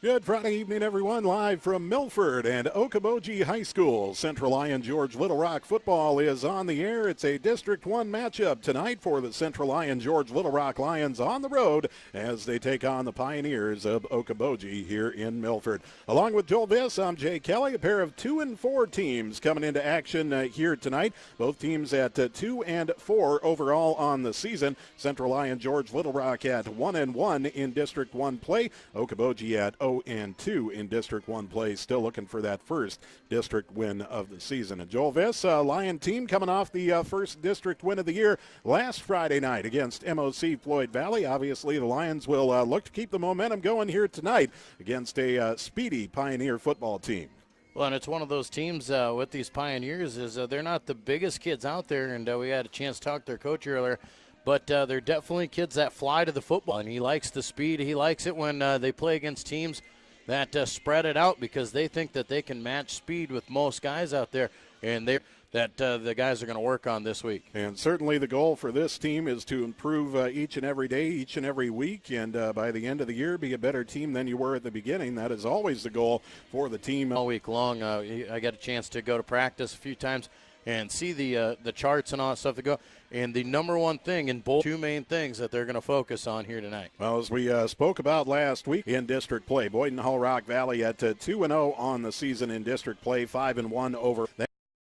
Good Friday evening, everyone. Live from Milford and Okoboji High School. Central Lyon George Little Rock football is on the air. It's a District 1 matchup tonight for the Central Lyon George Little Rock Lions on the road as they take on the Pioneers of Okoboji here in Milford. Along with Joel Viss, I'm Jay Kelly. A pair of 2 and 4 teams coming into action here tonight. Both teams at 2 and 4 overall on the season. Central Lyon George Little Rock at 1 and 1 in District 1 play. Okoboji at 0 and 2 in District 1 play, still looking for that first district win of the season. And Joel Viss, Lion team coming off the first district win of the year last Friday night against MOC Floyd Valley. Obviously, the Lions will look to keep the momentum going here tonight against a speedy Pioneer football team. Well, and it's one of those teams with these Pioneers is they're not the biggest kids out there, and we had a chance to talk to their coach earlier. But they're definitely kids that fly to the football, and he likes the speed. He likes it when they play against teams that spread it out because they think that they can match speed with most guys out there, and the guys are going to work on this week. And certainly the goal for this team is to improve each and every day, each and every week, and by the end of the year be a better team than you were at the beginning. That is always the goal for the team. All week long, I got a chance to go to practice a few times and see the charts and all that stuff that go. And the number one thing in both two main things that they're going to focus on here tonight. Well, as we spoke about last week in district play, Boyden Hull Rock Valley at 2-0 on the season in district play, 5-1 over.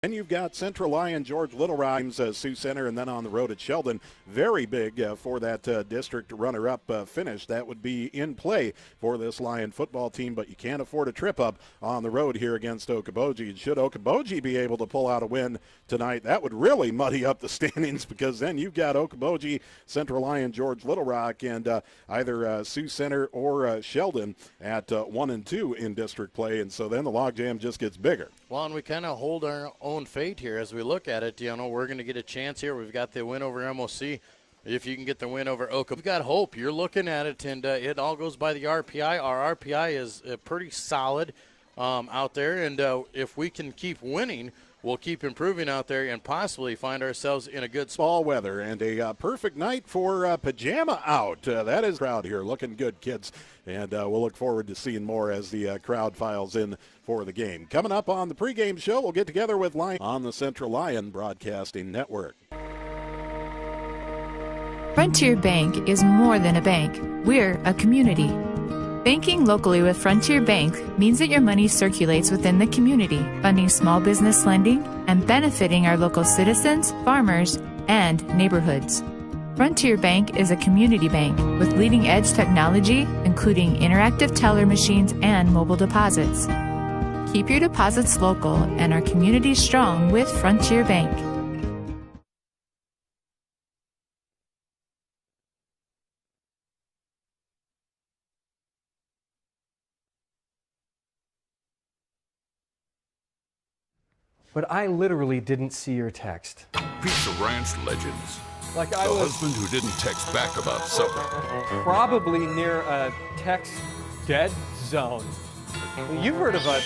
Then you've got Central Lyon, George Little Rock, Sioux Center, and then on the road at Sheldon. Very big for that district runner-up finish. That would be in play for this Lion football team, but you can't afford a trip up on the road here against Okoboji. Should Okoboji be able to pull out a win tonight, that would really muddy up the standings because then you've got Okoboji, Central Lyon, George Little Rock, and either Sioux Center or Sheldon at 1 and 2 in district play, and so then the logjam just gets bigger. Well, and we kind of hold our own fate here as we look at it. You know, we're going to get a chance here. We've got the win over MOC. If you can get the win over Oka, we've got hope. You're looking at it, and it all goes by the RPI. Our RPI is pretty solid out there, and if we can keep winning, we'll keep improving out there and possibly find ourselves in a good fall weather and a perfect night for pajama out. That is crowd here looking good, kids, and we'll look forward to seeing more as the crowd files in for the game. Coming up on the pregame show, we'll get together with Lion on the Central Lyon Broadcasting Network. Frontier Bank is more than a bank. We're a community. Banking locally with Frontier Bank means that your money circulates within the community, funding small business lending and benefiting our local citizens, farmers, and neighborhoods. Frontier Bank is a community bank with leading-edge technology, including interactive teller machines and mobile deposits. Keep your deposits local and our community strong with Frontier Bank. But I literally didn't see your text. Pizza Ranch legends. Like the husband who didn't text back about supper. Probably near a text dead zone. You've heard of a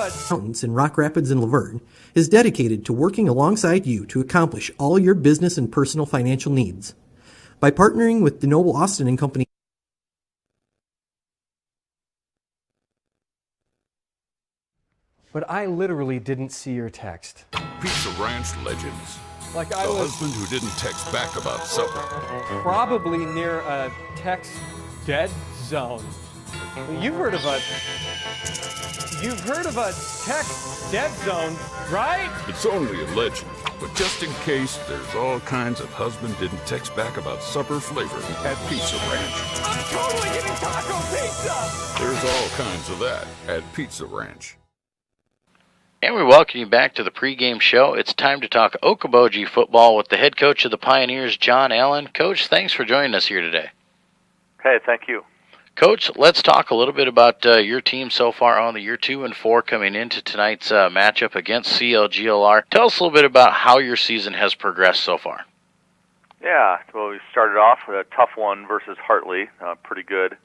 Accountants in Rock Rapids and Laverne is dedicated to working alongside you to accomplish all your business and personal financial needs. By partnering with DeNoble Austin and Company. But I literally didn't see your text. Pizza Ranch legends. Like the husband who didn't text back about supper. Probably near a text dead zone. You've heard of a text dead zone, right? It's only a legend, but just in case, there's all kinds of husband didn't text back about supper flavor at Pizza Ranch. I'm totally getting taco pizza! There's all kinds of that at Pizza Ranch. And we welcome you back to the pregame show. It's time to talk Okoboji football with the head coach of the Pioneers, John Allen. Coach, thanks for joining us here today. Hey, thank you. Coach, let's talk a little bit about your team so far on the year 2 and 4 coming into tonight's matchup against CLGLR. Tell us a little bit about how your season has progressed so far. Yeah, well, we started off with a tough one versus Hartley, a pretty good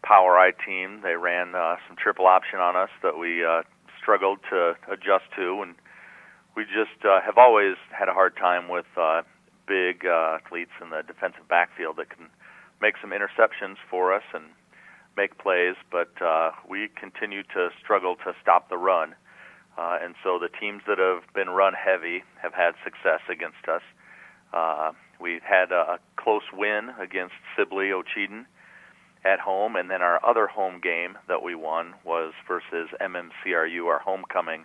Power I team. They ran some triple option on us that we struggled to adjust to, and we just have always had a hard time with big athletes in the defensive backfield that can make some interceptions for us, and make plays, but we continue to struggle to stop the run. And so the teams that have been run heavy have had success against us. We had a close win against Sibley Ocheyedan at home, and then our other home game that we won was versus MMCRU, our homecoming,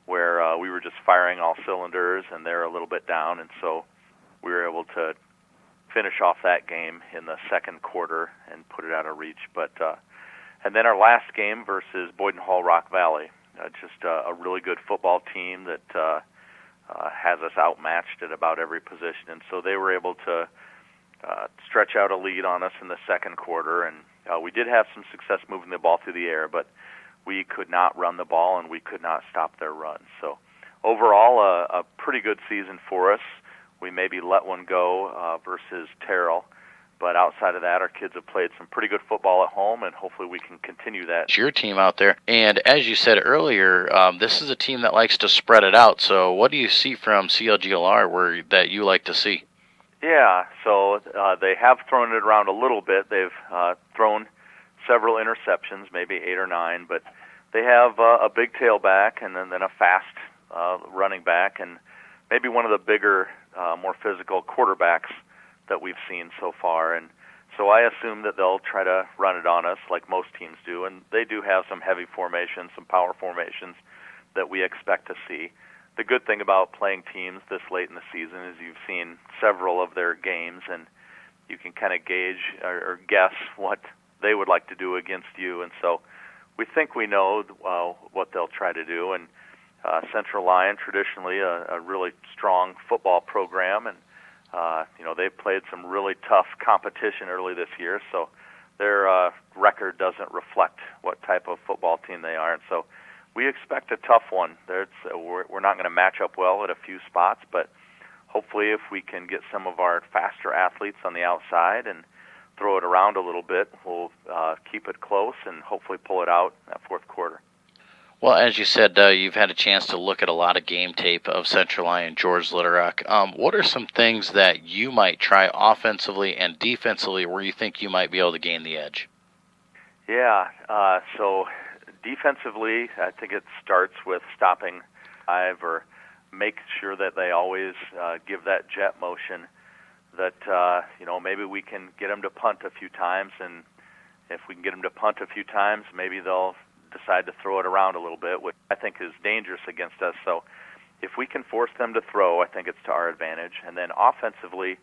where we were just firing all cylinders, and they're a little bit down, and so we were able to finish off that game in the second quarter and put it out of reach. But and then our last game versus Boyden Hall Rock Valley, just a really good football team that has us outmatched at about every position, and so they were able to stretch out a lead on us in the second quarter, and we did have some success moving the ball through the air, but we could not run the ball and we could not stop their run. So overall, a pretty good season for us. We maybe let one go versus Terrell, but outside of that, our kids have played some pretty good football at home, and hopefully we can continue that. It's your team out there, and as you said earlier, this is a team that likes to spread it out. So what do you see from CLGLR that you like to see? Yeah, so they have thrown it around a little bit. They've thrown several interceptions, maybe 8 or 9, but they have a big tailback and then a fast running back and maybe one of the bigger, more physical quarterbacks that we've seen so far. And so I assume that they'll try to run it on us like most teams do, and they do have some heavy formations, some power formations that we expect to see. The good thing about playing teams this late in the season is you've seen several of their games, and you can kind of gauge or guess what they would like to do against you. And so we think we know what they'll try to do. And Central Lyon, traditionally a really strong football program, and they've played some really tough competition early this year, so their record doesn't reflect what type of football team they are. And so we expect a tough one. We're not going to match up well at a few spots, but hopefully if we can get some of our faster athletes on the outside and throw it around a little bit, we'll keep it close and hopefully pull it out in that fourth quarter. Well, as you said, you've had a chance to look at a lot of game tape of Central Lyon George Little Rock. What are some things that you might try offensively and defensively where you think you might be able to gain the edge? Yeah, so defensively, I think it starts with stopping dive or make sure that they always give that jet motion that, maybe we can get them to punt a few times, and if we can get them to punt a few times, maybe they'll decide to throw it around a little bit, which I think is dangerous against us. So if we can force them to throw, I think it's to our advantage. And then offensively,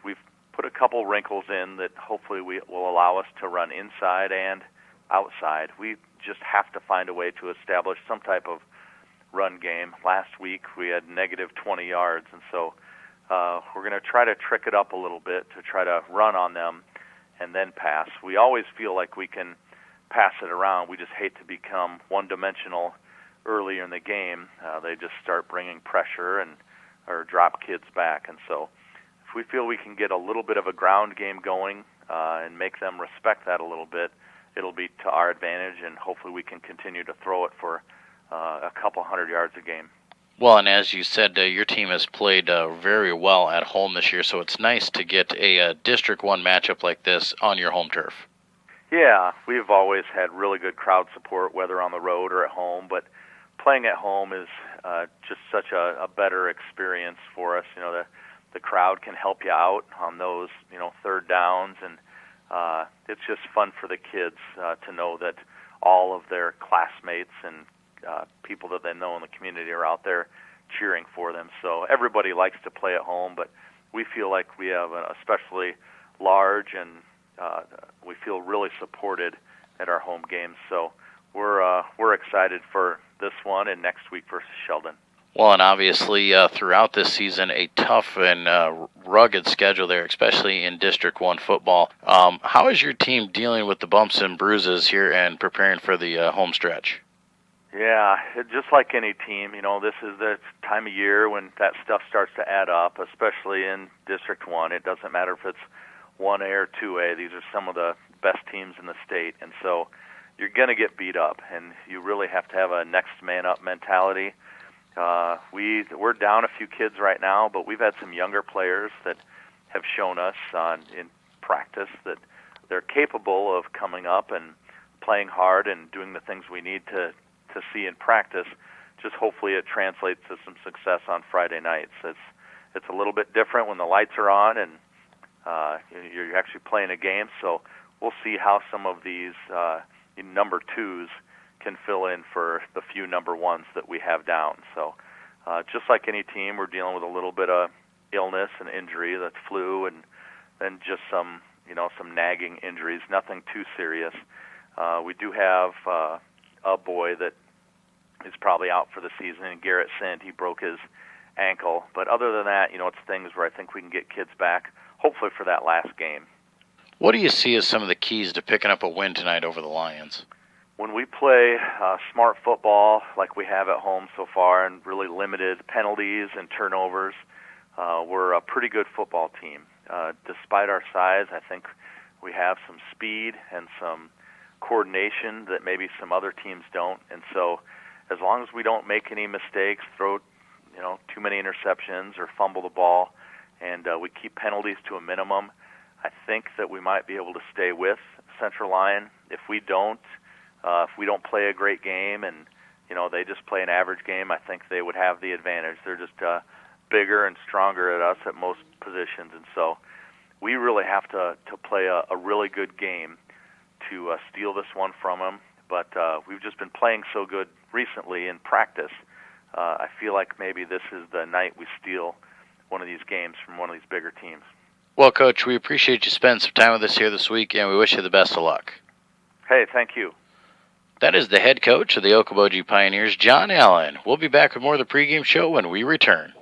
we've put a couple wrinkles in that hopefully will allow us to run inside and outside. We just have to find a way to establish some type of run game. Last week we had negative 20 yards, and so we're going to try to trick it up a little bit to try to run on them and then pass. We always feel like we can pass it around. We just hate to become one-dimensional earlier in the game. They just start bringing pressure or drop kids back. And so if we feel we can get a little bit of a ground game going and make them respect that a little bit, it'll be to our advantage, and hopefully we can continue to throw it for a couple hundred yards a game. Well, and as you said, your team has played very well at home this year, so it's nice to get a District 1 matchup like this on your home turf. Yeah, we've always had really good crowd support, whether on the road or at home, but playing at home is just such a better experience for us. The crowd can help you out on those, third downs, and it's just fun for the kids to know that all of their classmates and people that they know in the community are out there cheering for them. So everybody likes to play at home, but we feel like we have an especially large and we feel really supported at our home games. So we're excited for this one and next week versus Sheldon. Well, and obviously throughout this season, a tough and rugged schedule there, especially in District 1 football. How is your team dealing with the bumps and bruises here and preparing for the home stretch? Yeah, just like any team, this is the time of year when that stuff starts to add up, especially in District 1. It doesn't matter if it's 1A or 2A. These are some of the best teams in the state, and so you're going to get beat up, and you really have to have a next man up mentality. We're down a few kids right now, but we've had some younger players that have shown us in practice that they're capable of coming up and playing hard and doing the things we need to see in practice. Just hopefully it translates to some success on Friday nights. It's a little bit different when the lights are on and you're actually playing a game. So we'll see how some of these number twos can fill in for the few number ones that we have down. So just like any team, we're dealing with a little bit of illness and injury, that's flu, and then just some nagging injuries. Nothing too serious. We do have a boy that is probably out for the season, and Garrett Sint, he broke his ankle. But other than that, it's things where I think we can get kids back, hopefully for that last game. What do you see as some of the keys to picking up a win tonight over the Lions? When we play smart football like we have at home so far and really limited penalties and turnovers, we're a pretty good football team. Despite our size, I think we have some speed and some coordination that maybe some other teams don't. And so as long as we don't make any mistakes, throw too many interceptions or fumble the ball, and we keep penalties to a minimum, I think that we might be able to stay with Central Lyon. If we don't play a great game and they just play an average game, I think they would have the advantage. They're just bigger and stronger at us at most positions, and so we really have to play a really good game to steal this one from them. But we've just been playing so good recently in practice. I feel like maybe this is the night we steal one of these games from one of these bigger teams. Well, Coach, we appreciate you spending some time with us here this week, and we wish you the best of luck. Hey, thank you. That is the head coach of the Okoboji Pioneers, John Allen. We'll be back with more of the pregame show when we return.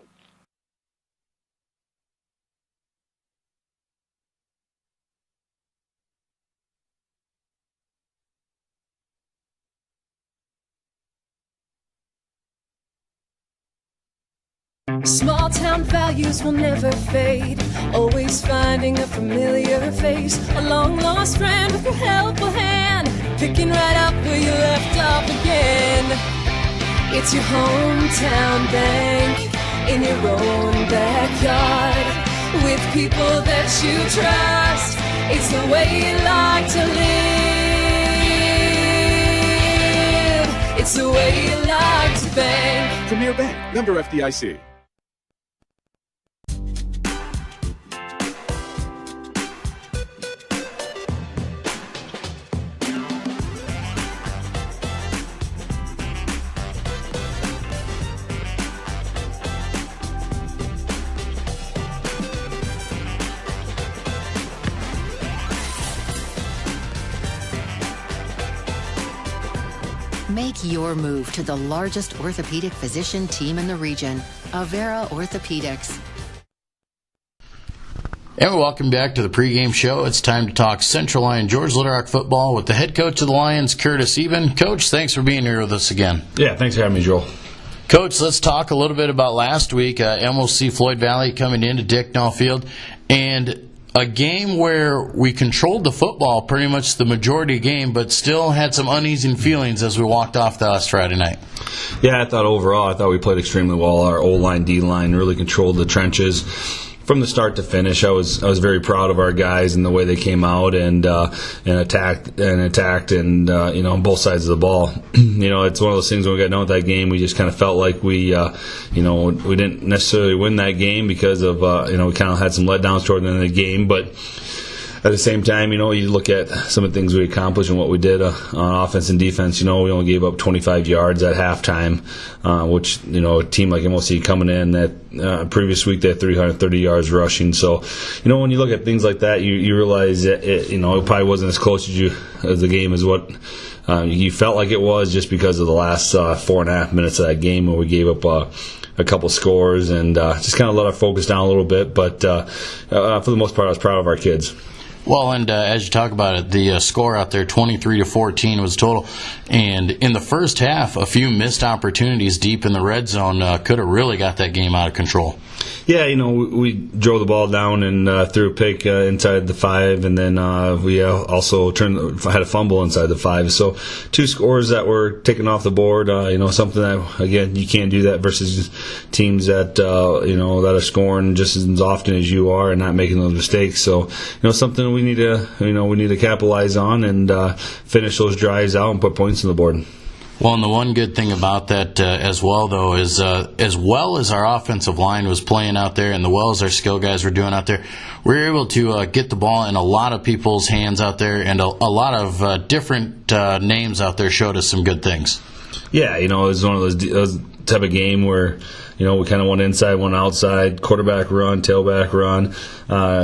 Small town values will never fade. Always finding a familiar face. A long lost friend with a helpful hand. Picking right up where you left off again. It's your hometown bank. In your own backyard. With people that you trust. It's the way you like to live. It's the way you like to bank. Premier Bank, member FDIC. Make your move to the largest orthopedic physician team in the region, Avera Orthopedics. And welcome back to the pregame show. It's time to talk Central Lyon George Little Rock football with the head coach of the Lions, Curtis Eben. Coach, thanks for being here with us again. Yeah, thanks for having me, Joel. Coach, let's talk a little bit about last week. MOC Floyd Valley coming into Dicknall Field, and a game where we controlled the football pretty much the majority of the game, but still had some uneasy feelings as we walked off the last Friday night. Yeah, I thought we played extremely well. Our O-line, D-line really controlled the trenches from the start to finish. I was very proud of our guys and the way they came out and attacked on both sides of the ball. It's one of those things when we got done with that game, we just kind of felt like we didn't necessarily win that game because of we kind of had some letdowns toward the end of the game, but at the same time, you look at some of the things we accomplished and what we did on offense and defense. We only gave up 25 yards at halftime, which, a team like MOC coming in that previous week they had 330 yards rushing. So, when you look at things like that, you realize that it probably wasn't as close as the game as what you felt like it was, just because of the last 4.5 minutes of that game where we gave up a couple scores and just kind of let our focus down a little bit. But for the most part, I was proud of our kids. Well, and as you talk about it, the score out there, 23-14 was total. And in the first half, a few missed opportunities deep in the red zone could have really got that game out of control. Yeah, we drove the ball down and threw a pick inside the 5, and then we also had a fumble inside the 5. So 2 scores that were taken off the board. Something that, again, you can't do that versus teams that that are scoring just as often as you are and not making those mistakes. So something we need to capitalize on and finish those drives out and put points on the board. Well, and the one good thing about that as well, though, is as well as our offensive line was playing out there and the well as our skill guys were doing out there, we were able to get the ball in a lot of people's hands out there, and a lot of different names out there showed us some good things. Yeah, it was one of those type of game where, we kind of went inside, went outside, quarterback run, tailback run,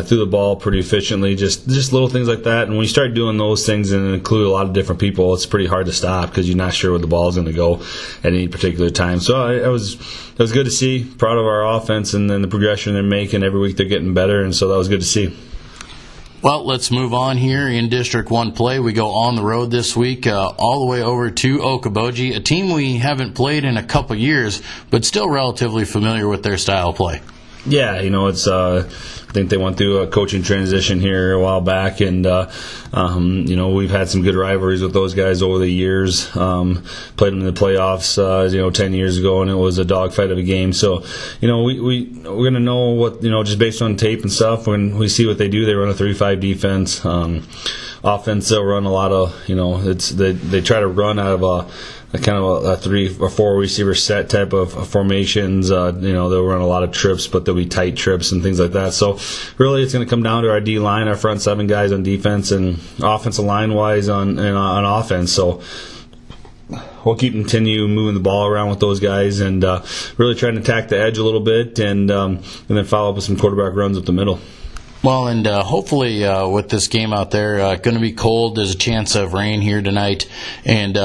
threw the ball pretty efficiently, just little things like that. And when you start doing those things and include a lot of different people, it's pretty hard to stop because you're not sure where the ball is going to go at any particular time. So it was good to see. Proud of our offense and then the progression they're making. Every week they're getting better, and so that was good to see. Well, let's move on here in District 1 play. We go on the road this week all the way over to Okoboji, a team we haven't played in a couple years, but still relatively familiar with their style of play. Yeah, it's I think they went through a coaching transition here a while back, and we've had some good rivalries with those guys over the years. Played them in the playoffs 10 years ago, and it was a dogfight of a game. So we're gonna know what, just based on tape and stuff. When we see what they do, they run a 3-5 defense. Offense, they'll run a lot of they try to run out of a kind of a 3 or 4 receiver set type of formations. They'll run a lot of trips, but they'll be tight trips and things like that. So really, it's going to come down to our D line, our front 7 guys on defense, and offensive line wise on offense. So we'll continue moving the ball around with those guys and really trying to attack the edge a little bit, and then follow up with some quarterback runs up the middle. Well, and hopefully with this game out there, going to be cold. There's a chance of rain here tonight, and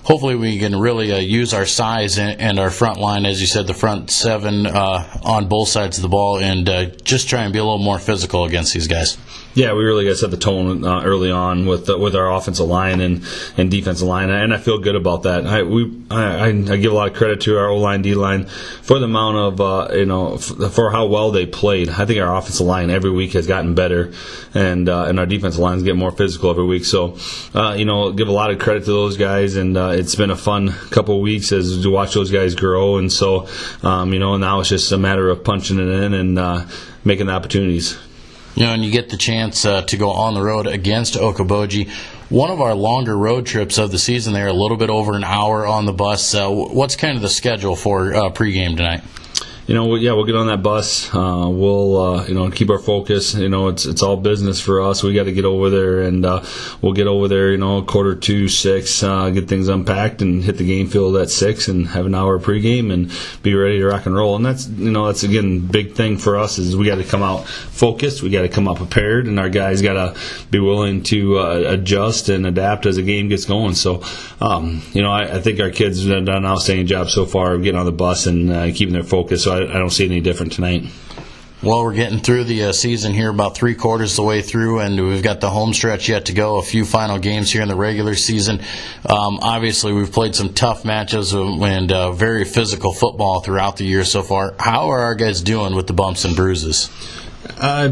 hopefully we can really use our size and our front line, as you said, the front 7 on both sides of the ball, and just try and be a little more physical against these guys. Yeah, we really got to set the tone early on with our offensive line and defensive line, and I feel good about that. I give a lot of credit to our O-line, D-line for the amount of for how well they played. I think our offensive line every week has gotten better, and our defensive lines get more physical every week. So, give a lot of credit to those guys, and it's been a fun couple of weeks to watch those guys grow. And so, now it's just a matter of punching it in and making the opportunities. And you get the chance to go on the road against Okoboji. One of our longer road trips of the season there, a little bit over an hour on the bus. What's kind of the schedule for pregame tonight? We'll get on that bus. We'll keep our focus. It's all business for us. We got to get over there, and we'll get over there, 5:45, get things unpacked, and hit the game field at 6, and have an hour of pregame, and be ready to rock and roll. And that's again big thing for us is we got to come out focused. We got to come out prepared, and our guys got to be willing to adjust and adapt as the game gets going. So, I think our kids have done an outstanding job so far of getting on the bus and keeping their focus. So I don't see it any different tonight. Well, we're getting through the season here, about 3/4 the way through, and we've got the home stretch yet to go, a few final games here in the regular season. Obviously, we've played some tough matches and very physical football throughout the year so far. How are our guys doing with the bumps and bruises?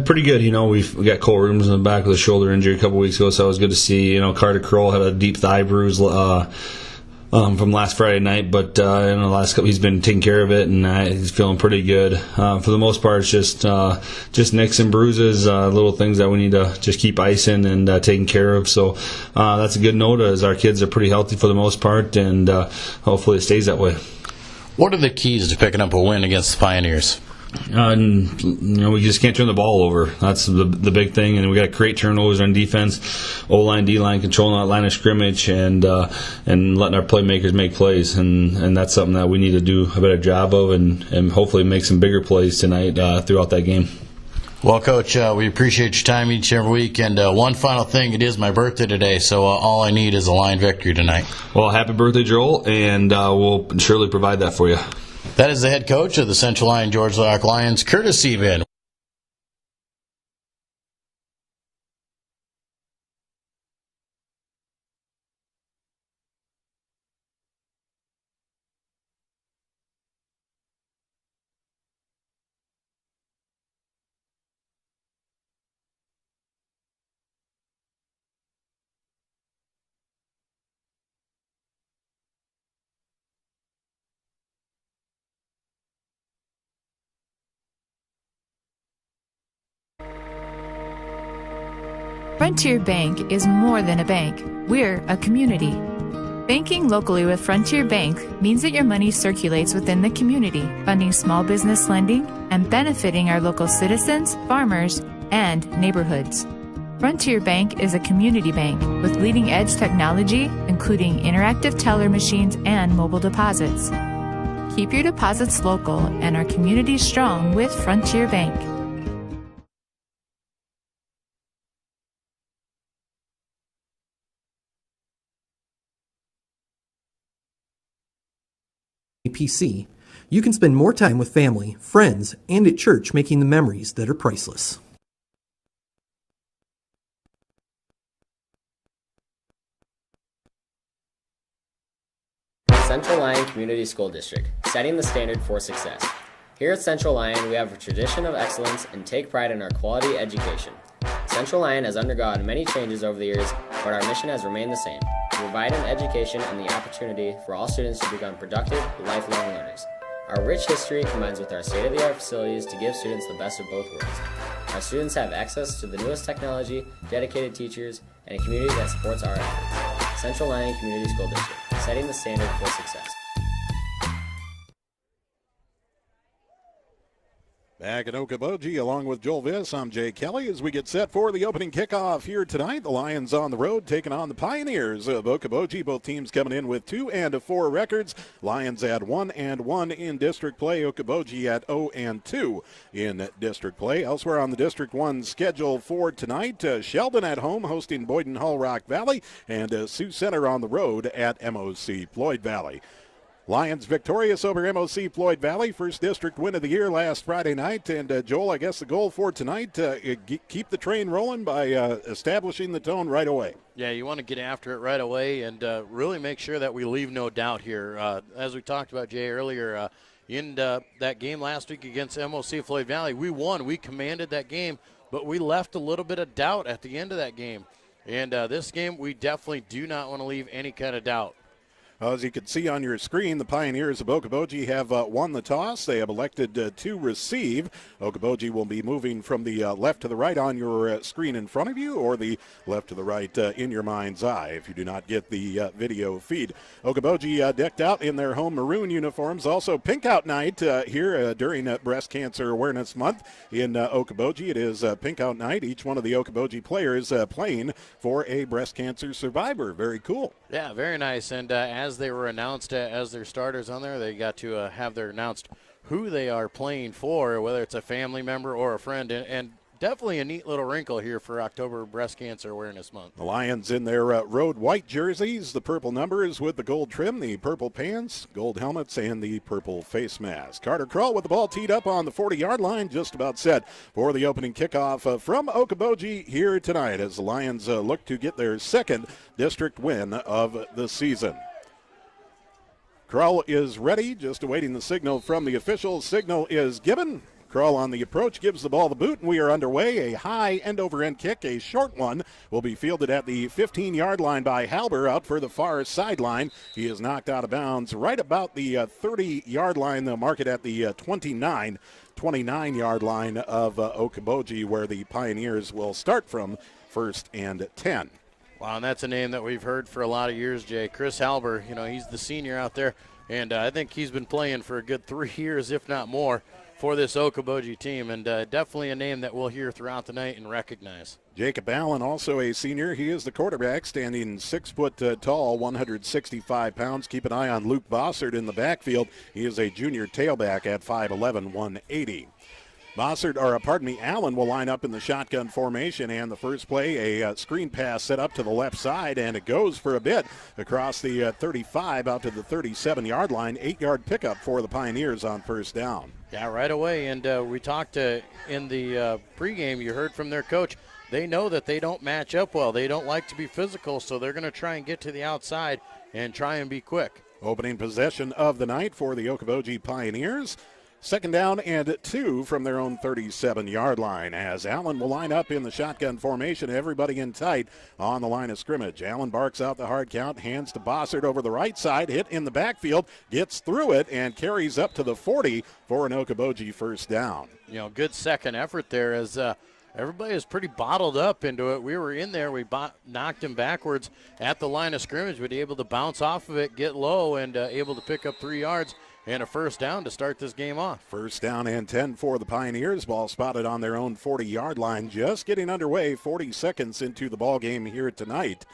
Pretty good. We got Cole Rooms in the back with a shoulder injury a couple weeks ago, so that was good to see. Carter Kroll had a deep thigh bruise from last Friday night, but in the last couple, he's been taking care of it, and he's feeling pretty good. For the most part, it's just nicks and bruises, little things that we need to just keep icing and taking care of. So that's a good note, as our kids are pretty healthy for the most part, and hopefully it stays that way. What are the keys to picking up a win against the Pioneers? We just can't turn the ball over. That's the big thing, and we got to create turnovers on defense, O-line, D-line, controlling that line of scrimmage, and letting our playmakers make plays, and that's something that we need to do a better job of, and hopefully make some bigger plays tonight throughout that game. Well, Coach, we appreciate your time each and every week. And one final thing, it is my birthday today, so all I need is a line victory tonight. Well, happy birthday, Joel, and we'll surely provide that for you. That is the head coach of the Central Lyon George Little Rock Lions, Curtis Seaman. Frontier Bank is more than a bank. We're a community. Banking locally with Frontier Bank means that your money circulates within the community, funding small business lending and benefiting our local citizens, farmers, and neighborhoods. Frontier Bank is a community bank with leading-edge technology, including interactive teller machines and mobile deposits. Keep your deposits local and our community strong with Frontier Bank. PC, you can spend more time with family, friends, and at church making the memories that are priceless. Central Lyon Community School District, setting the standard for success. Here at Central Lyon, we have a tradition of excellence and take pride in our quality education. Central Lyon has undergone many changes over the years, but our mission has remained the same: to provide an education and the opportunity for all students to become productive, lifelong learners. Our rich history combines with our state-of-the-art facilities to give students the best of both worlds. Our students have access to the newest technology, dedicated teachers, and a community that supports our efforts. Central Lyon Community School District, setting the standard for success. Back at Okoboji, along with Joel Viss, I'm Jay Kelly as we get set for the opening kickoff here tonight. The Lions on the road taking on the Pioneers of Okoboji. Both teams coming in with 2-4 records. Lions at 1-1 in district play. Okoboji at 0-2 in district play. Elsewhere on the District 1 schedule for tonight, Sheldon at home hosting Boyden Hull Rock Valley, and Sioux Center on the road at MOC Floyd Valley. Lions victorious over MOC Floyd Valley, first district win of the year last Friday night. And Joel, I guess the goal for tonight, keep the train rolling by establishing the tone right away. Yeah, you want to get after it right away and really make sure that we leave no doubt here. As we talked about, Jay, earlier, in that game last week against MOC Floyd Valley, we won. We commanded that game, but we left a little bit of doubt at the end of that game. And this game, we definitely do not want to leave any kind of doubt. As you can see on your screen, the Pioneers of Okoboji have won the toss. They have elected to receive. Okoboji will be moving from the left to the right on your screen in front of you, or the left to the right in your mind's eye if you do not get the video feed. Okoboji decked out in their home maroon uniforms. Also pink out night here during Breast Cancer Awareness Month in Okoboji. It is pink out night. Each one of the Okoboji players playing for a breast cancer survivor. Very cool. Yeah, very nice. And as they were announced as their starters on there, they got to have their announced who they are playing for, whether it's a family member or a friend, and definitely a neat little wrinkle here for October Breast Cancer Awareness Month. The Lions in their road white jerseys, the purple numbers with the gold trim, the purple pants, gold helmets, and the purple face mask. Carter Kroll with the ball teed up on the 40-yard line, just about set for the opening kickoff from Okoboji here tonight as the Lions look to get their second district win of the season. Kroll is ready, just awaiting the signal from the officials. Signal is given. Kroll on the approach gives the ball the boot, and we are underway. A high end-over-end kick, a short one, will be fielded at the 15-yard line by Halber out for the far sideline. He is knocked out of bounds right about the 30-yard line. They'll mark it at the 29-yard line of Okoboji, where the Pioneers will start from 1st and 10. Wow, and that's a name that we've heard for a lot of years, Jay. Chris Halber, he's the senior out there, and I think he's been playing for a good 3 years, if not more, for this Okoboji team, and definitely a name that we'll hear throughout the night and recognize. Jacob Allen, also a senior. He is the quarterback, standing 6 foot tall, 165 pounds. Keep an eye on Luke Bossert in the backfield. He is a junior tailback at 5'11", 180. Allen will line up in the shotgun formation, and the first play, a screen pass set up to the left side, and it goes for a bit across the 35 out to the 37-yard line. 8-yard pickup for the Pioneers on first down. Yeah, right away, and we talked in the pregame, you heard from their coach. They know that they don't match up well. They don't like to be physical, so they're going to try and get to the outside and try and be quick. Opening possession of the night for the Okoboji Pioneers. 2nd down and 2 from their own 37-yard line as Allen will line up in the shotgun formation, everybody in tight on the line of scrimmage. Allen barks out the hard count, hands to Bossert over the right side, hit in the backfield, gets through it, and carries up to the 40 for an Okoboji first down. Good second effort there as everybody was pretty bottled up into it. We were in there. We knocked him backwards at the line of scrimmage, but able to bounce off of it, get low, and able to pick up 3 yards and a first down to start this game off. First down and 10 for the Pioneers. Ball spotted on their own 40-yard line. Just getting underway, 40 seconds into the ball game here tonight.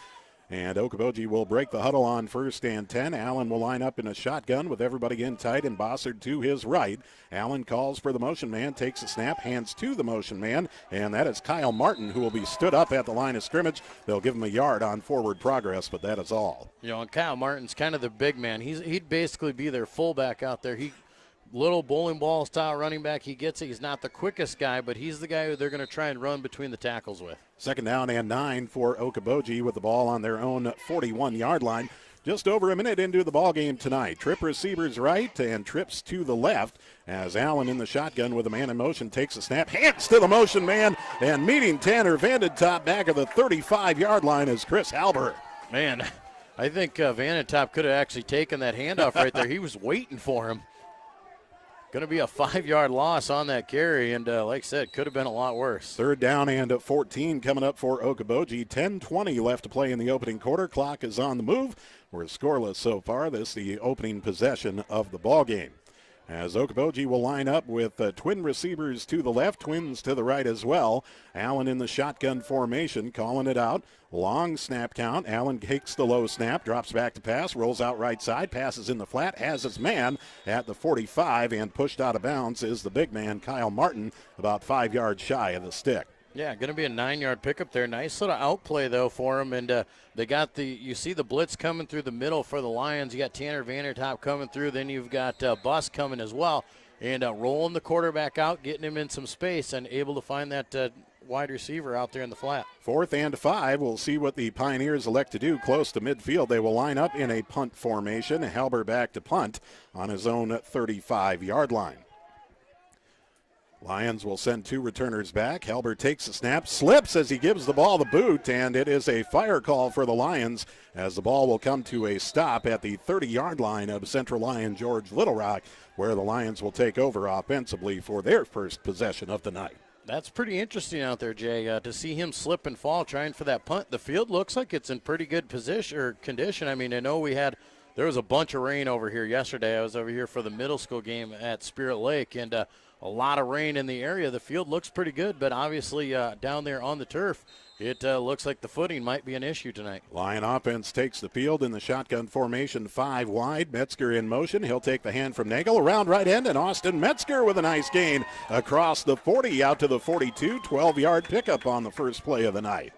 And Okoboji will break the huddle on first and 10. Allen will line up in a shotgun with everybody in tight and Bossard to his right. Allen calls for the motion man, takes a snap, hands to the motion man, and that is Kyle Martin, who will be stood up at the line of scrimmage. They'll give him a yard on forward progress, but that is all. You know, and Kyle Martin's kind of the big man. He'd basically be their fullback out there. Little bowling ball style running back. He gets it. He's not the quickest guy, but he's the guy who they're going to try and run between the tackles with. Second down and 9 for Okoboji with the ball on their own 41-yard line. Just over a minute into the ball game tonight. Trip receivers right and trips to the left as Allen in the shotgun with a man in motion takes a snap, hands to the motion man, and meeting Tanner Vandentop back of the 35-yard line is Chris Halber. Man, I think Vandentop could have actually taken that handoff right there. He was waiting for him. Going to be a 5-yard loss on that carry, and like I said, could have been a lot worse. Third down and 14 coming up for Okoboji. 10:20 left to play in the opening quarter. Clock is on the move. We're scoreless so far. This is the opening possession of the ball game. As Okoboji will line up with twin receivers to the left, twins to the right as well. Allen in the shotgun formation, calling it out. Long snap count. Allen takes the low snap, drops back to pass, rolls out right side, passes in the flat, has his man at the 45, and pushed out of bounds is the big man, Kyle Martin, about 5 yards shy of the stick. Yeah, going to be a 9-yard pickup there. Nice little outplay, though, for him. And they got you see the blitz coming through the middle for the Lions. You got Tanner Vandertop coming through. Then you've got Bus coming as well. And rolling the quarterback out, getting him in some space, and able to find that wide receiver out there in the flat. 4th and 5. We'll see what the Pioneers elect to do close to midfield. They will line up in a punt formation. Halber back to punt on his own 35-yard line. Lions will send 2 returners back. Halber takes a snap, slips as he gives the ball the boot, and it is a fire call for the Lions as the ball will come to a stop at the 30-yard line of Central Lyon George Little Rock, where the Lions will take over offensively for their first possession of the night. That's pretty interesting out there, Jay, to see him slip and fall trying for that punt. The field looks like it's in pretty good position or condition. I mean, I know there was a bunch of rain over here yesterday. I was over here for the middle school game at Spirit Lake, and a lot of rain in the area. The field looks pretty good, but obviously down there on the turf, it looks like the footing might be an issue tonight. Lion offense takes the field in the shotgun formation, 5 wide. Metzger in motion. He'll take the hand from Nagel around right end, and Austin Metzger with a nice gain across the 40 out to the 42. 12-yard pickup on the first play of the night.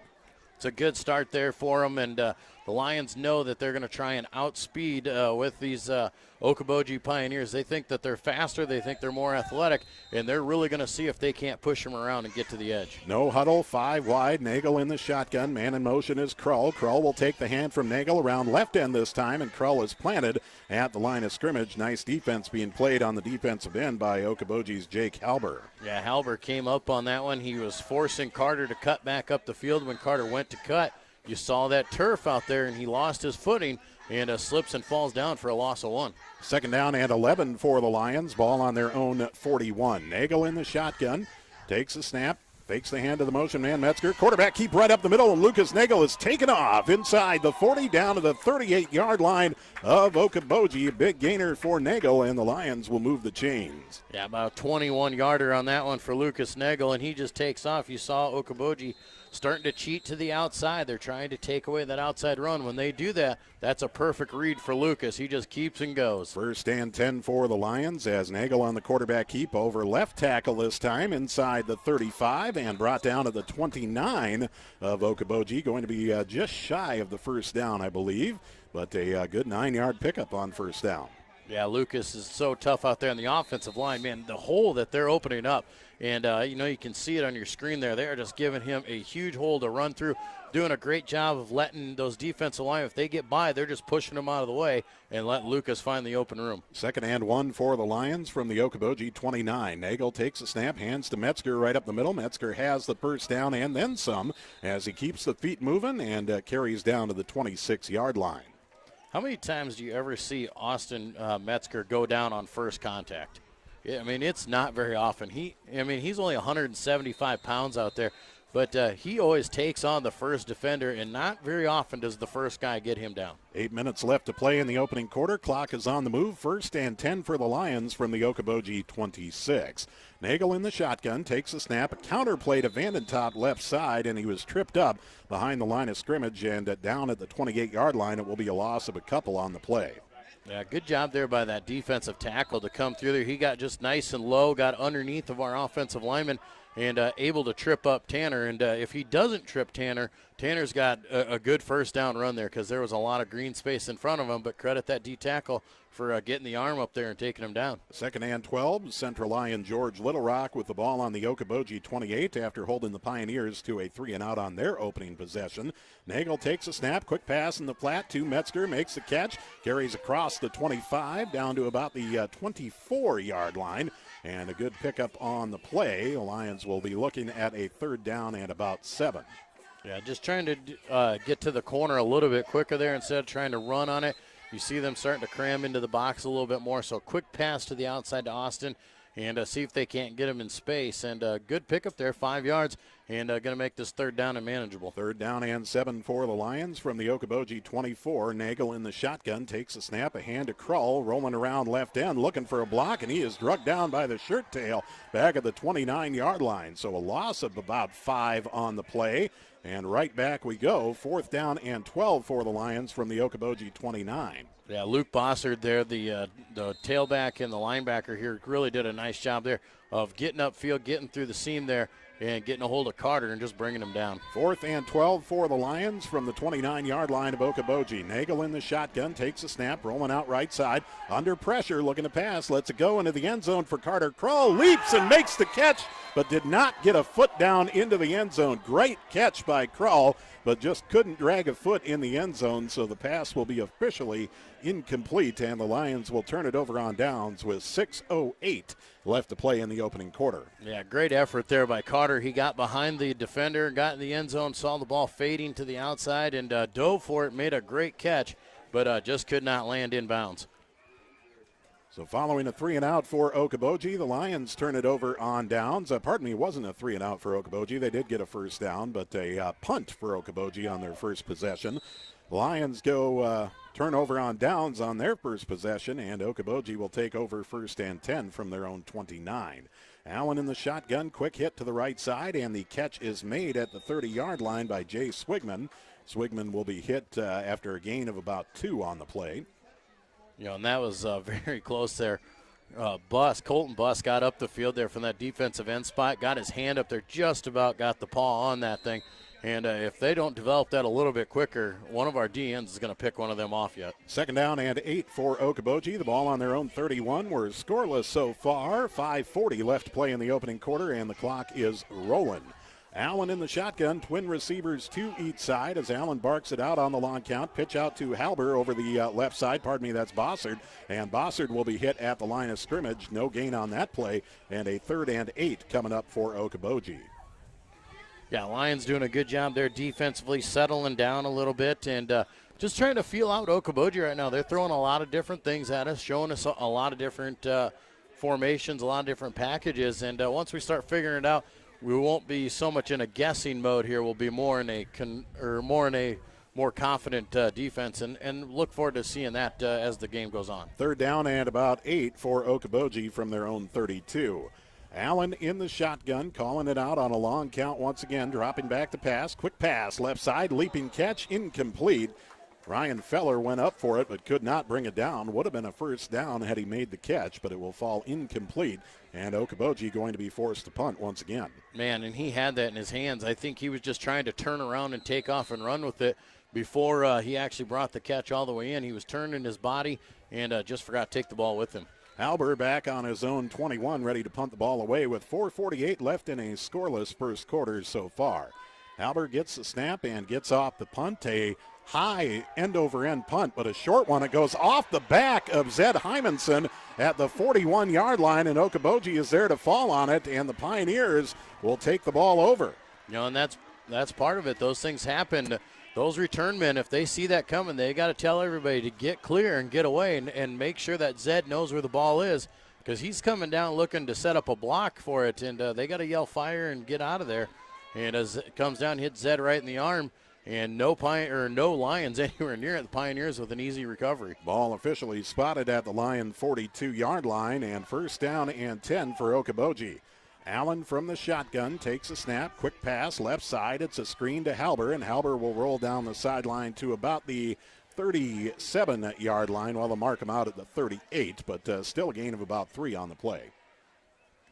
It's a good start there for them, and the Lions know that they're going to try and outspeed with these Okoboji Pioneers. They think that they're faster, they think they're more athletic, and they're really going to see if they can't push them around and get to the edge. No huddle, 5 wide. Nagel in the shotgun. Man in motion is Krull. Krull will take the hand from Nagel around left end this time, and Krull is planted at the line of scrimmage. Nice defense being played on the defensive end by Okoboji's Jake Halber. Yeah, Halber came up on that one. He was forcing Carter to cut back up the field. When Carter went to cut, you saw that turf out there, and he lost his footing and slips and falls down for a loss of 1. Second down and 11 for the Lions. Ball on their own 41. Nagel in the shotgun. Takes a snap. Fakes the hand to the motion man, Metzger. Quarterback keep right up the middle, and Lucas Nagel is taken off inside the 40 down to the 38-yard line of Okoboji. A big gainer for Nagel, and the Lions will move the chains. Yeah, about a 21-yarder on that one for Lucas Nagel, and he just takes off. You saw Okoboji starting to cheat to the outside. They're trying to take away that outside run. When they do that, that's a perfect read for Lucas. He just keeps and goes. First and 10 for the Lions as Nagel on the quarterback keep over left tackle this time inside the 35 and brought down to the 29 of Okoboji. Going to be just shy of the first down, I believe, but a good 9-yard pickup on first down. Yeah, Lucas is so tough out there on the offensive line. Man, the hole that they're opening up, and you can see it on your screen there. They are just giving him a huge hole to run through, doing a great job of letting those defensive line, if they get by, they're just pushing them out of the way and let Lucas find the open room. Second and 1 for the Lions from the Okoboji 29. Nagel takes a snap, hands to Metzger right up the middle. Metzger has the first down and then some as he keeps the feet moving and carries down to the 26-yard line. How many times do you ever see Austin Metzger go down on first contact? Yeah, I mean, it's not very often. He's only 175 pounds out there, but he always takes on the first defender, and not very often does the first guy get him down. 8 minutes left to play in the opening quarter. Clock is on the move. 1st and 10 for the Lions from the Okoboji 26. Nagel in the shotgun, takes a snap, a counter play to Vandentop left side, and he was tripped up behind the line of scrimmage and down at the 28-yard line. It will be a loss of a couple on the play. Yeah, good job there by that defensive tackle to come through there. He got just nice and low, got underneath of our offensive lineman, and able to trip up Tanner. And if he doesn't trip Tanner, Tanner's got a good first down run there because there was a lot of green space in front of him. But credit that D tackle for getting the arm up there and taking him down. 2nd and 12, Central Lion George Little Rock with the ball on the Okoboji 28 after holding the Pioneers to a 3-and-out on their opening possession. Nagel takes a snap, quick pass in the flat to Metzger, makes the catch, carries across the 25 down to about the 24-yard line, and a good pickup on the play. The Lions will be looking at a 3rd down and about 7. Yeah, just trying to get to the corner a little bit quicker there instead of trying to run on it. You see them starting to cram into the box a little bit more. So quick pass to the outside to Austin and see if they can't get him in space. And good pickup there, 5 yards, and going to make this 3rd down and manageable. 3rd down and 7 for the Lions from the Okoboji 24. Nagel in the shotgun, takes a snap, a hand to Krull, rolling around left end, looking for a block, and he is drugged down by the shirt tail back at the 29-yard line. So a loss of about 5 on the play. And right back we go, 4th down and 12 for the Lions from the Okoboji 29. Yeah, Luke Bossard there, the tailback and the linebacker here really did a nice job there of getting upfield, getting through the seam there, and getting a hold of Carter and just bringing him down. 4th and 12 for the Lions from the 29-yard line of Okoboji. Nagel in the shotgun, takes a snap, rolling out right side, under pressure, looking to pass, lets it go into the end zone for Carter. Krull leaps and makes the catch, but did not get a foot down into the end zone. Great catch by Krull, but just couldn't drag a foot in the end zone, so the pass will be officially incomplete, and the Lions will turn it over on downs with 6:08 left to play in the opening quarter. Yeah, great effort there by Carter. He got behind the defender, got in the end zone, saw the ball fading to the outside, and dove for it, made a great catch, but just could not land in bounds. So following a 3-and-out for Okoboji, the Lions turn it over on downs. It wasn't a 3-and-out for Okoboji. They did get a first down, but a punt for Okoboji on their first possession. Lions go turnover on downs on their first possession, and Okoboji will take over 1st and 10 from their own 29. Allen in the shotgun, quick hit to the right side, and the catch is made at the 30-yard line by Jay Swigman. Swigman will be hit after a gain of about 2 on the play. And that was very close there. Colton Buss got up the field there from that defensive end spot, got his hand up there, just about got the paw on that thing. And if they don't develop that a little bit quicker, one of our DNs is going to pick one of them off yet. 2nd down and 8 for Okoboji. The ball on their own 31. We're scoreless so far. 5:40 left to play in the opening quarter, and the clock is rolling. Allen in the shotgun, twin receivers to each side as Allen barks it out on the long count. Pitch out to Halber over the left side. That's Bossard. And Bossard will be hit at the line of scrimmage. No gain on that play. And a 3rd and 8 coming up for Okoboji. Yeah, Lions doing a good job there defensively, settling down a little bit and just trying to feel out Okoboji right now. They're throwing a lot of different things at us, showing us a lot of different formations, a lot of different packages. And once we start figuring it out, we won't be so much in a guessing mode here. We'll be more in a more confident defense, and look forward to seeing that as the game goes on. 3rd down and about 8 for Okoboji from their own 32. Allen in the shotgun, calling it out on a long count once again, dropping back to pass. Quick pass, left side, leaping catch, incomplete. Ryan Feller went up for it but could not bring it down. Would have been a first down had he made the catch, but it will fall incomplete. And Okoboji going to be forced to punt once again. Man, and he had that in his hands. I think he was just trying to turn around and take off and run with it before he actually brought the catch all the way in. He was turning his body and just forgot to take the ball with him. Halber back on his own 21, ready to punt the ball away with 4:48 left in a scoreless first quarter so far. Halber gets the snap and gets off the punt. A high end-over-end punt, but a short one. It goes off the back of Zed Hymanson at the 41-yard line, and Okoboji is there to fall on it, and the Pioneers will take the ball over. And that's part of it. Those things happen. Those return men, if they see that coming, they got to tell everybody to get clear and get away and make sure that Zed knows where the ball is, because he's coming down looking to set up a block for it, and they got to yell fire and get out of there. And as it comes down, hits Zed right in the arm, and no Lions anywhere near it. The Pioneers with an easy recovery. Ball officially spotted at the Lion 42-yard line, and first down and 10 for Okoboji. Allen from the shotgun takes a snap, quick pass, left side. It's a screen to Halber, and Halber will roll down the sideline to about the 37-yard line while they'll mark him out at the 38, but still a gain of about 3 on the play.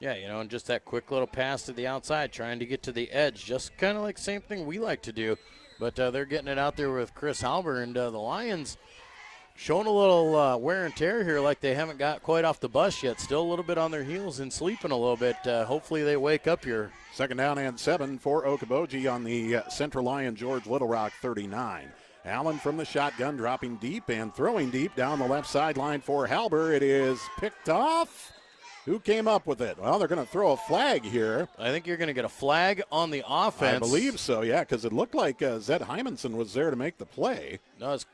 Yeah, and just that quick little pass to the outside, trying to get to the edge, just kind of like the same thing we like to do. But they're getting it out there with Chris Halber, and the Lions showing a little wear and tear here, like they haven't got quite off the bus yet. Still a little bit on their heels and sleeping a little bit. Hopefully they wake up here. Second down and 7 for Okoboji on the Central Lion George Little Rock 39. Allen from the shotgun, dropping deep and throwing deep down the left sideline for Halber. It is picked off. Who came up with it? Well, they're going to throw a flag here. I think you're going to get a flag on the offense. I believe so, yeah, because it looked like Zed Hymanson was there to make the play. No, it's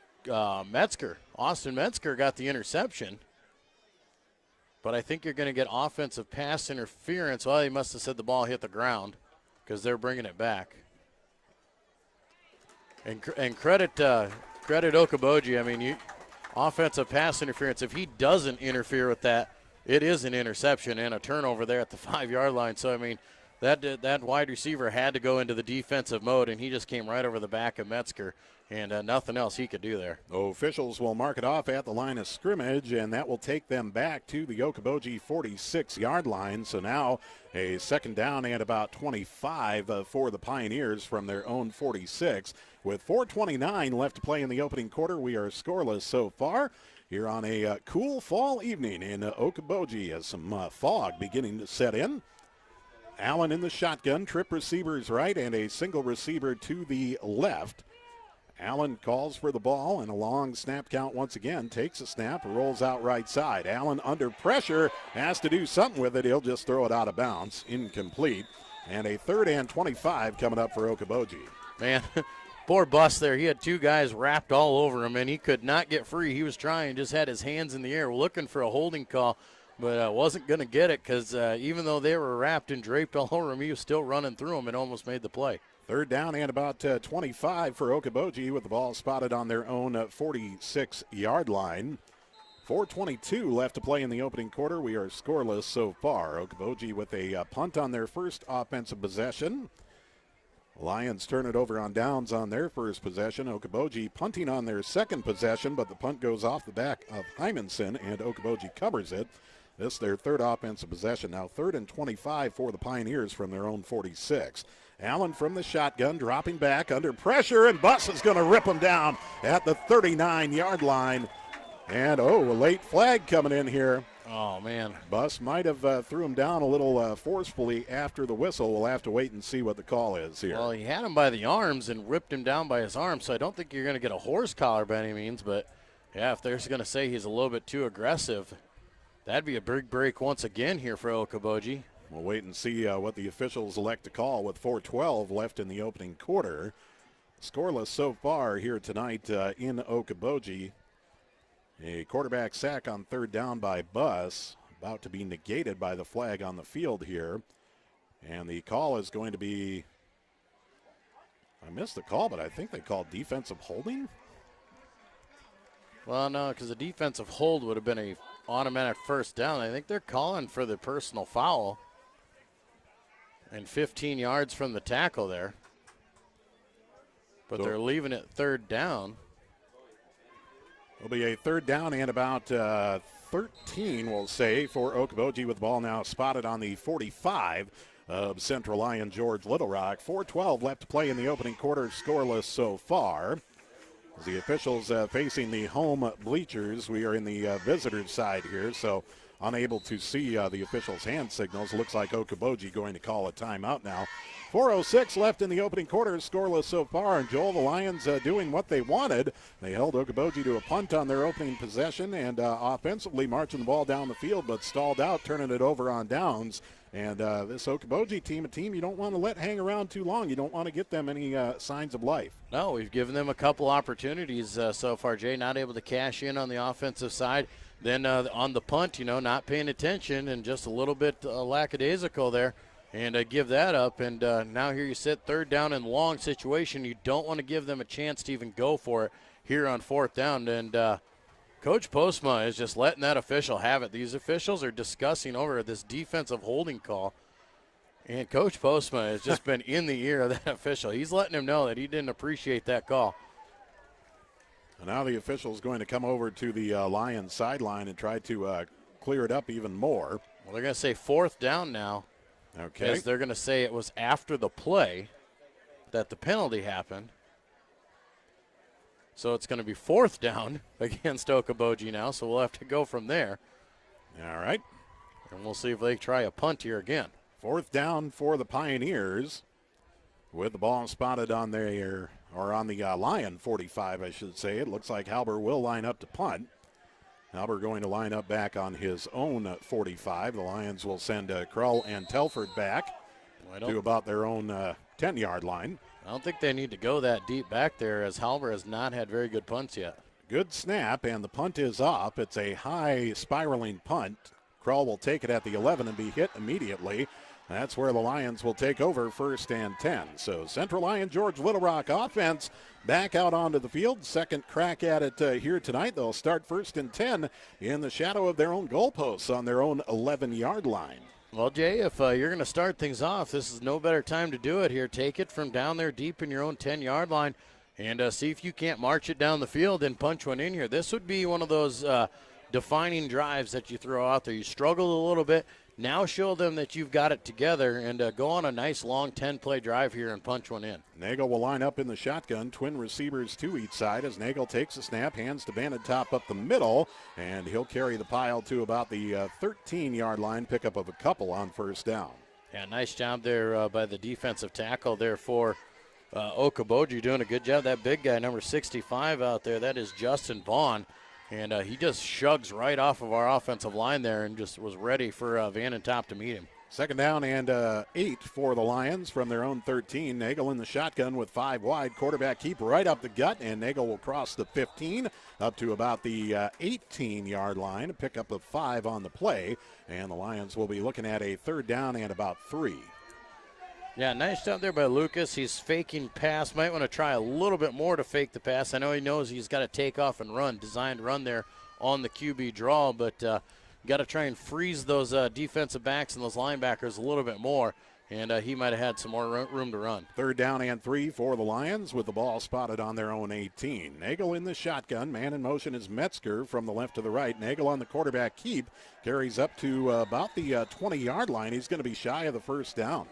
Metzger. Austin Metzger got the interception. But I think you're going to get offensive pass interference. Well, he must have said the ball hit the ground because they're bringing it back. And credit Okoboji. I mean, offensive pass interference. If he doesn't interfere with that, it is an interception and a turnover there at the 5-yard line. So, I mean, that wide receiver had to go into the defensive mode, and he just came right over the back of Metzger, and nothing else he could do there. Officials will mark it off at the line of scrimmage, and that will take them back to the Okoboji 46-yard line. So now a second down and about 25 for the Pioneers from their own 46. With 4:29 left to play in the opening quarter, we are scoreless so far here on a cool fall evening in Okoboji as some fog beginning to set in. Allen in the shotgun, trip receivers right and a single receiver to the left. Allen calls for the ball and a long snap count once again. Takes a snap, rolls out right side. Allen under pressure, has to do something with it. He'll just throw it out of bounds. Incomplete. And a 3rd and 25 coming up for Okoboji. Man, poor Bus there. He had 2 guys wrapped all over him, and he could not get free. He was trying, just had his hands in the air looking for a holding call, but wasn't going to get it because even though they were wrapped and draped all over him, he was still running through them and almost made the play. 3rd down and about 25 for Okoboji with the ball spotted on their own 46-yard line. 4:22 left to play in the opening quarter. We are scoreless so far. Okoboji with a punt on their first offensive possession. Lions turn it over on downs on their first possession. Okoboji punting on their second possession, but the punt goes off the back of Hymanson, and Okoboji covers it. This is their 3rd offensive possession. Now 3rd and 25 for the Pioneers from their own 46. Allen from the shotgun, dropping back under pressure, and Bus is going to rip him down at the 39-yard line. And, a late flag coming in here. Oh, man. Bus might have threw him down a little forcefully after the whistle. We'll have to wait and see what the call is here. Well, he had him by the arms and ripped him down by his arms, so I don't think you're going to get a horse collar by any means. But, yeah, if they're going to say he's a little bit too aggressive, that'd be a big break once again here for Okoboji. We'll wait and see what the officials elect to call with 4:12 left in the opening quarter. Scoreless so far here tonight in Okoboji. A quarterback sack on 3rd down by Bus, about to be negated by the flag on the field here. And the call is going to be, I missed the call, but I think they called defensive holding. Well, no, because the defensive hold would have been a automatic first down. I think they're calling for the personal foul. And 15 yards from the tackle there. But they're leaving it 3rd down. It'll be a 3rd down and about 13, we'll say, for Okoboji with the ball now spotted on the 45 of Central Lion George Little Rock. 4:12 left to play in the opening quarter, scoreless so far. As the officials facing the home bleachers, we are in the visitors' side here, so unable to see the officials' hand signals. Looks like Okoboji going to call a timeout now. 4:06 left in the opening quarter, scoreless so far. And Joel, the Lions doing what they wanted. They held Okoboji to a punt on their opening possession and offensively marching the ball down the field, but stalled out, turning it over on downs. And this Okoboji team, a team you don't want to let hang around too long. You don't want to get them any signs of life. No, we've given them a couple opportunities so far, Jay. Not able to cash in on the offensive side. then on the punt, not paying attention and just a little bit lackadaisical there, and give that up. And now here you sit, third down and long situation. You don't want to give them a chance to even go for it here on fourth down. And Coach Postma is just letting that official have it. These officials are discussing over this defensive holding call. And Coach Postma has just been in the ear of that official. He's letting him know that he didn't appreciate that call. And now the official is going to come over to the Lions sideline and try to clear it up even more. Well, they're going to say fourth down now. Okay. Because they're going to say it was after the play that the penalty happened. So it's going to be fourth down against Okoboji now, so we'll have to go from there. All right. And we'll see if they try a punt here again. Fourth down for the Pioneers with the ball spotted on their, or on the Lion 45, I should say. It looks like Halber will line up to punt. Halber going to line up back on his own 45. The Lions will send Krull and Telford back to about their own 10-yard line. I don't think they need to go that deep back there, as Halber has not had very good punts yet. Good snap, and the punt is up. It's a high spiraling punt. Krull will take it at the 11 and be hit immediately. That's where the Lions will take over, 1st and 10. So Central Lyon George Little Rock offense back out onto the field. Second crack at it here tonight. They'll start 1st and 10 in the shadow of their own goalposts on their own 11-yard line. Well, Jay, if you're going to start things off, this is no better time to do it here. Take it from down there deep in your own 10-yard line and see if you can't march it down the field and punch one in here. This would be one of those defining drives that you throw out there. You struggled a little bit. Now show them that you've got it together and go on a nice long 10-play drive here and punch one in. Nagel will line up in the shotgun. Twin receivers to each side as Nagel takes a snap, hands to Bandit Top up the middle, and he'll carry the pile to about the 13-yard line, pickup of a couple on 1st down. Yeah, nice job there by the defensive tackle there for Okoboji, doing a good job. That big guy, number 65 out there, that is Justin Vaughn. And he just shugs right off of our offensive line there and just was ready for Van and Top to meet him. 2nd down and 8 for the Lions from their own 13. Nagel in the shotgun with 5 wide. Quarterback keep right up the gut, and Nagel will cross the 15 up to about the 18-yard line. A pickup of 5 on the play, and the Lions will be looking at a 3rd down and about 3. Yeah, nice job there by Lucas. He's faking pass. Might want to try a little bit more to fake the pass. I know he knows he's got to take off and run, designed run there on the QB draw, but got to try and freeze those defensive backs and those linebackers a little bit more, and he might have had some more room to run. 3rd down and 3 for the Lions with the ball spotted on their own 18. Nagel in the shotgun. Man in motion is Metzger from the left to the right. Nagel on the quarterback keep. Carries up to about the 20-yard line. He's going to be shy of the 1st down.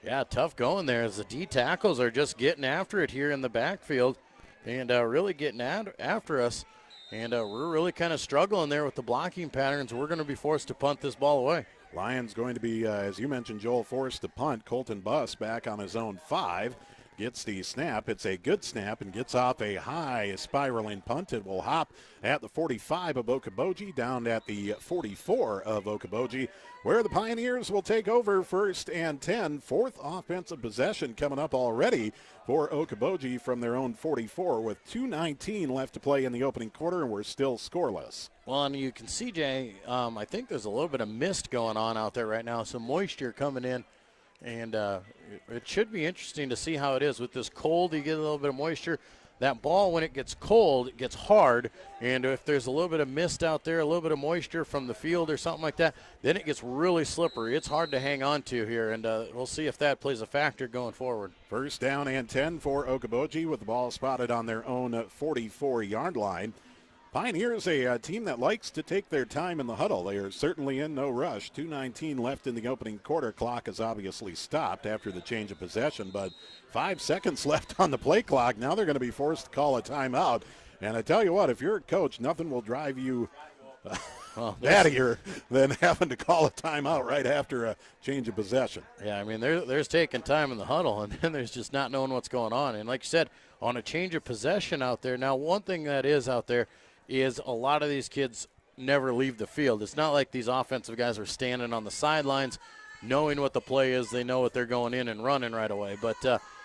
Yeah, tough going there as the D tackles are just getting after it here in the backfield and really getting after us. And we're really kind of struggling there with the blocking patterns. We're going to be forced to punt this ball away. Lions going to be, as you mentioned, Joel, forced to punt. Colton Buss back on his own 5. Gets the snap. It's a good snap and gets off a high spiraling punt. It will hop at the 45 of Okoboji, down at the 44 of Okoboji, where the Pioneers will take over 1st and 10. 4th offensive possession coming up already for Okoboji from their own 44 with 2:19 left to play in the opening quarter, and we're still scoreless. Well, and you can see, Jay, I think there's a little bit of mist going on out there right now, some moisture coming in. And it should be interesting to see how it is with this cold. You get a little bit of moisture. That ball, when it gets cold, it gets hard. And if there's a little bit of mist out there, a little bit of moisture from the field or something like that, then it gets really slippery. It's hard to hang on to here, and we'll see if that plays a factor going forward. 1st down and 10 for Okoboji with the ball spotted on their own 44-yard line. Pioneers, a team that likes to take their time in the huddle. They are certainly in no rush. 2:19 left in the opening quarter. Clock is obviously stopped after the change of possession, but 5 seconds left on the play clock. Now they're going to be forced to call a timeout. And I tell you what, if you're a coach, nothing will drive you battier than having to call a timeout right after a change of possession. Yeah, I mean, there's taking time in the huddle, and then there's just not knowing what's going on. And like you said, on a change of possession out there, now one thing that is out there is a lot of these kids never leave the field. It's not like these offensive guys are standing on the sidelines knowing what the play is. They know what they're going in and running right away. But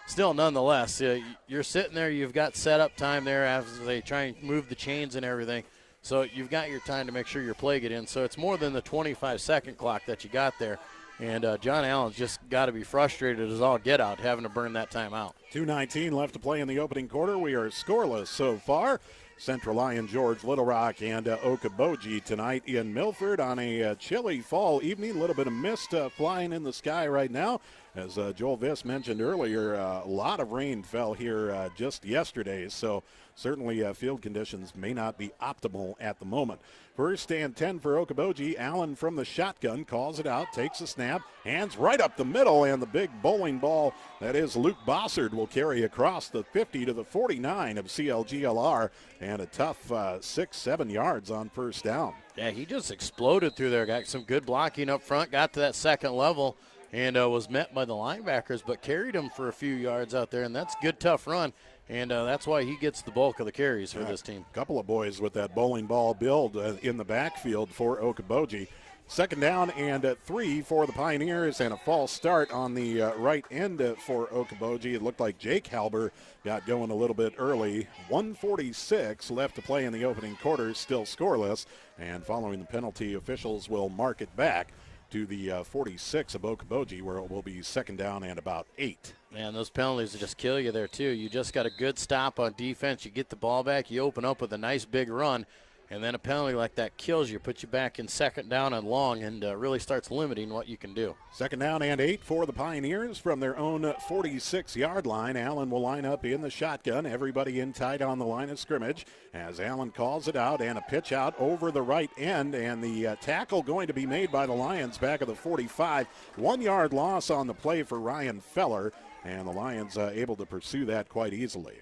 still, nonetheless, you're sitting there. You've got setup time there as they try and move the chains and everything. So you've got your time to make sure your play get in. So it's more than the 25-second clock that you got there. And John Allen's just got to be frustrated as all get out, having to burn that time out. 2:19 left to play in the opening quarter. We are scoreless so far. Central Lyon, George, Little Rock, and Okoboji tonight in Milford on a chilly fall evening. A little bit of mist flying in the sky right now. As Joel Viss mentioned earlier, a lot of rain fell here just yesterday, so certainly field conditions may not be optimal at the moment. First and 10 for Okoboji. Allen from the shotgun calls it out, takes a snap, hands right up the middle, and the big bowling ball that is Luke Bossard will carry across the 50 to the 49 of CLGLR, and a tough 6-7 yards on first down. Yeah, he just exploded through there. Got some good blocking up front, got to that second level, and was met by the linebackers, but carried him for a few yards out there, and that's a good, tough run. And that's why he gets the bulk of the carries for this team. A couple of boys with that bowling ball build in the backfield for Okoboji. Second down and 3 for the Pioneers, and a false start on the right end for Okoboji. It looked like Jake Halber got going a little bit early. 1:46 left to play in the opening quarter, still scoreless. And following the penalty, officials will mark it back to the 46 of Okoboji, where it will be second down and about 8. Man, those penalties will just kill you there, too. You just got a good stop on defense. You get the ball back. You open up with a nice big run. And then a penalty like that kills you, puts you back in second down and long, and really starts limiting what you can do. Second down and 8 for the Pioneers from their own 46-yard line. Allen will line up in the shotgun. Everybody in tight on the line of scrimmage as Allen calls it out, and a pitch out over the right end, and the tackle going to be made by the Lions back of the 45. 1-yard loss on the play for Ryan Feller, and the Lions able to pursue that quite easily.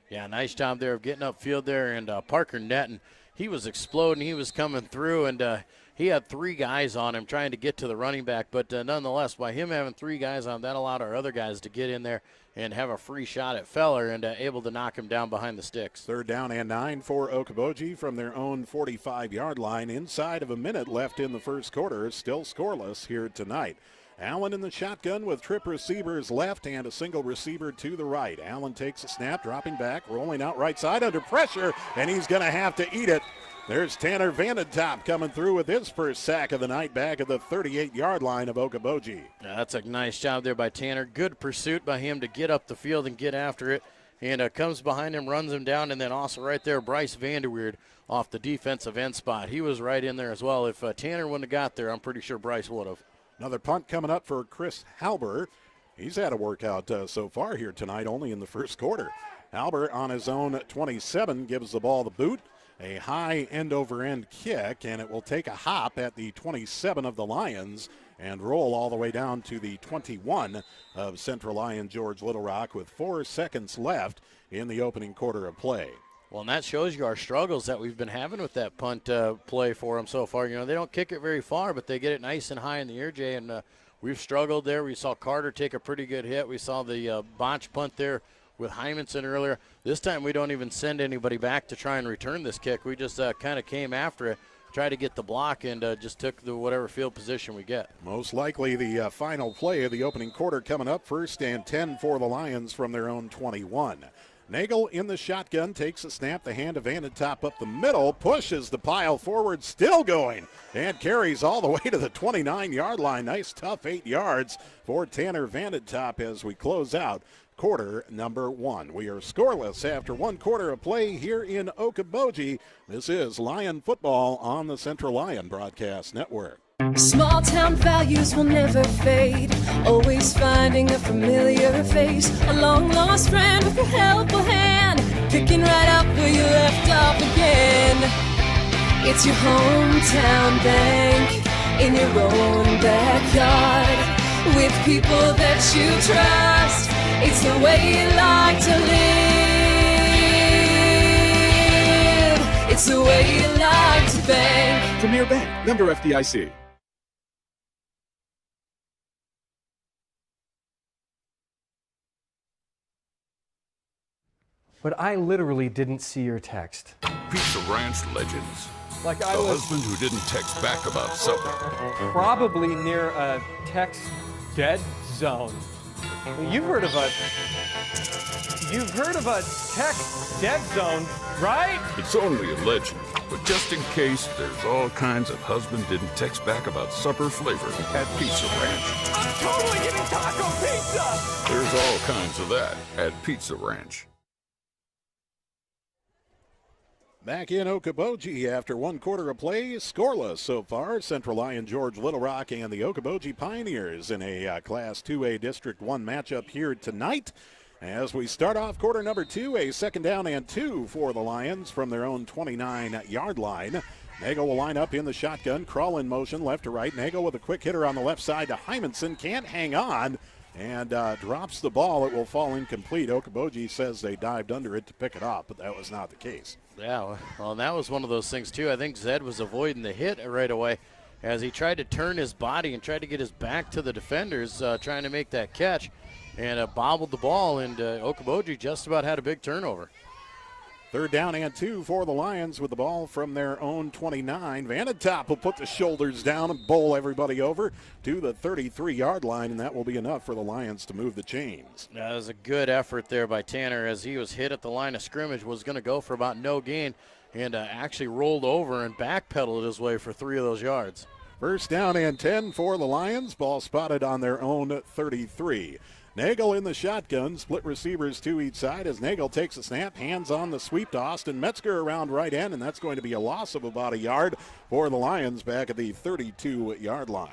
Yeah, nice job there of getting upfield there, and Parker Netton, he was exploding. He was coming through, and he had 3 guys on him trying to get to the running back. But nonetheless, by him having 3 guys on, that allowed our other guys to get in there and have a free shot at Feller and able to knock him down behind the sticks. Third down and 9 for Okoboji from their own 45-yard line. Inside of a minute left in the first quarter. Still scoreless here tonight. Allen in the shotgun with trip receivers left and a single receiver to the right. Allen takes a snap, dropping back, rolling out right side under pressure, and he's going to have to eat it. There's Tanner Vandentop coming through with his first sack of the night back at the 38-yard line of Okoboji. Yeah, that's a nice job there by Tanner. Good pursuit by him to get up the field and get after it. And comes behind him, runs him down, and then also right there, Bryce Vanderweerd off the defensive end spot. He was right in there as well. If Tanner wouldn't have got there, I'm pretty sure Bryce would have. Another punt coming up for Chris Halber. He's had a workout so far here tonight, only in the first quarter. Halber on his own 27 gives the ball the boot. A high end-over-end kick, and it will take a hop at the 27 of the Lions and roll all the way down to the 21 of Central Lyon George Little Rock with 4 seconds left in the opening quarter of play. Well, and that shows you our struggles that we've been having with that punt play for them so far. You know, they don't kick it very far, but they get it nice and high in the air, Jay, and we've struggled there. We saw Carter take a pretty good hit. We saw the botch punt there with Hymanson earlier. This time we don't even send anybody back to try and return this kick. We just kind of came after it, tried to get the block, and just took the whatever field position we get. Most likely the final play of the opening quarter coming up. First and 10 for the Lions from their own 21. Nagel in the shotgun, takes a snap, the hand of Vandentop up the middle, pushes the pile forward, still going, and carries all the way to the 29-yard line. Nice, tough 8 yards for Tanner Vandentop as we close out quarter number 1. We are scoreless after 1 quarter of play here in Okoboji. This is Lion Football on the Central Lyon Broadcast Network. Small town values will never fade. Always finding a familiar face. A long lost friend with a helpful hand. Picking right up where you left off again. It's your hometown bank. In your own backyard. With people that you trust. It's the way you like to live. It's the way you like to bank. Premier Bank, member FDIC. But I literally didn't see your text. Pizza Ranch legends. Like the husband who didn't text back about supper. Probably near a text dead zone. You've heard of a text dead zone, right? It's only a legend, But just in case, there's all kinds of husband didn't text back about supper flavor at Pizza Ranch. I'm totally getting taco pizza! There's all kinds of that at Pizza Ranch. Back in Okoboji after one quarter of play, scoreless so far. Central Lyon, George Little Rock, and the Okoboji Pioneers in a Class 2A District 1 matchup here tonight. As we start off quarter number 2, a 2nd down and 2 for the Lions from their own 29-yard line. Nagel will line up in the shotgun, crawl in motion left to right. Nagel with a quick hitter on the left side to Hymanson, can't hang on, and drops the ball. It will fall incomplete. Okoboji says they dived under it to pick it up, but that was not the case. Yeah, well, and that was one of those things, too. I think Zed was avoiding the hit right away as he tried to turn his body and tried to get his back to the defenders trying to make that catch, and bobbled the ball, and Okoboji just about had a big turnover. 3rd down and 2 for the Lions with the ball from their own 29. Vanatop will put the shoulders down and bowl everybody over to the 33-yard line, and that will be enough for the Lions to move the chains. That was a good effort there by Tanner as he was hit at the line of scrimmage, was going to go for about no gain, and actually rolled over and backpedaled his way for 3 of those yards. 1st down and 10 for the Lions. Ball spotted on their own 33. Nagel in the shotgun, split receivers to each side as Nagel takes a snap, hands on the sweep to Austin Metzger around right end, and that's going to be a loss of about a yard for the Lions back at the 32-yard line.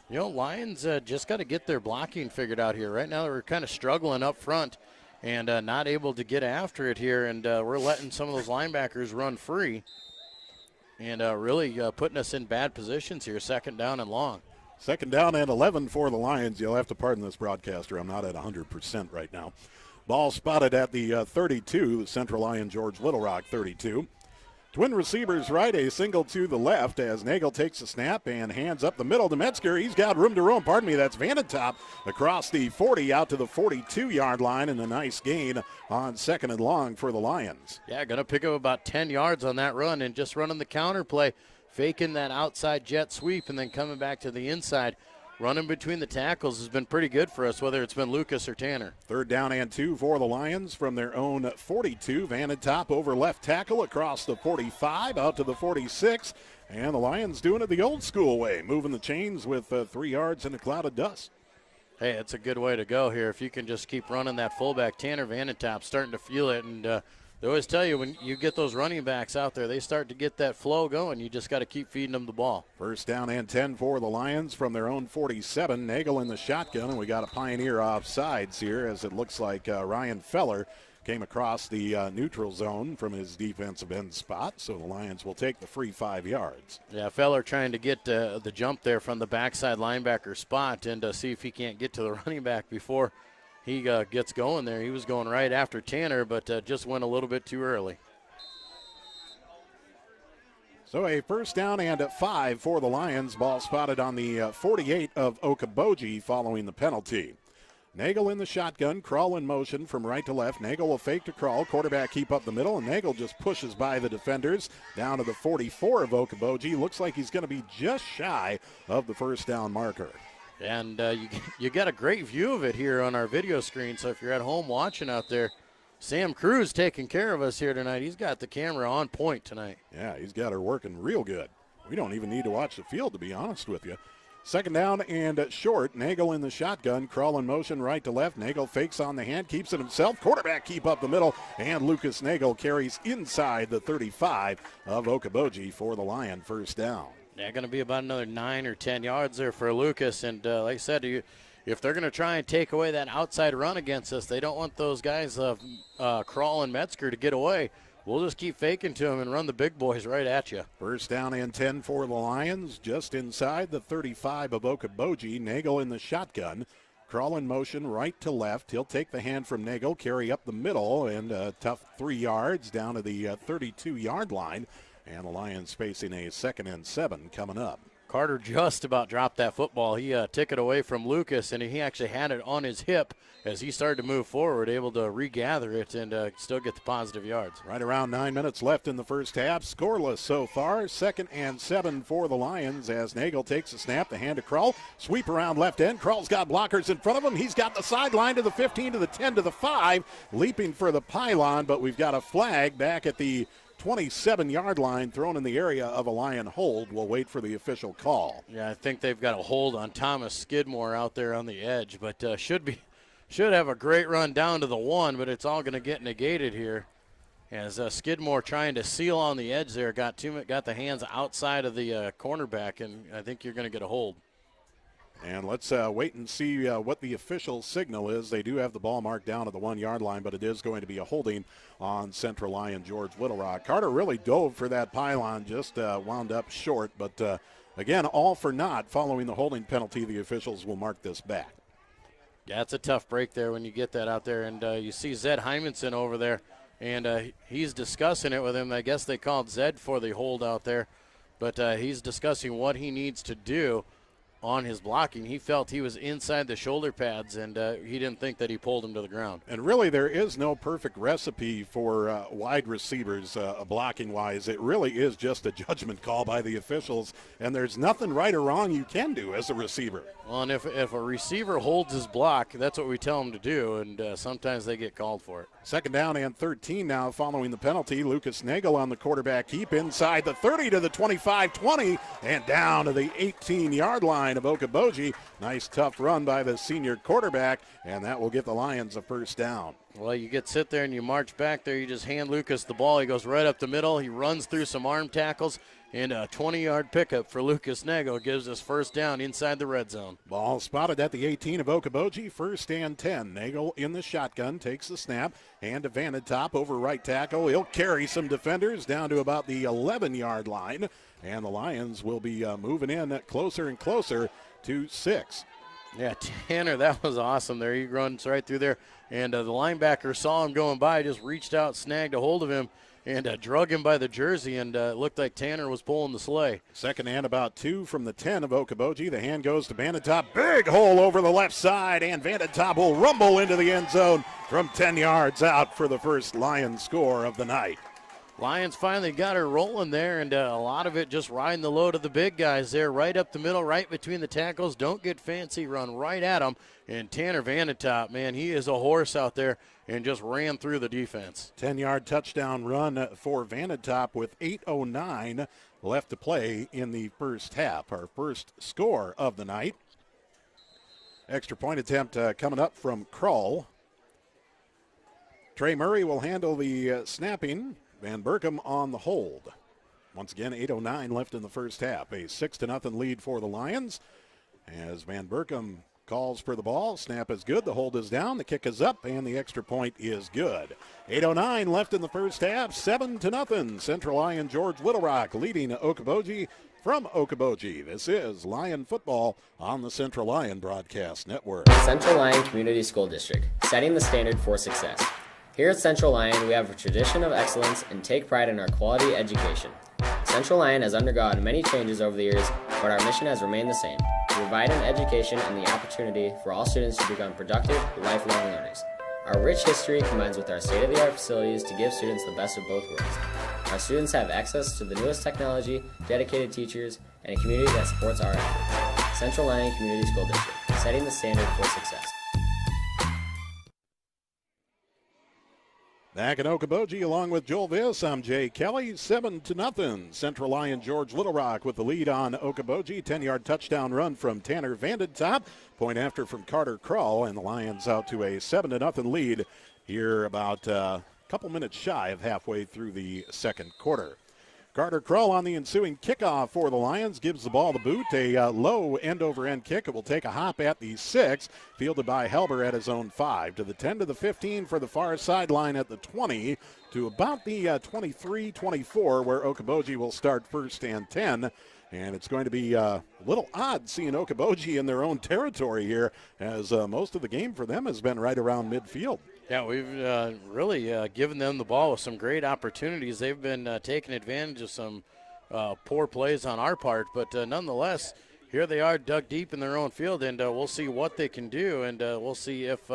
You know, Lions just got to get their blocking figured out here. Right now they're kind of struggling up front and not able to get after it here, and we're letting some of those linebackers run free and really putting us in bad positions here, 2nd down and long. 2nd down and 11 for the Lions. You'll have to pardon this broadcaster. I'm not at 100% right now. Ball spotted at the 32, the Central Lyon George Little Rock 32. Twin receivers right, a single to the left as Nagel takes a snap and hands up the middle to Metzger. He's got room to roam. Pardon me, that's Vanatop across the 40 out to the 42-yard line, and a nice gain on 2nd and long for the Lions. Yeah, going to pick up about 10 yards on that run and just running the counter play, faking that outside jet sweep and then coming back to the inside. Running between the tackles has been pretty good for us, whether it's been Lucas or Tanner. 3rd down and 2 for the Lions from their own 42. Vanatop over left tackle across the 45 out to the 46. And the Lions doing it the old school way, moving the chains with 3 yards in a cloud of dust. Hey, it's a good way to go here. If you can just keep running that fullback, Tanner Vanatop starting to feel it. And they always tell you when you get those running backs out there, they start to get that flow going. You just got to keep feeding them the ball. 1st down and 10 for the Lions from their own 47. Nagel in the shotgun, and we got a Pioneer off sides here as it looks like Ryan Feller came across the neutral zone from his defensive end spot, so the Lions will take the free 5 yards. Yeah, Feller trying to get the jump there from the backside linebacker spot and see if he can't get to the running back before he gets going there. He was going right after Tanner, but just went a little bit too early. So a 1st down and 5 for the Lions. Ball spotted on the 48 of Okoboji following the penalty. Nagel in the shotgun, crawl in motion from right to left. Nagel will fake to crawl. Quarterback keep up the middle, and Nagel just pushes by the defenders down to the 44 of Okoboji. Looks like he's going to be just shy of the 1st down marker. And you got a great view of it here on our video screen, so if you're at home watching out there, Sam Cruz taking care of us here tonight. He's got the camera on point tonight. Yeah, he's got her working real good. We don't even need to watch the field, to be honest with you. 2nd down and short. Nagel in the shotgun, crawl in motion right to left. Nagel fakes on the hand, keeps it himself. Quarterback keep up the middle, and Lucas Nagel carries inside the 35 of Okoboji for the Lion 1st down. Yeah, going to be about another 9 or 10 yards there for Lucas. And like I said, if they're going to try and take away that outside run against us, they don't want those guys Crawl and Metzger to get away. We'll just keep faking to them and run the big boys right at you. 1st down and 10 for the Lions, just inside the 35 of Okoboji. Nagel in the shotgun. Crawl in motion right to left. He'll take the hand from Nagel, carry up the middle, and a tough 3 yards down to the 32-yard line. And the Lions facing a 2nd and 7 coming up. Carter just about dropped that football. He took it away from Lucas, and he actually had it on his hip as he started to move forward, able to regather it and still get the positive yards. Right around 9 minutes left in the 1st half. Scoreless so far. 2nd and 7 for the Lions as Nagel takes a snap. The hand to Krull. Sweep around left end. Krull's got blockers in front of him. He's got the sideline to the 15, to the 10, to the 5. Leaping for the pylon, but we've got a flag back at the 27-yard line, thrown in the area of a Lion hold. We'll wait for the official call. Yeah, I think they've got a hold on Thomas Skidmore out there on the edge, but should have a great run down to the 1, but it's all going to get negated here. As Skidmore trying to seal on the edge there, got the hands outside of the cornerback, and I think you're going to get a hold. And let's wait and see what the official signal is. They do have the ball marked down at the 1-yard line, but it is going to be a holding on Central Lyon George Little Rock. Carter really dove for that pylon, just wound up short, but again, all for naught. Following the holding penalty, the officials will mark this back. Yeah, it's a tough break there when you get that out there, and you see Zed Hymanson over there. And he's discussing it with him. I guess they called Zed for the hold out there. But he's discussing what he needs to do on his blocking. He felt he was inside the shoulder pads, and he didn't think that he pulled him to the ground. And really, there is no perfect recipe for wide receivers blocking-wise. It really is just a judgment call by the officials, and there's nothing right or wrong you can do as a receiver. Well, and if a receiver holds his block, that's what we tell him to do, and sometimes they get called for it. 2nd down and 13 now following the penalty. Lucas Nagel on the quarterback keep inside the 30 to the 25-20 and down to the 18-yard line of Okoboji. Nice tough run by the senior quarterback, and that will get the Lions a first down. Well, you sit there and you march back there. You just hand Lucas the ball. He goes right up the middle. He runs through some arm tackles, and a 20-yard pickup for Lucas Nagel gives us first down inside the red zone. Ball spotted at the 18 of Okoboji, 1st and 10. Nagel in the shotgun, takes the snap, hand to Vandertop over right tackle. He'll carry some defenders down to about the 11-yard line, and the Lions will be moving in closer and closer to 6. Yeah, Tanner, that was awesome there. He runs right through there, and the linebacker saw him going by, just reached out, snagged a hold of him, and drug him by the jersey, and it looked like Tanner was pulling the sleigh. 2nd and about 2 from the 10 of Okoboji. The hand goes to Vandertop. Big hole over the left side, and Vandertop will rumble into the end zone from 10 yards out for the first Lions score of the night. Lions finally got her rolling there, and a lot of it just riding the load of the big guys there, right up the middle, right between the tackles. Don't get fancy, run right at them. And Tanner Vandertop, man, he is a horse out there and just ran through the defense. 10-yard touchdown run for Vandertop with 8:09 left to play in the first half. Our first score of the night. Extra point attempt coming up from Krull. Trey Murray will handle the snapping. Van Berkom on the hold. Once again, 8:09 left in the first half. A 6-0 lead for the Lions as Van Berkom calls for the ball. Snap is good. The hold is down. The kick is up, and the extra point is good. 8:09 left in the first half. 7-0. Central Lyon George Little Rock leading Okoboji from Okoboji. This is Lion football on the Central Lyon Broadcast Network. Central Lyon Community School District, setting the standard for success. Here at Central Lyon, we have a tradition of excellence and take pride in our quality education. Central Lyon has undergone many changes over the years, but our mission has remained the same: to provide an education and the opportunity for all students to become productive, lifelong learners. Our rich history combines with our state-of-the-art facilities to give students the best of both worlds. Our students have access to the newest technology, dedicated teachers, and a community that supports our efforts. Central Lyon Community School District, setting the standard for success. Back in Okoboji, along with Joel Viss, I'm Jay Kelly. 7-0. Central Lyon George Little Rock with the lead on Okoboji. 10-yard touchdown run from Tanner Vandertop. Point after from Carter Krull, and the Lions out to a 7-0 lead here about a couple minutes shy of halfway through the second quarter. Carter Krull on the ensuing kickoff for the Lions gives the ball the boot. A low end-over-end kick. It will take a hop at the 6, fielded by Helber at his own 5. To the 10 to the 15 for the far sideline at the 20 to about the 23-24 where Okoboji will start 1st and 10. And it's going to be a little odd seeing Okoboji in their own territory here, as most of the game for them has been right around midfield. Yeah, we've really given them the ball with some great opportunities. They've been taking advantage of some poor plays on our part, but nonetheless, here they are dug deep in their own field, and we'll see what they can do, and we'll see if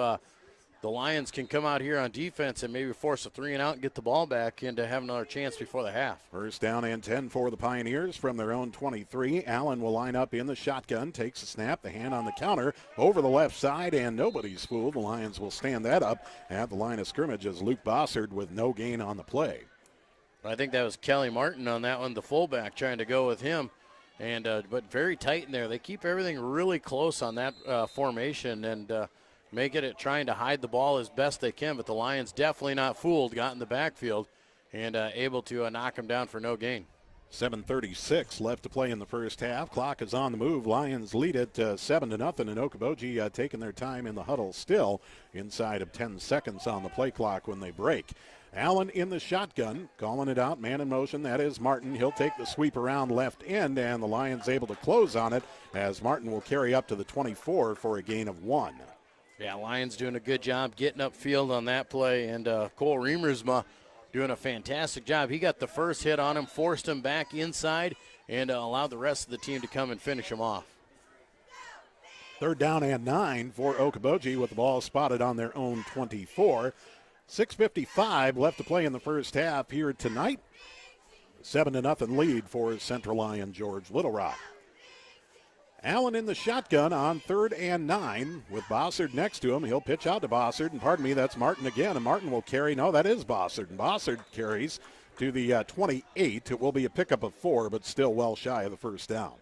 the Lions can come out here on defense and maybe force a 3-and-out and get the ball back and have another chance before the half. First down and 10 for the Pioneers from their own 23. Allen will line up in the shotgun, takes a snap, the hand on the counter over the left side, and nobody's fooled. The Lions will stand that up at the line of scrimmage as Luke Bossard with no gain on the play. I think that was Kelly Martin on that one, the fullback, trying to go with him. And but very tight in there. They keep everything really close on that formation and making it trying to hide the ball as best they can. But the Lions definitely not fooled, got in the backfield and able to knock them down for no gain. 7:36 left to play in the first half. Clock is on the move. Lions lead it 7-0, and Okoboji taking their time in the huddle still inside of 10 seconds on the play clock when they break. Allen in the shotgun, calling it out, man in motion. That is Martin. He'll take the sweep around left end, and the Lions able to close on it as Martin will carry up to the 24 for a gain of 1. Yeah, Lions doing a good job getting upfield on that play, and Cole Remersma doing a fantastic job. He got the first hit on him, forced him back inside, and allowed the rest of the team to come and finish him off. 3rd down and 9 for Okoboji with the ball spotted on their own 24. 6:55 left to play in the first half here tonight. 7-0 lead for Central Lyon George Little Rock. Allen in the shotgun on 3rd and 9 with Bossard next to him. He'll pitch out to Bossard, and pardon me, that's Martin again, and Martin will carry. No, that is Bossard, and Bossard carries to the 28. It will be a pickup of 4, but still well shy of the first down.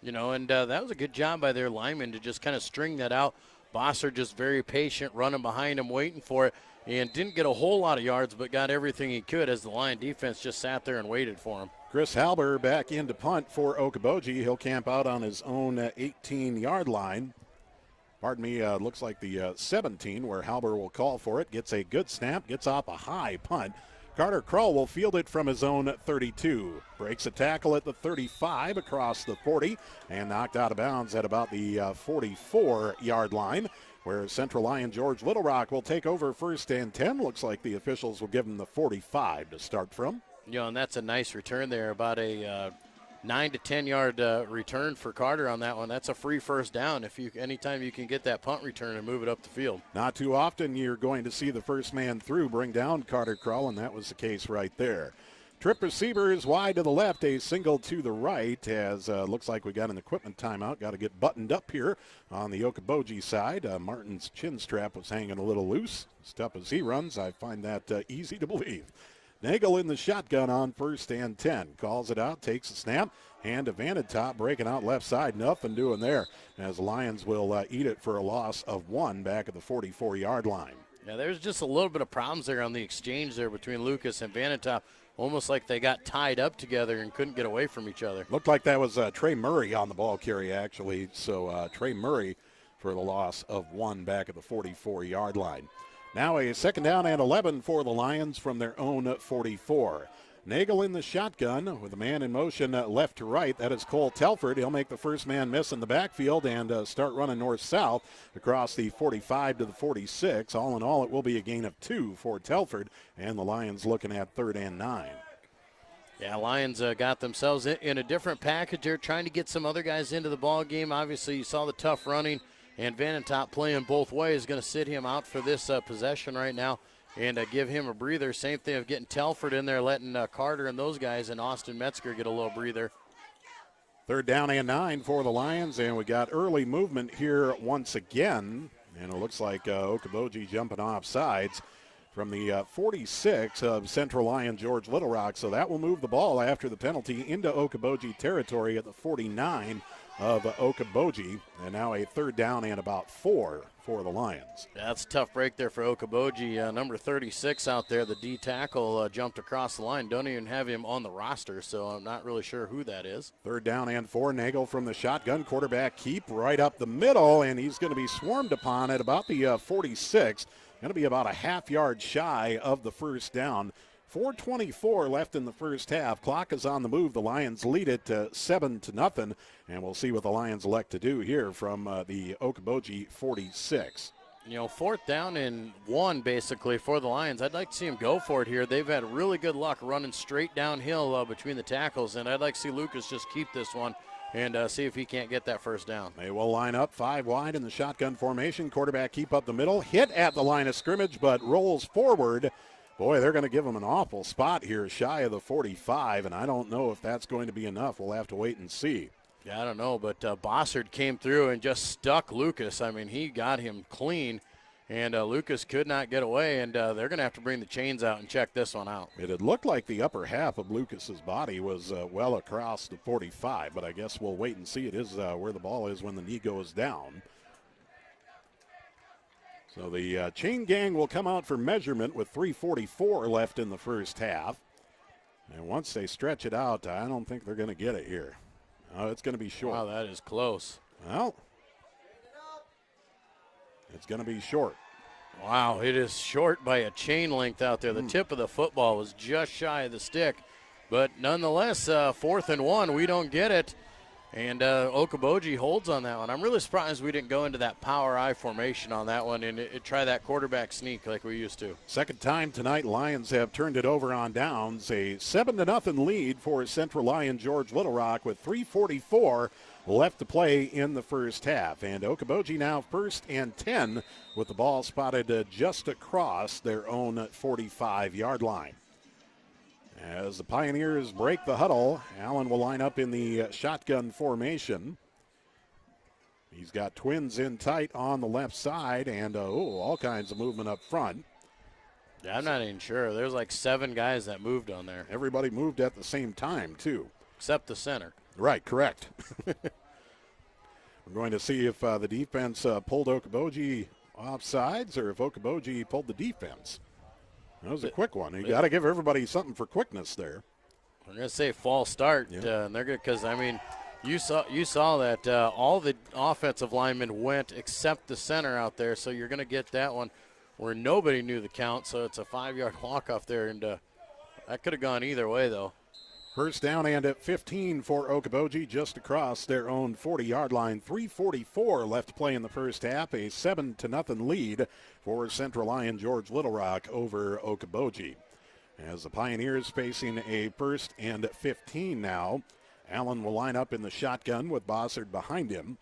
You know, and that was a good job by their linemen to just kind of string that out. Bossard just very patient, running behind him, waiting for it, and didn't get a whole lot of yards, but got everything he could as the Lion defense just sat there and waited for him. Chris Halber back into punt for Okoboji. He'll camp out on his own 18-yard line. Pardon me, looks like the 17 where Halber will call for it. Gets a good snap, gets off a high punt. Carter Krull will field it from his own 32. Breaks a tackle at the 35 across the 40 and knocked out of bounds at about the 44-yard line, where Central Lyon George Little Rock will take over 1st and 10. Looks like the officials will give him the 45 to start from. You know, and that's a nice return there, about a 9 to 10 yard return for Carter on that one. That's a free first down anytime you can get that punt return and move it up the field. Not too often you're going to see the first man through bring down Carter Krull, and that was the case right there. Trip receivers wide to the left, a single to the right, as looks like we got an equipment timeout. Got to get buttoned up here on the Okoboji side. Martin's chin strap was hanging a little loose. As tough as he runs, I find that easy to believe. Nagel in the shotgun on 1st and 10. Calls it out, takes a snap, hand to Vanatop, breaking out left side. Nothing doing there, as the Lions will eat it for a loss of 1 back at the 44-yard line. Yeah, there's just a little bit of problems there on the exchange there between Lucas and Vanatop. Almost like they got tied up together and couldn't get away from each other. Looked like that was Trey Murray on the ball carry, actually. So Trey Murray for the loss of 1 back at the 44-yard line. Now a 2nd down and 11 for the Lions from their own 44. Nagel in the shotgun with a man in motion left to right. That is Cole Telford. He'll make the first man miss in the backfield and start running north-south across the 45 to the 46. All in all, it will be a gain of 2 for Telford, and the Lions looking at 3rd and 9. Yeah, Lions got themselves in a different package there, trying to get some other guys into the ball game. Obviously, you saw the tough running, and Vanatop playing both ways, going to sit him out for this possession right now and give him a breather. Same thing of getting Telford in there, letting Carter and those guys and Austin Metzger get a little breather. 3rd down and 9 for the Lions, and we got early movement here once again, and it looks like Okoboji jumping off sides from the 46 of Central Lyon George Little Rock. So that will move the ball after the penalty into Okoboji territory at the 49 of Okoboji, and now a 3rd down and about 4 for the Lions. That's a tough break there for Okoboji. Number 36 out there, the D tackle, jumped across the line. Don't even have him on the roster, so I'm not really sure who that is. 3rd down and 4. Nagel from the shotgun. Quarterback keep right up the middle, and he's going to be swarmed upon at about the 46. Going to be about a half-yard shy of the first down. 4:24 left in the first half. Clock is on the move. The Lions lead it 7-0, and we'll see what the Lions elect to do here from the Okoboji 46. You know, 4th down and 1 basically for the Lions. I'd like to see them go for it here. They've had really good luck running straight downhill between the tackles, and I'd like to see Lucas just keep this one and see if he can't get that first down. They will line up 5 wide in the shotgun formation. Quarterback keep up the middle. Hit at the line of scrimmage, but rolls forward. Boy, they're going to give him an awful spot here, shy of the 45, and I don't know if that's going to be enough. We'll have to wait and see. Yeah, I don't know, but Bossard came through and just stuck Lucas. I mean, he got him clean, and Lucas could not get away, and they're going to have to bring the chains out and check this one out. It had looked like the upper half of Lucas's body was well across the 45, but I guess we'll wait and see. It is where the ball is when the knee goes down. So the chain gang will come out for measurement with 3:44 left in the first half. And once they stretch it out, I don't think they're going to get it here. It's going to be short. Wow, that is close. Well, it's going to be short. Wow, it is short by a chain length out there. The tip of the football was just shy of the stick. But nonetheless, 4th and 1, we don't get it. And Okoboji holds on that one. I'm really surprised we didn't go into that power I formation on that one and try that quarterback sneak like we used to. Second time tonight, Lions have turned it over on downs. A 7-0 lead for Central Lyon George Little Rock with 3:44 left to play in the first half. And Okoboji now 1st and 10 with the ball spotted just across their own 45-yard line. As the Pioneers break the huddle, Allen will line up in the shotgun formation. He's got twins in tight on the left side and all kinds of movement up front. Yeah, I'm not even sure. There's like 7 guys that moved on there. Everybody moved at the same time, too. Except the center. Right, correct. We're going to see if the defense pulled Okoboji off sides or if Okoboji pulled the defense. That was a quick one. You got to give everybody something for quickness there. I'm going to say false start, and they're good because, I mean, you saw that all the offensive linemen went except the center out there, so you're going to get that one where nobody knew the count, so it's a 5-yard walk-off there, and that could have gone either way, though. First down and at 15 for Okoboji, just across their own 40-yard line. 3:44 left to play in the first half. A 7-0 lead for Central Lyon George Little Rock over Okoboji. As the Pioneers facing a 1st and 15 now. Allen will line up in the shotgun with Bossard behind him.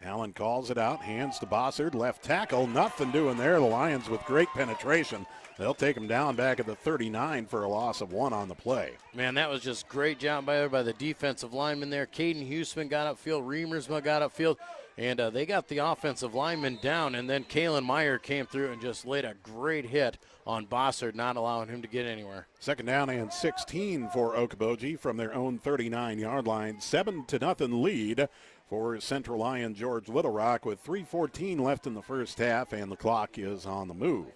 Allen calls it out, hands to Bossard, left tackle. Nothing doing there. The Lions with great penetration. They'll take him down back at the 39 for a loss of 1 on the play. Man, that was just great job by the defensive lineman there. Caden Huseman got upfield, Reamersma got upfield, and they got the offensive lineman down, and then Kalen Meyer came through and just laid a great hit on Bossard, not allowing him to get anywhere. Second down and 16 for Okoboji from their own 39-yard line. 7-0 lead for Central Lyon George Little Rock with 3:14 left in the first half, and the clock is on the move.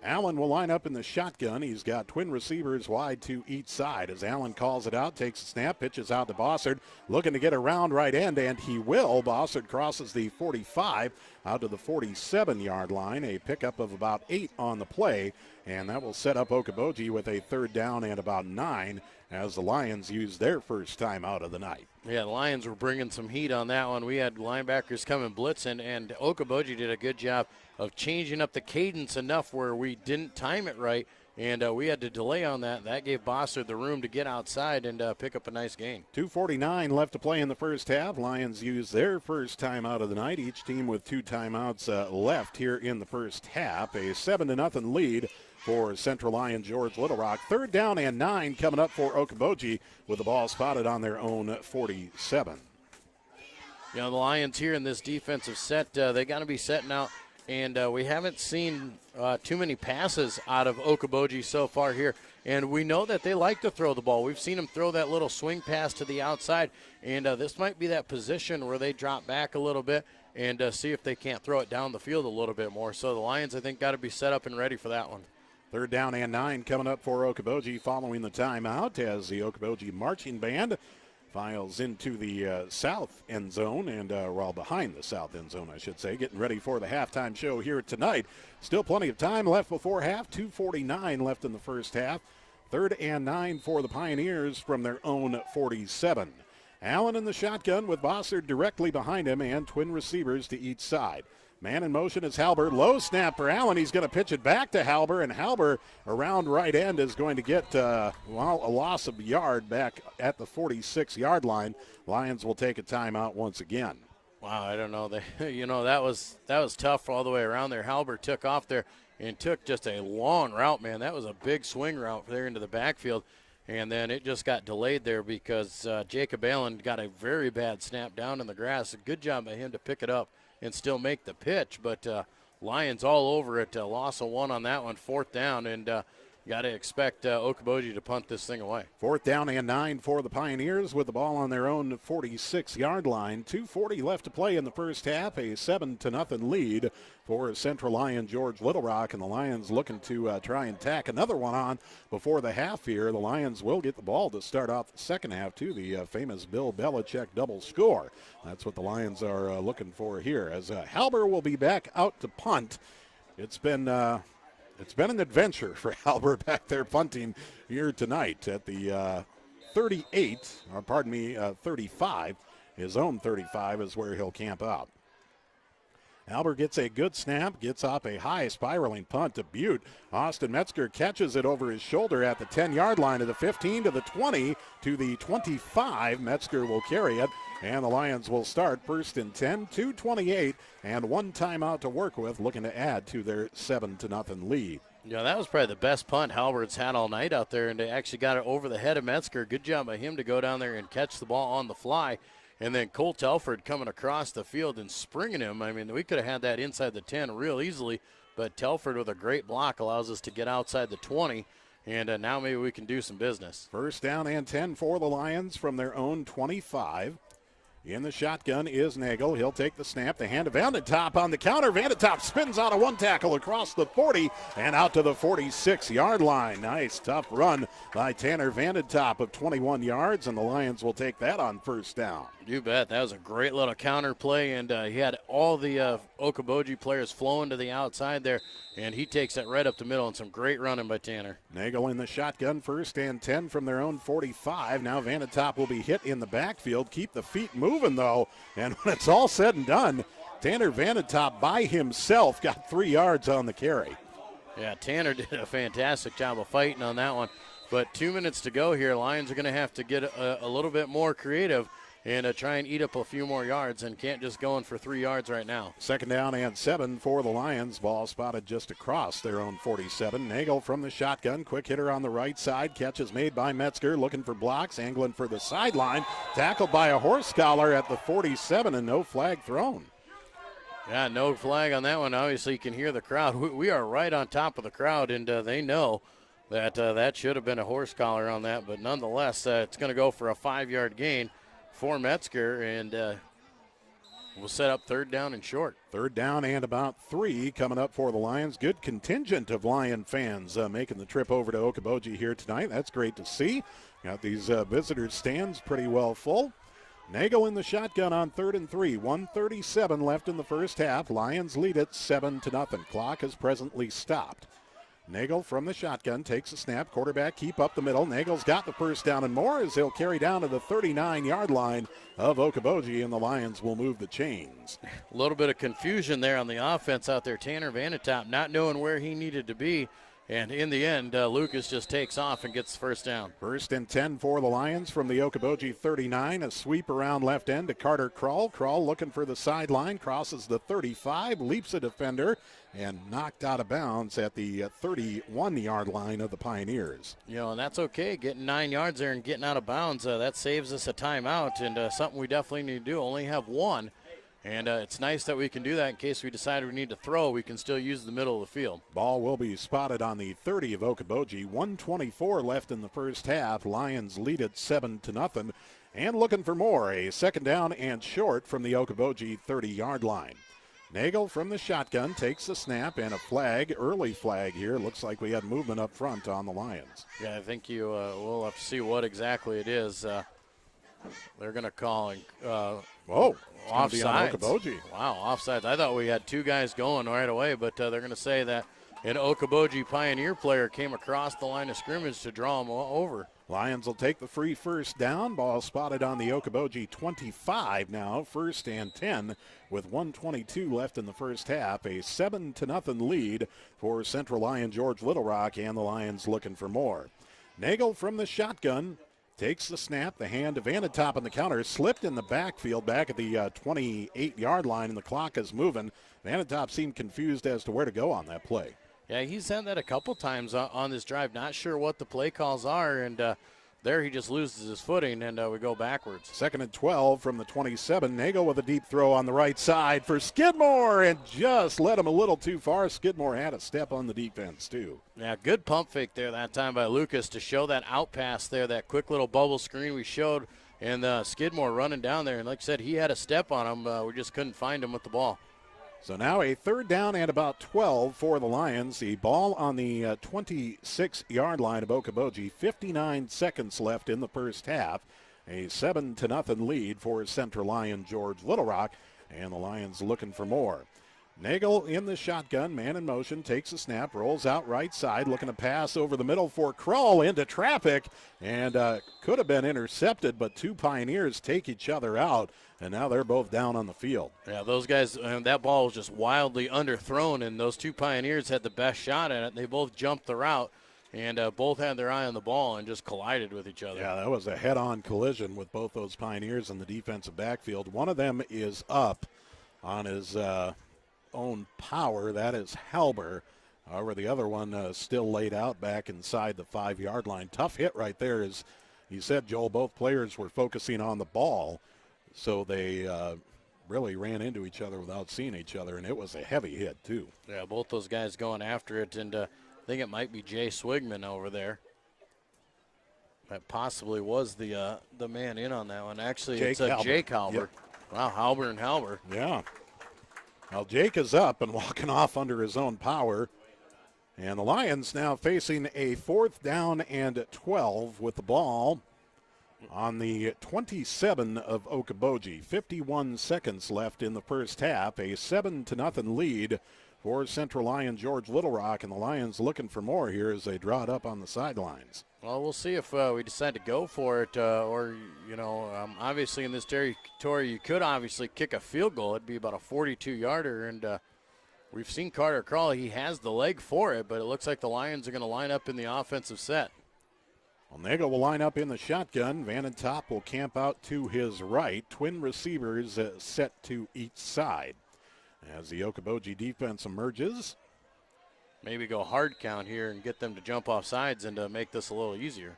Allen will line up in the shotgun. He's got twin receivers wide to each side. As Allen calls it out, takes a snap, pitches out to Bossard, looking to get around right end, and he will. Bossard crosses the 45 out to the 47-yard line, a pickup of about 8 on the play, and that will set up Okoboji with a 3rd down and about 9 as the Lions use their first time out of the night. Yeah, the Lions were bringing some heat on that one. We had linebackers coming blitzing, and Okoboji did a good job of changing up the cadence enough where we didn't time it right, and we had to delay on that. That gave Bossard the room to get outside and pick up a nice gain. 2:49 left to play in the first half. Lions use their first time out of the night. Each team with 2 timeouts left here in the first half. A 7-0 lead for Central Lyon George Little Rock. 3rd down and 9 coming up for Okoboji with the ball spotted on their own 47. You know, the Lions here in this defensive set, they got to be setting out, and we haven't seen too many passes out of Okoboji so far here. And we know that they like to throw the ball. We've seen them throw that little swing pass to the outside, and this might be that position where they drop back a little bit and see if they can't throw it down the field a little bit more. So the Lions, I think, got to be set up and ready for that one. 3rd down and 9 coming up for Okoboji following the timeout as the Okoboji marching band files into the south end zone and behind the south end zone, I should say, getting ready for the halftime show here tonight. Still plenty of time left before half. 2:49 left in the first half. 3rd and 9 for the Pioneers from their own 47. Allen in the shotgun with Bossard directly behind him and twin receivers to each side. Man in motion is Halber. Low snap for Allen. He's going to pitch it back to Halber, and Halber around right end is going to get, a loss of a yard back at the 46-yard line. Lions will take a timeout once again. Wow, I don't know. That was tough all the way around there. Halber took off there and took just a long route, man. That was a big swing route there into the backfield, and then it just got delayed there because Jacob Allen got a very bad snap down in the grass. A good job by him to pick it up and still make the pitch, but Lions all over it. Loss of 1 on that one, 4th down, and got to expect Okoboji to punt this thing away. 4th down and 9 for the Pioneers with the ball on their own 46-yard line. 2:40 left to play in the first half. A 7-0 lead for Central Lyon George Little Rock, and the Lions looking to try and tack another one on before the half here. The Lions will get the ball to start off the second half to the famous Bill Belichick double score. That's what the Lions are looking for here, as Halber will be back out to punt. It's been an adventure for Halber back there punting here tonight at the 35. His own 35 is where he'll camp out. Halber gets a good snap, gets off a high spiraling punt to Butte. Austin Metzger catches it over his shoulder at the 10-yard line, to the 15, to the 20, to the 25. Metzger will carry it, and the Lions will start 1st and 10, 2:28, and 1 timeout to work with, looking to add to their 7-0 lead. Yeah, that was probably the best punt Halbert's had all night out there, and they actually got it over the head of Metzger. Good job by him to go down there and catch the ball on the fly. And then Cole Telford coming across the field and springing him. I mean, we could have had that inside the 10 real easily, but Telford with a great block allows us to get outside the 20, and now maybe we can do some business. 1st down and 10 for the Lions from their own 25. In the shotgun is Nagel. He'll take the snap. The hand to Vandetop on the counter. Vandetop spins out of 1 tackle across the 40 and out to the 46-yard line. Nice, tough run by Tanner Vandetop of 21 yards, and the Lions will take that on 1st down. You bet. That was a great little counter play, and he had all the Okoboji players flowing to the outside there, and he takes it right up the middle, and some great running by Tanner. Nagel in the shotgun, 1st and 10 from their own 45. Now Vandetop will be hit in the backfield. Keep the feet moving, though, and when it's all said and done, Tanner Vandetop by himself got 3 yards on the carry. Yeah, Tanner did a fantastic job of fighting on that one, but 2 minutes to go here. Lions are going to have to get a little bit more creative and try and eat up a few more yards, and can't just go in for 3 yards right now. 2nd down and 7 for the Lions. Ball spotted just across their own 47. Nagel from the shotgun. Quick hitter on the right side. Catch is made by Metzger, looking for blocks, angling for the sideline. Tackled by a horse collar at the 47, and no flag thrown. Yeah, no flag on that one. Obviously, you can hear the crowd. We are right on top of the crowd, and they know that that should have been a horse collar on that, but nonetheless, it's going to go for a 5-yard gain for Metzger, and we'll set up 3rd down and short. 3rd down and about 3 coming up for the Lions. Good contingent of Lion fans making the trip over to Okoboji here tonight. That's great to see. Got these visitor stands pretty well full. Nagel in the shotgun on 3rd and 3. 1:37 left in the first half. Lions lead it 7-0. Clock is presently stopped. Nagel from the shotgun takes a snap. Quarterback keep up the middle. Nagel's got the 1st down and more as he'll carry down to the 39-yard line of Okoboji, and the Lions will move the chains. A little bit of confusion there on the offense out there. Tanner Vandetop not knowing where he needed to be, and in the end, Lucas just takes off and gets the 1st down. 1st and 10 for the Lions from the Okoboji 39. A sweep around left end to Carter Kroll. Kroll looking for the sideline, crosses the 35, leaps a defender, and knocked out of bounds at the 31-yard line of the Pioneers. You know, and that's okay. Getting 9 yards there and getting out of bounds, that saves us a timeout, and something we definitely need to do. Only have 1. And it's nice that we can do that in case we decide we need to throw. We can still use the middle of the field. Ball will be spotted on the 30 of Okoboji. 1:24 left in the first half. Lions lead it 7-0. And looking for more, a 2nd down and short from the Okoboji 30-yard line. Nagel from the shotgun takes the snap, and a flag, early flag here. Looks like we had movement up front on the Lions. Yeah, I think you will have to see what exactly it is. They're going to call offsides. Wow, offsides. I thought we had 2 guys going right away, but they're going to say that an Okoboji Pioneer player came across the line of scrimmage to draw him over. Lions will take the free 1st down. Ball spotted on the Okoboji 25 now. 1st and 10 with 1:22 left in the first half. A 7-0 lead for Central Lyon George Little Rock, and the Lions looking for more. Nagel from the shotgun takes the snap. The hand to Vandetop on the counter. Slipped in the backfield back at the 28-yard line, and the clock is moving. Vandetop seemed confused as to where to go on that play. Yeah, he's had that a couple times on this drive. Not sure what the play calls are, and There he just loses his footing, and we go backwards. 2nd and 12 from the 27. Nagel with a deep throw on the right side for Skidmore, and just led him a little too far. Skidmore had a step on the defense, too. Yeah, good pump fake there that time by Lucas to show that out pass there, that quick little bubble screen we showed, and Skidmore running down there. And like I said, he had a step on him. We just couldn't find him with the ball. So now a 3rd down and about 12 for the Lions. The ball on the 26-yard line of Okoboji. 59 seconds left in the first half. A 7-0 lead for Central Lyon George Little Rock, and the Lions looking for more. Nagel in the shotgun, man in motion, takes a snap, rolls out right side, looking to pass over the middle for Krull into traffic, and could have been intercepted, but two Pioneers take each other out, and now they're both down on the field. Yeah, those guys, that ball was just wildly underthrown, and those two Pioneers had the best shot at it. They both jumped the route, and both had their eye on the ball and just collided with each other. Yeah, that was a head-on collision with both those Pioneers in the defensive backfield. One of them is up on his own power. That is Halber. However, the other one still laid out back inside the 5-yard line. Tough hit right there. As you said, Joel, both players were focusing on the ball, so they really ran into each other without seeing each other, and it was a heavy hit, too. Yeah, both those guys going after it, and I think it might be Jay Swigman over there. That possibly was the man in on that one. Actually, it's Jake Halber. Yep. Wow, Halber and Halber. Yeah. Well, Jake is up and walking off under his own power. And the Lions now facing a 4th down and 12 with the ball on the 27 of Okoboji. 51 seconds left in the first half. A 7-0 lead for Central Lyon George Little Rock. And the Lions looking for more here as they draw it up on the sidelines. Well, we'll see if we decide to go for it, or, obviously in this territory, you could obviously kick a field goal. It'd be about a 42-yarder, and we've seen Carter Krull. He has the leg for it, but it looks like the Lions are going to line up in the offensive set. Well, Nagel will line up in the shotgun. Van and Top will camp out to his right. Twin receivers set to each side. As the Okoboji defense emerges, maybe go hard count here and get them to jump off sides and make this a little easier.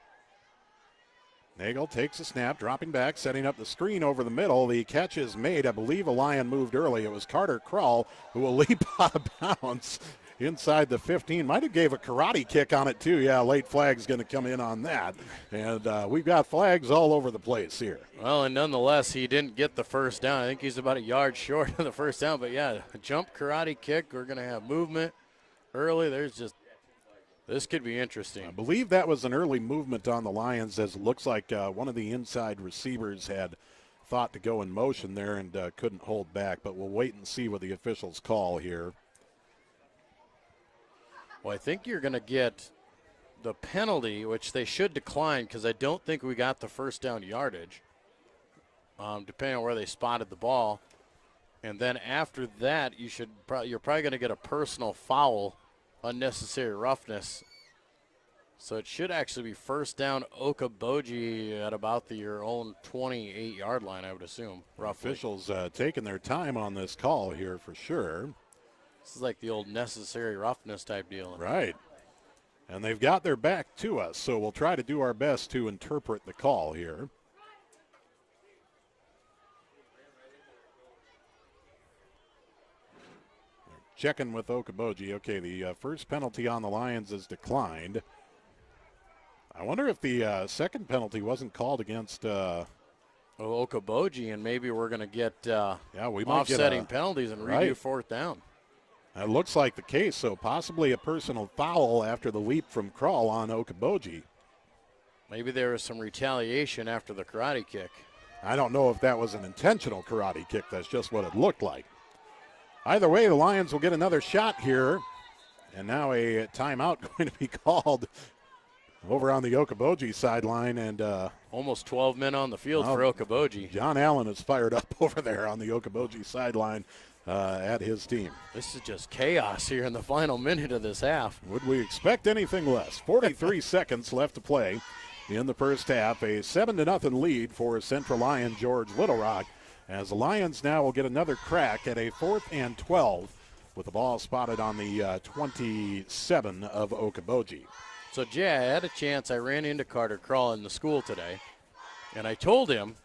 Nagel takes a snap, dropping back, setting up the screen over the middle. The catch is made. I believe a Lion moved early. It was Carter Krull who will leap out of bounds inside the 15. Might have gave a karate kick on it, too. Yeah, late flag's going to come in on that. And we've got flags all over the place here. Well, and nonetheless, he didn't get the first down. I think he's about a yard short of the first down. But, yeah, a jump karate kick. We're going to have movement early. This could be interesting. I believe that was an early movement on the Lions, as it looks like one of the inside receivers had thought to go in motion there and couldn't hold back. But we'll wait and see what the officials call here. Well, I think you're going to get the penalty, which they should decline because I don't think we got the first down yardage, depending on where they spotted the ball. And then after that, you're probably going to get a personal foul, unnecessary roughness. So it should actually be first down Okoboji at about your own 28-yard line, I would assume, roughly. Officials taking their time on this call here for sure. This is like the old necessary roughness type deal. Right. And they've got their back to us, so we'll try to do our best to interpret the call here. Checking with Okoboji. Okay, the first penalty on the Lions is declined. I wonder if the second penalty wasn't called against Okoboji, and maybe we're going to get we might offsetting penalties and redo 4th down. It looks like the case, so possibly a personal foul after the leap from Krull on Okoboji. Maybe there was some retaliation after the karate kick. I don't know if that was an intentional karate kick. That's just what it looked like. Either way, the Lions will get another shot here. And now a timeout going to be called over on the Okoboji sideline. And almost 12 men on the field for Okoboji. John Allen is fired up over there on the Okoboji sideline at his team. This is just chaos here in the final minute of this half. Would we expect anything less? 43 seconds left to play in the first half. A 7-0 lead for Central Lyon George Little Rock, as the Lions now will get another crack at a 4th and 12 with the ball spotted on the 27 of Okoboji. So, Jay, I had a chance. I ran into Carter Crawl in the school today, and I told him,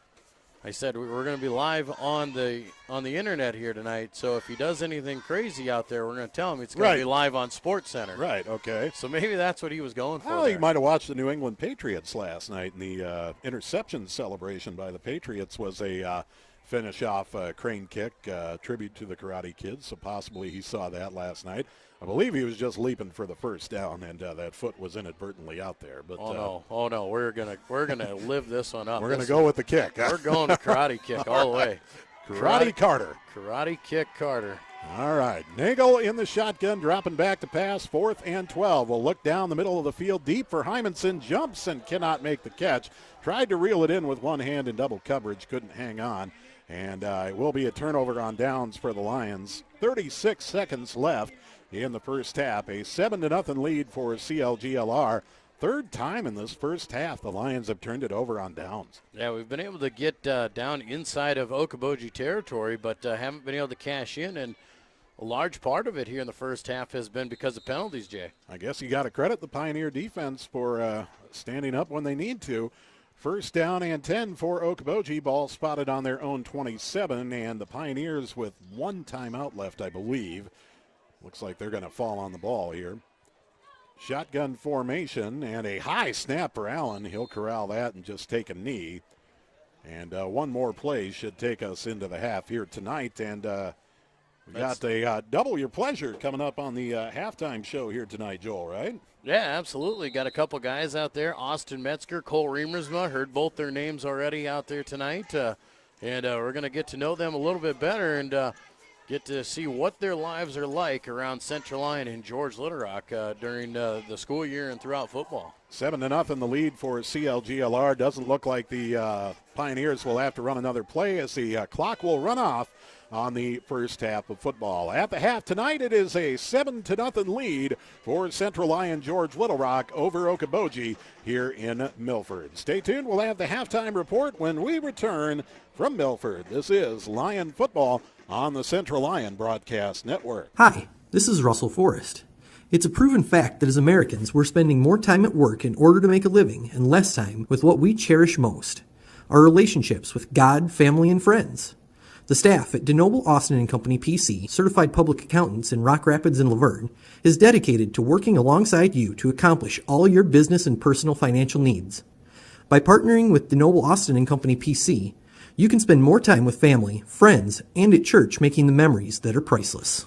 I said, we're going to be live on the internet here tonight, so if he does anything crazy out there, we're going to tell him it's going to be live on Sports Center. Right, okay. So maybe that's what he was going for. Well, he might have watched the New England Patriots last night, and the interception celebration by the Patriots was a finish off crane kick, tribute to the Karate Kids, so possibly he saw that last night. I believe he was just leaping for the first down, and that foot was inadvertently out there. But oh no, we're gonna live this one up. We're gonna go with the kick. We're going to karate kick all the way. Karate Carter. Karate kick Carter. All right, Nagel in the shotgun, dropping back to pass, 4th and 12. Will look down the middle of the field, deep for Hymanson, jumps and cannot make the catch. Tried to reel it in with one hand in double coverage, couldn't hang on. And it will be a turnover on downs for the Lions. 36 seconds left in the first half. A 7-0 lead for CLGLR. Third time in this first half the Lions have turned it over on downs. Yeah, we've been able to get down inside of Okoboji territory, but haven't been able to cash in. And a large part of it here in the first half has been because of penalties, Jay. I guess you got to credit the Pioneer defense for standing up when they need to. First down and 10 for Okoboji. Ball spotted on their own 27, and the Pioneers with one timeout left, I believe. Looks like they're going to fall on the ball here. Shotgun formation and a high snap for Allen. He'll corral that and just take a knee. And one more play should take us into the half here tonight. And we got a double your pleasure coming up on the halftime show here tonight, Joel, right? Yeah, absolutely. Got a couple guys out there. Austin Metzger, Cole Remersma. Heard both their names already out there tonight. And we're going to get to know them a little bit better and get to see what their lives are like around Central Lyon and George Little Rock during the school year and throughout football. 7-0 the lead for CLGLR. Doesn't look like the Pioneers will have to run another play as the clock will run off on the first half of football. At the half tonight, it is a 7-0 lead for Central Lyon George Little Rock over Okoboji here in Milford. Stay tuned. We'll have the halftime report when we return from Milford. This is Lyon football on the Central Lyon Broadcast Network. Hi, this is Russell Forrest. It's a proven fact that as Americans, we're spending more time at work in order to make a living and less time with what we cherish most, our relationships with God, family, and friends. The staff at DeNoble Austin & Company PC, certified public accountants in Rock Rapids and Laverne, is dedicated to working alongside you to accomplish all your business and personal financial needs. By partnering with DeNoble Austin & Company PC, you can spend more time with family, friends, and at church making the memories that are priceless.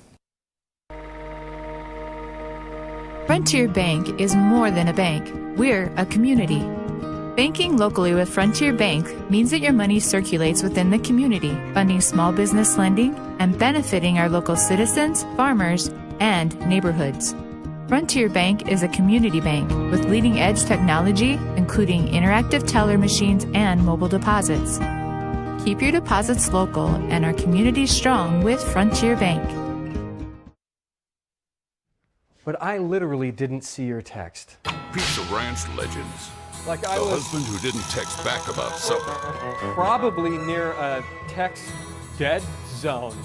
Frontier Bank is more than a bank. We're a community. Banking locally with Frontier Bank means that your money circulates within the community, funding small business lending and benefiting our local citizens, farmers, and neighborhoods. Frontier Bank is a community bank with leading-edge technology, including interactive teller machines and mobile deposits. Keep your deposits local and our community strong with Frontier Bank. But I literally didn't see your text. Pizza Ranch legends. Like the husband who didn't text back about supper. Probably near a text dead zone.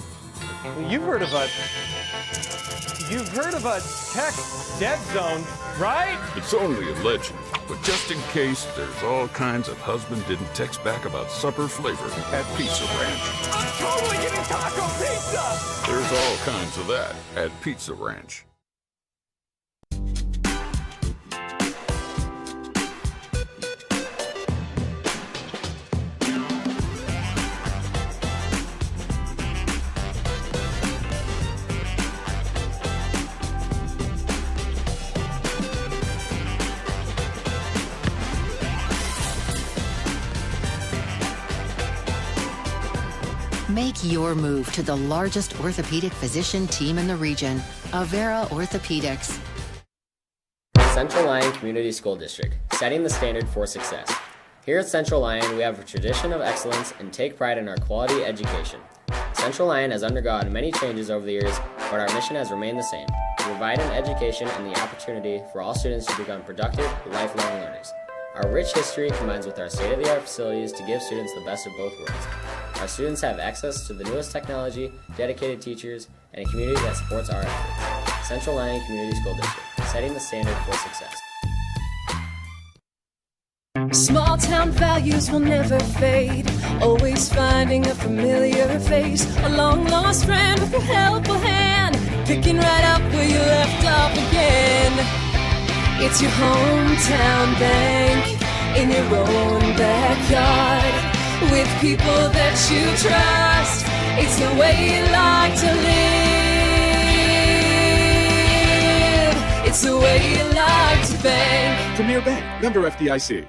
You've heard of a text dead zone, right? It's only a legend, but just in case, there's all kinds of husband didn't text back about supper flavor at Pizza Ranch. I'm totally getting taco pizza! There's all kinds of that at Pizza Ranch. Make your move to the largest orthopedic physician team in the region, Avera Orthopedics. Central Lyon Community School District, setting the standard for success. Here at Central Lyon, we have a tradition of excellence and take pride in our quality education. Central Lyon has undergone many changes over the years, but our mission has remained the same: to provide an education and the opportunity for all students to become productive, lifelong learners. Our rich history combines with our state-of-the-art facilities to give students the best of both worlds. Our students have access to the newest technology, dedicated teachers, and a community that supports our efforts. Central Lyon Community School District, setting the standard for success. Small town values will never fade. Always finding a familiar face. A long lost friend with a helpful hand. Picking right up where you left off again. It's your hometown bank. In your own backyard. With people that you trust. It's the way you like to live. It's the way you like to bank. Premier Bank, member FDIC.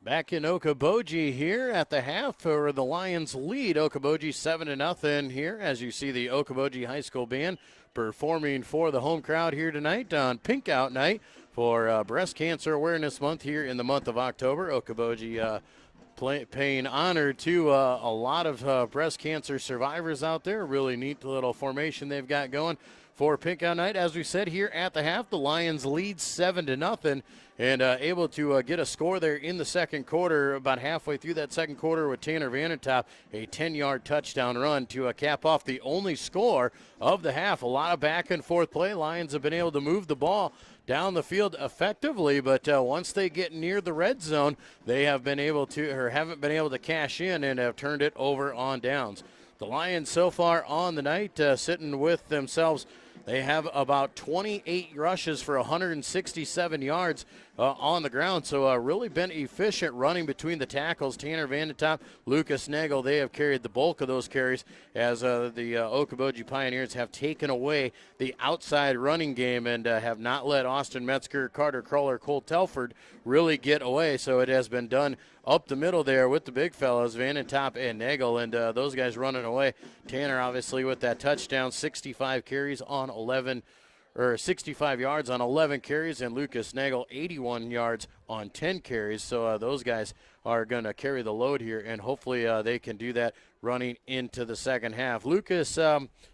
Back in Okoboji here at the half, where the Lions lead Okoboji 7-0 here, as you see the Okoboji High School band performing for the home crowd here tonight on Pink Out Night for Breast Cancer Awareness Month here in the month of October. Okoboji paying honor to a lot of breast cancer survivors out there. Really neat little formation they've got going for Pink Out Night. As we said here at the half, the Lions lead 7-0 and able to get a score there in the second quarter, about halfway through that second quarter with Tanner Vanentop, a 10-yard touchdown run to cap off the only score of the half. A lot of back and forth play. Lions have been able to move the ball down the field effectively, but once they get near the red zone, they have been able to, or haven't been able to cash in and have turned it over on downs. The Lions so far on the night sitting with themselves. They have about 28 rushes for 167 yards on the ground, so really been efficient running between the tackles. Tanner Vanentop, Lucas Nagel, they have carried the bulk of those carries as the Okoboji Pioneers have taken away the outside running game and have not let Austin Metzger, Carter Cruller, Cole Telford really get away, so it has been done up the middle there with the big fellas, Vanentop and Nagel, and those guys running away. Tanner obviously with that touchdown, 65 carries on 65 yards on 11 carries, and Lucas Nagel 81 yards on 10 carries. So those guys are going to carry the load here, and hopefully they can do that running into the second half. Lucas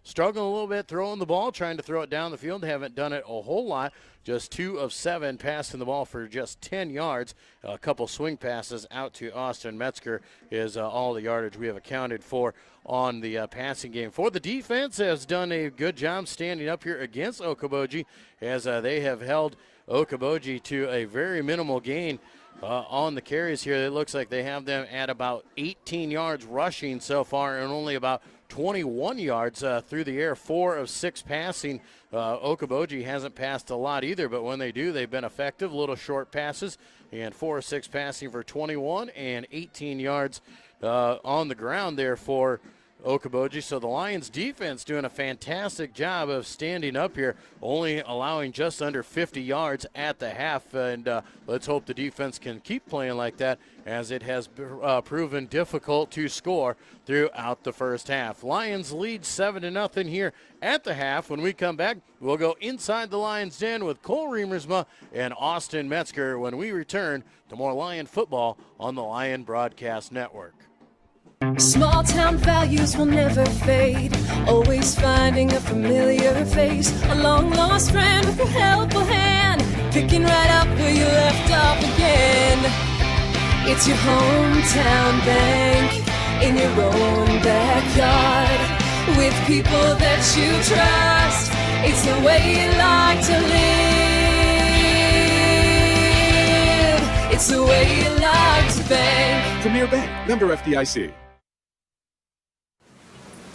struggling a little bit throwing the ball, trying to throw it down the field. They haven't done it a whole lot. Just 2 of 7 passing the ball for just 10 yards. A couple swing passes out to Austin Metzger is all the yardage we have accounted for on the passing game. For the defense, has done a good job standing up here against Okoboji as they have held Okoboji to a very minimal gain on the carries here. It looks like they have them at about 18 yards rushing so far and only about 21 yards through the air. 4 of 6 passing. Okoboji hasn't passed a lot either, but when they do, they've been effective. Little short passes, and 4 of 6 passing for 21 and 18 yards on the ground there for Okoboji. So the Lions defense doing a fantastic job of standing up here, only allowing just under 50 yards at the half, and let's hope the defense can keep playing like that, as it has proven difficult to score throughout the first half. Lions lead 7-0 here at the half. When we come back, we'll go inside the Lions den with Cole Remersma and Austin Metzger when we return to more Lion football on the Lion Broadcast Network. Small town values will never fade. Always finding a familiar face. A long lost friend with a helpful hand. Picking right up where you left off again. It's your hometown bank. In your own backyard. With people that you trust. It's the way you like to live. It's the way you like to bank. Premier Bank, member FDIC.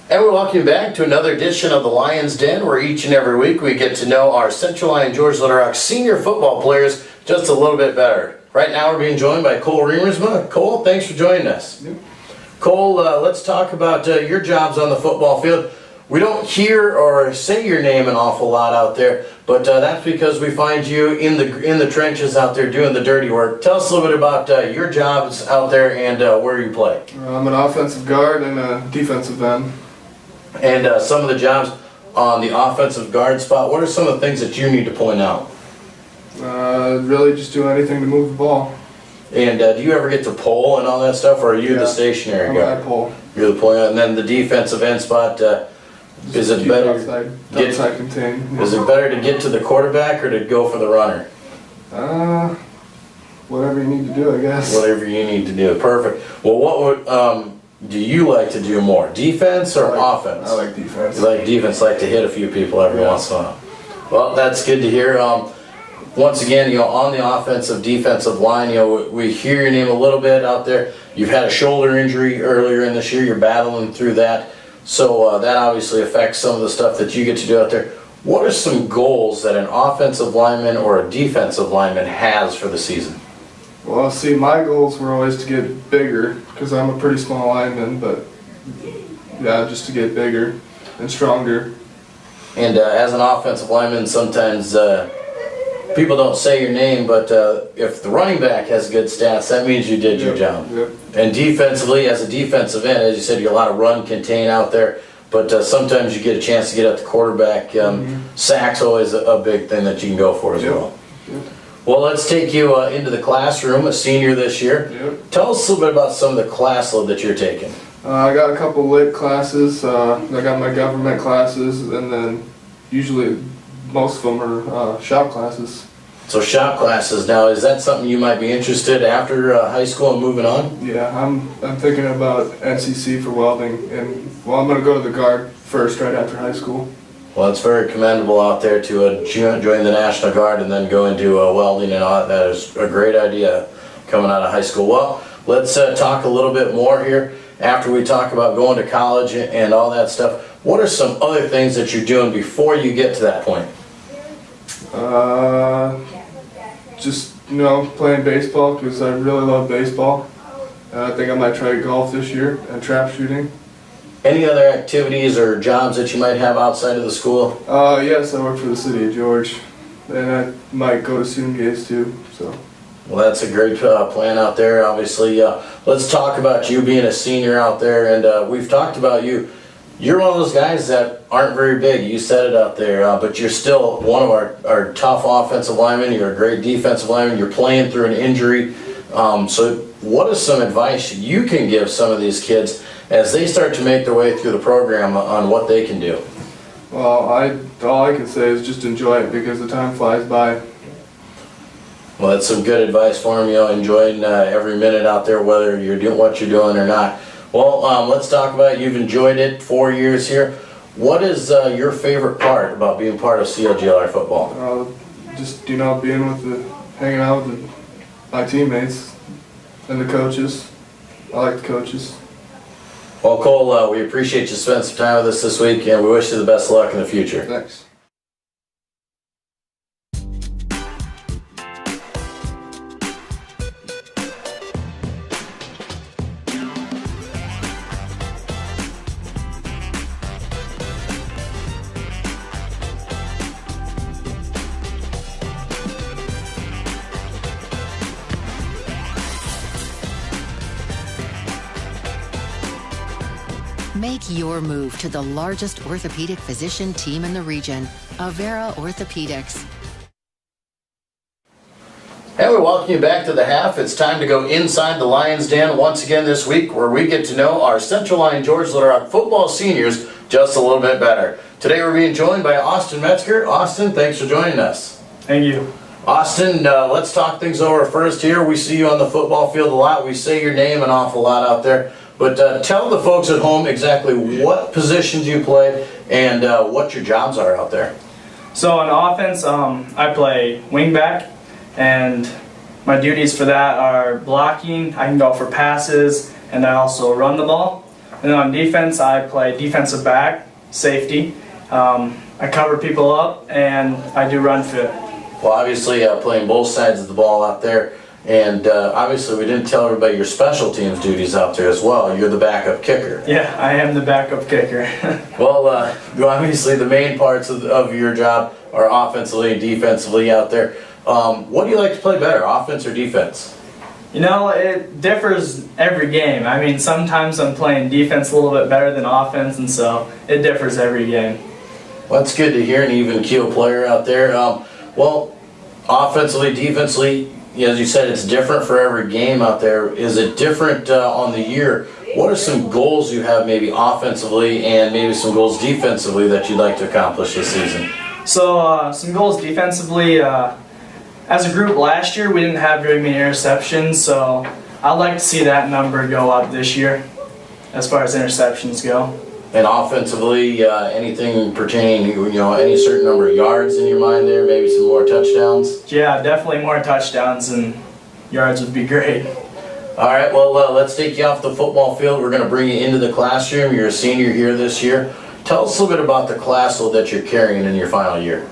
And we welcome you back to another edition of the Lions Den, where each and every week we get to know our Central Lyon George Little Rock senior football players just a little bit better. Right now we're being joined by Cole Remersma. Cole, thanks for joining us. Yep. Cole, let's talk about your jobs on the football field. We don't hear or say your name an awful lot out there, but that's because we find you in the trenches out there doing the dirty work. Tell us a little bit about your jobs out there and where you play. I'm an offensive guard and a defensive end. And some of the jobs on the offensive guard spot. What are some of the things that you need to point out? Really just do anything to move the ball. And do you ever get to pull and all that stuff, or are you the stationary guy? I pull. You're the point, and then the defensive end spot. Is it better? Outside contain. Is it better to get to the quarterback or to go for the runner? Whatever you need to do, I guess. Whatever you need to do. Perfect. Well, what would do you like to do more, defense or offense? I like defense. You like defense, like to hit a few people every once in a while. Well, that's good to hear. Once again, on the offensive, defensive line, we hear your name a little bit out there. You've had a shoulder injury earlier in this year. You're battling through that. So that obviously affects some of the stuff that you get to do out there. What are some goals that an offensive lineman or a defensive lineman has for the season? Well, see, my goals were always to get bigger because I'm a pretty small lineman, but yeah, just to get bigger and stronger. And as an offensive lineman, sometimes people don't say your name, but if the running back has good stats, that means you did your job. Yep. And defensively, as a defensive end, as you said, you're a lot of run contain out there, but sometimes you get a chance to get at the quarterback. Sacks always a big thing that you can go for as well. Yep. Well, let's take you into the classroom, a senior this year. Yep. Tell us a little bit about some of the class load that you're taking. I got a couple lit classes. I got my government classes, and then usually most of them are shop classes. So shop classes. Now, is that something you might be interested after high school and moving on? Yeah, I'm thinking about NCC for welding, and well, I'm going to go to the Guard first right after high school. Well, it's very commendable out there to join the National Guard and then go into welding and all that. That is a great idea coming out of high school. Well, let's talk a little bit more here after we talk about going to college and all that stuff. What are some other things that you're doing before you get to that point? Just, playing baseball because I really love baseball. I think I might try golf this year and trap shooting. Any other activities or jobs that you might have outside of the school? Yes, I work for the city of George, and I might go to student games too. So. Well, that's a great plan out there. Obviously, let's talk about you being a senior out there, and we've talked about you. You're one of those guys that aren't very big. You said it out there, but you're still one of our tough offensive linemen. You're a great defensive lineman. You're playing through an injury. So what is some advice you can give some of these kids as they start to make their way through the program on what they can do? Well, all I can say is just enjoy it because the time flies by. Well, that's some good advice for them, enjoying every minute out there, whether you're doing what you're doing or not. Well, let's talk about it. You've enjoyed it 4 years here. What is your favorite part about being part of CLGLR football? Just, being hanging out with my teammates and the coaches. I like the coaches. Well, Cole, we appreciate you spending some time with us this week, and we wish you the best of luck in the future. Thanks. Make your move to the largest orthopedic physician team in the region, Avera Orthopedics. And we welcome you back to the half. It's time to go inside the Lions Den once again this week, where we get to know our Central Lyon George Little Rock football seniors just a little bit better. Today we're being joined by Austin Metzger. Austin, thanks for joining us. Thank you. Austin, let's talk things over first here. We see you on the football field a lot. We say your name an awful lot out there. But tell the folks at home exactly what positions you play and what your jobs are out there. So on offense, I play wingback, and my duties for that are blocking. I can go for passes, and I also run the ball. And then on defense, I play defensive back, safety. I cover people up, and I do run fit. Well, obviously playing both sides of the ball out there. And obviously we didn't tell everybody your special teams duties out there as well. You're the backup kicker. Yeah, I am the backup kicker. Well, obviously the main parts of your job are offensively and defensively out there. What do you like to play better, offense or defense? It differs every game. I mean, sometimes I'm playing defense a little bit better than offense, and so it differs every game. Well, that's good to hear, an even keel player out there. Well, offensively, defensively, as you said, it's different for every game out there. Is it different on the year? What are some goals you have maybe offensively and maybe some goals defensively that you'd like to accomplish this season? So some goals defensively. As a group last year, we didn't have very many interceptions, so I'd like to see that number go up this year as far as interceptions go. And offensively, anything pertaining to, any certain number of yards in your mind there, maybe some more touchdowns? Yeah, definitely more touchdowns and yards would be great. All right, well, let's take you off the football field. We're going to bring you into the classroom. You're a senior here this year. Tell us a little bit about the class load that you're carrying in your final year.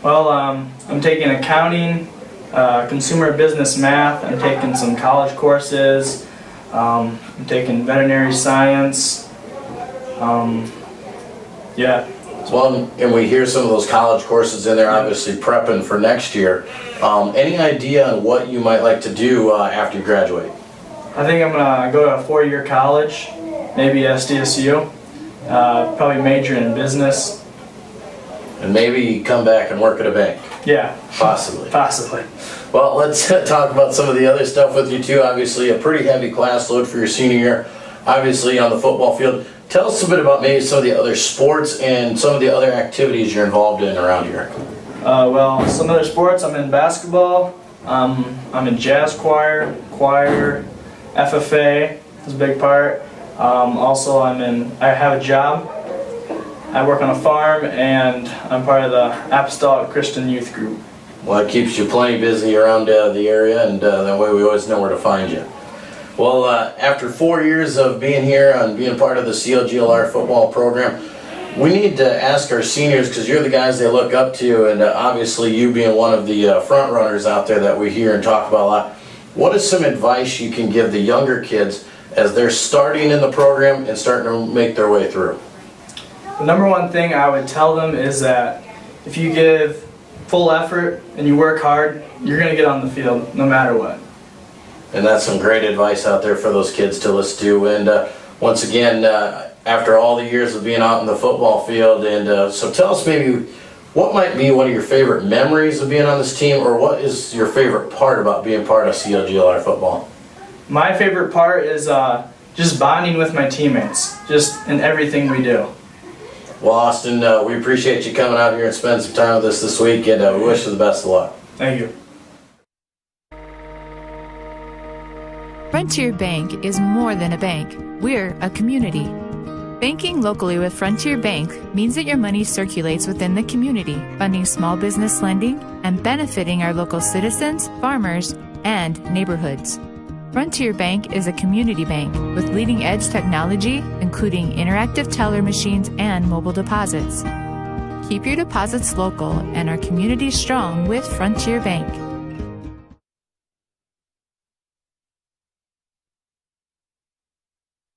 Well, I'm taking accounting, consumer business math. I'm taking some college courses. I'm taking veterinary science. Yeah. Well, and we hear some of those college courses in there, obviously prepping for next year. Any idea on what you might like to do after you graduate? I think I'm going to go to a 4-year college, maybe SDSU, probably major in business. And maybe come back and work at a bank? Yeah. Possibly. Possibly. Well, let's talk about some of the other stuff with you too. Obviously, a pretty heavy class load for your senior year, obviously on the football field. Tell us a bit about maybe some of the other sports and some of the other activities you're involved in around here. Well, some other sports, I'm in basketball, I'm in jazz choir, FFA is a big part. Also, I have a job. I work on a farm, and I'm part of the Apostolic Christian Youth Group. Well, it keeps you plenty busy around the area, and that way we always know where to find you. Well, after 4 years of being here and being part of the CLGLR football program, we need to ask our seniors, because you're the guys they look up to, and obviously you being one of the front runners out there that we hear and talk about a lot, what is some advice you can give the younger kids as they're starting in the program and starting to make their way through? The number one thing I would tell them is that if you give full effort and you work hard, you're going to get on the field no matter what. And that's some great advice out there for those kids to listen to. And once again, after all the years of being out in the football field, and so tell us maybe what might be one of your favorite memories of being on this team, or what is your favorite part about being part of CLGLR football? My favorite part is just bonding with my teammates, just in everything we do. Well, Austin, we appreciate you coming out here and spending some time with us this week, and we wish you the best of luck. Thank you. Frontier Bank is more than a bank. We're a community. Banking locally with Frontier Bank means that your money circulates within the community, funding small business lending and benefiting our local citizens, farmers, and neighborhoods. Frontier Bank is a community bank with leading-edge technology, including interactive teller machines and mobile deposits. Keep your deposits local and our community strong with Frontier Bank.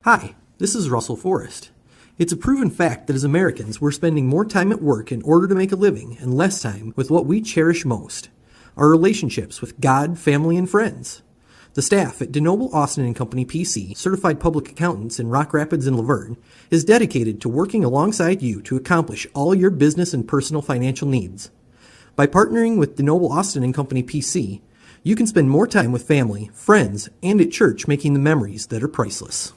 Hi, this is Russell Forrest. It's a proven fact that as Americans, we're spending more time at work in order to make a living and less time with what we cherish most, our relationships with God, family, and friends. The staff at DeNoble Austin & Company PC, certified public accountants in Rock Rapids and Laverne, is dedicated to working alongside you to accomplish all your business and personal financial needs. By partnering with DeNoble Austin & Company PC, you can spend more time with family, friends, and at church making the memories that are priceless.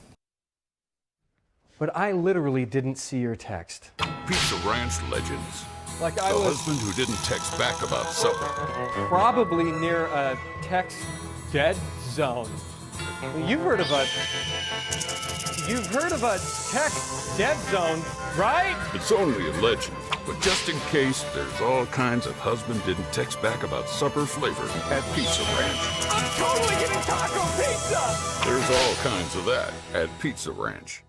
But I literally didn't see your text. Pizza Ranch legends. Like I the was husband who didn't text back about supper. probably near a text dead zone. You've heard of a text dead zone, right? It's only a legend, but just in case, there's all kinds of husband didn't text back about supper flavor at Pizza Ranch. I'm totally getting taco pizza! There's all kinds of that at Pizza Ranch.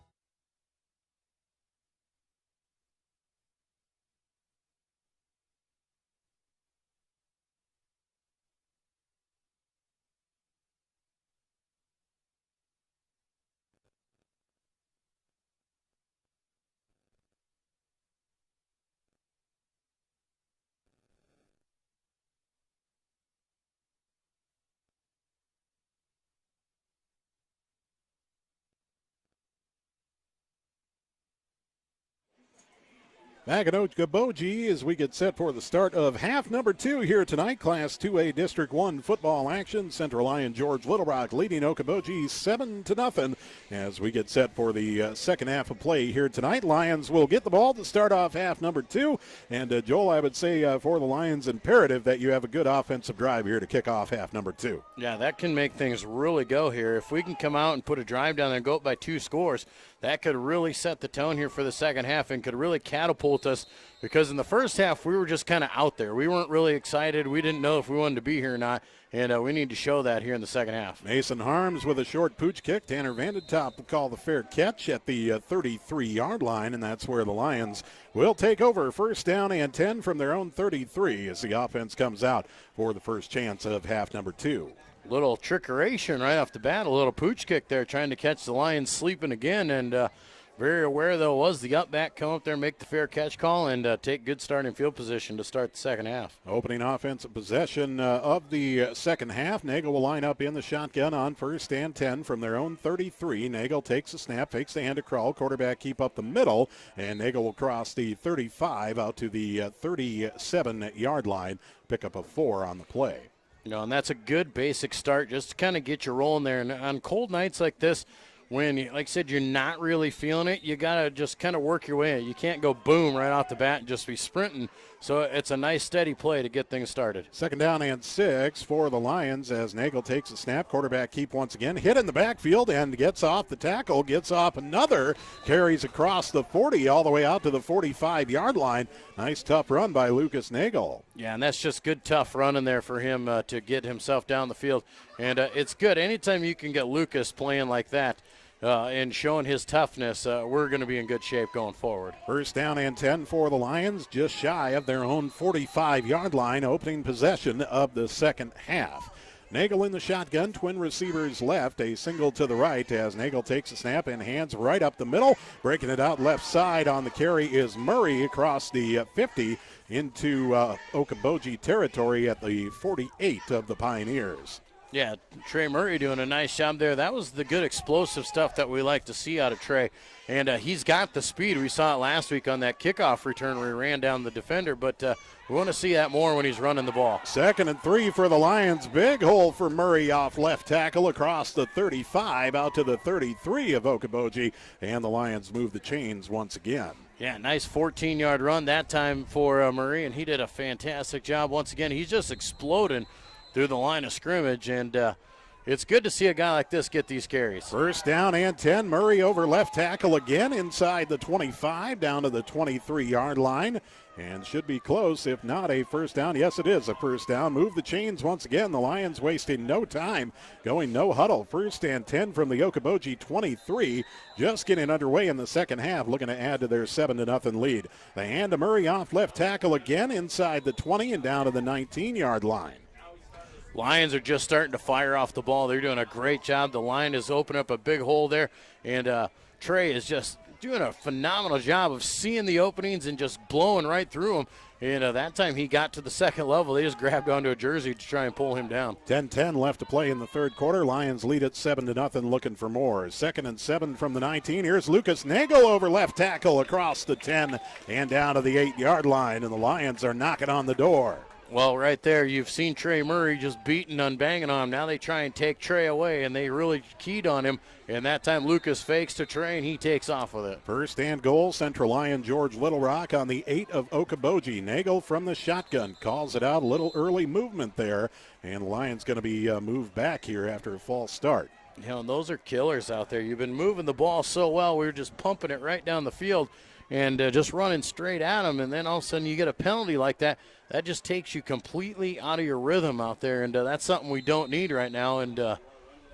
Back at Okoboji as we get set for the start of half number 2 here tonight. Class 2A District 1 football action. Central Lyon George Little Rock leading Okoboji 7-0 as we get set for the second half of play here tonight. Lions will get the ball to start off half number 2. And Joel, I would say for the Lions, imperative that you have a good offensive drive here to kick off half number 2. Yeah, that can make things really go here. If we can come out and put a drive down there and go up by 2 scores, that could really set the tone here for the second half and could really catapult us, because in the first half we were just kind of out there. We weren't really excited. We didn't know if we wanted to be here or not, and we need to show that here in the second half. Mason Harms with a short pooch kick. Tanner Vandentop will call the fair catch at the 33-yard line, and that's where the Lions will take over. First down and 10 from their own 33 as the offense comes out for the first chance of half number 2. Little trickeration right off the bat, a little pooch kick there trying to catch the Lions sleeping again, and very aware, though, was the up back, come up there, make the fair catch call, and take good starting field position to start the second half. Opening offensive possession of the second half. Nagel will line up in the shotgun on first and 10 from their own 33. Nagel takes a snap, fakes the hand to crawl. Quarterback keep up the middle, and Nagel will cross the 35 out to the 37-yard line. Pick up a 4 on the play. You know, and that's a good basic start just to kind of get you rolling there. And on cold nights like this, when, like I said, you're not really feeling it, you got to just kind of work your way. You can't go boom right off the bat and just be sprinting. So it's a nice steady play to get things started. Second down and 6 for the Lions as Nagel takes a snap. Quarterback keep once again. Hit in the backfield and gets off the tackle. Gets off another. Carries across the 40 all the way out to the 45-yard line. Nice tough run by Lucas Nagel. Yeah, and that's just good tough running there for him to get himself down the field. And it's good. Anytime you can get Lucas playing like that, and showing his toughness, we're going to be in good shape going forward. First down and 10 for the Lions, just shy of their own 45-yard line, opening possession of the second half. Nagel in the shotgun, twin receivers left, a single to the right as Nagel takes a snap and hands right up the middle. Breaking it out left side on the carry is Murray across the 50 into Okoboji territory at the 48 of the Pioneers. Yeah, Trey Murray doing a nice job there. That was the good explosive stuff that we like to see out of Trey. And he's got the speed. We saw it last week on that kickoff return where he ran down the defender, but we want to see that more when he's running the ball. Second and 3 for the Lions. Big hole for Murray off left tackle across the 35 out to the 33 of Okoboji, and the Lions move the chains once again. Yeah, nice 14-yard run that time for Murray, and he did a fantastic job once again. He's just exploding through the line of scrimmage, and it's good to see a guy like this get these carries. First down and 10. Murray over left tackle again inside the 25 down to the 23-yard line, and should be close if not a first down. Yes, it is a first down. Move the chains once again. The Lions wasting no time, going no huddle. First and 10 from the Okoboji 23, just getting underway in the second half, looking to add to their 7-0 lead. They hand to Murray off left tackle again inside the 20 and down to the 19-yard line. Lions are just starting to fire off the ball. They're doing a great job. The line has opened up a big hole there, and Trey is just doing a phenomenal job of seeing the openings and just blowing right through them. And that time he got to the second level. They just grabbed onto a jersey to try and pull him down. 10-10 left to play in the third quarter. Lions lead at 7-0, looking for more. Second and 7 from the 19. Here's Lucas Nagel over left tackle across the 10 and down to the 8-yard line, and the Lions are knocking on the door. Well, right there, you've seen Trey Murray just beating and banging on him. Now they try and take Trey away, and they really keyed on him. And that time Lucas fakes to Trey, and he takes off with it. First and goal, Central Lyon George Little Rock on the 8 of Okoboji. Nagel from the shotgun calls it out. A little early movement there, and the Lions going to be moved back here after a false start. You know, and those are killers out there. You've been moving the ball so well. We were just pumping it right down the field and just running straight at them, and then all of a sudden you get a penalty like that. That just takes you completely out of your rhythm out there, and that's something we don't need right now. And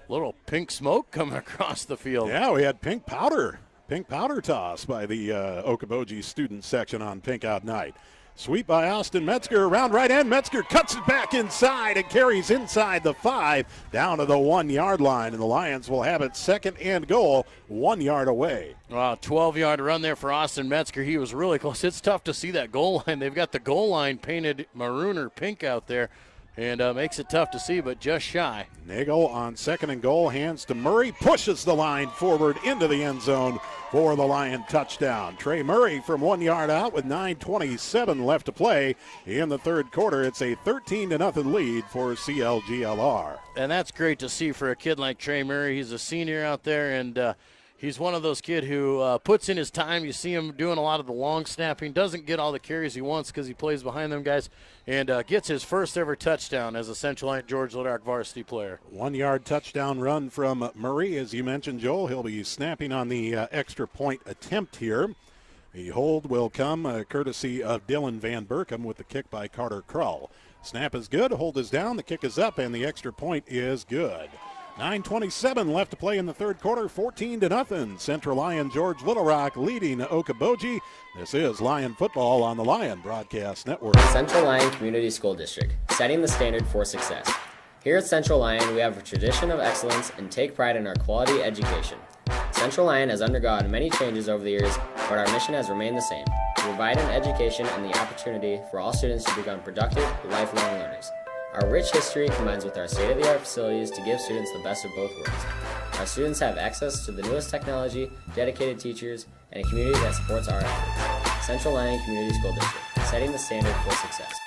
little pink smoke coming across the field. Yeah, we had pink powder toss by the Okoboji student section on Pink Out Night. Sweep by Austin Metzger around right end. Metzger cuts it back inside and carries inside the 5 down to the 1-yard line, and the Lions will have it second and goal 1 yard away. Wow, 12-yard run there for Austin Metzger. He was really close. It's tough to see that goal line. They've got the goal line painted maroon or pink out there. and makes it tough to see, but just shy. Nagel on second and goal, hands to Murray, pushes the line forward into the end zone for the Lion touchdown. Trey Murray from 1 yard out with 9:27 left to play in the third quarter. It's a 13-0 lead for CLGLR. And that's great to see for a kid like Trey Murray. He's a senior out there, and he's one of those kids who puts in his time. You see him doing a lot of the long snapping, doesn't get all the carries he wants because he plays behind them guys, and gets his first ever touchdown as a Central Line George Little Rock varsity player. 1 yard touchdown run from Murray. As you mentioned, Joel, he'll be snapping on the extra point attempt here. The hold will come courtesy of Dylan Van Berkom with the kick by Carter Krull. Snap is good, hold is down, the kick is up, and the extra point is good. 9:27 left to play in the third quarter, 14-0. Central Lion George Little Rock leading Okoboji. This is Lion Football on the Lion Broadcast Network. Central Lion Community School District, setting the standard for success. Here at Central Lion, we have a tradition of excellence and take pride in our quality education. Central Lion has undergone many changes over the years, but our mission has remained the same: to provide an education and the opportunity for all students to become productive, lifelong learners. Our rich history combines with our state-of-the-art facilities to give students the best of both worlds. Our students have access to the newest technology, dedicated teachers, and a community that supports our efforts. Central Lion Community School District, setting the standard for success.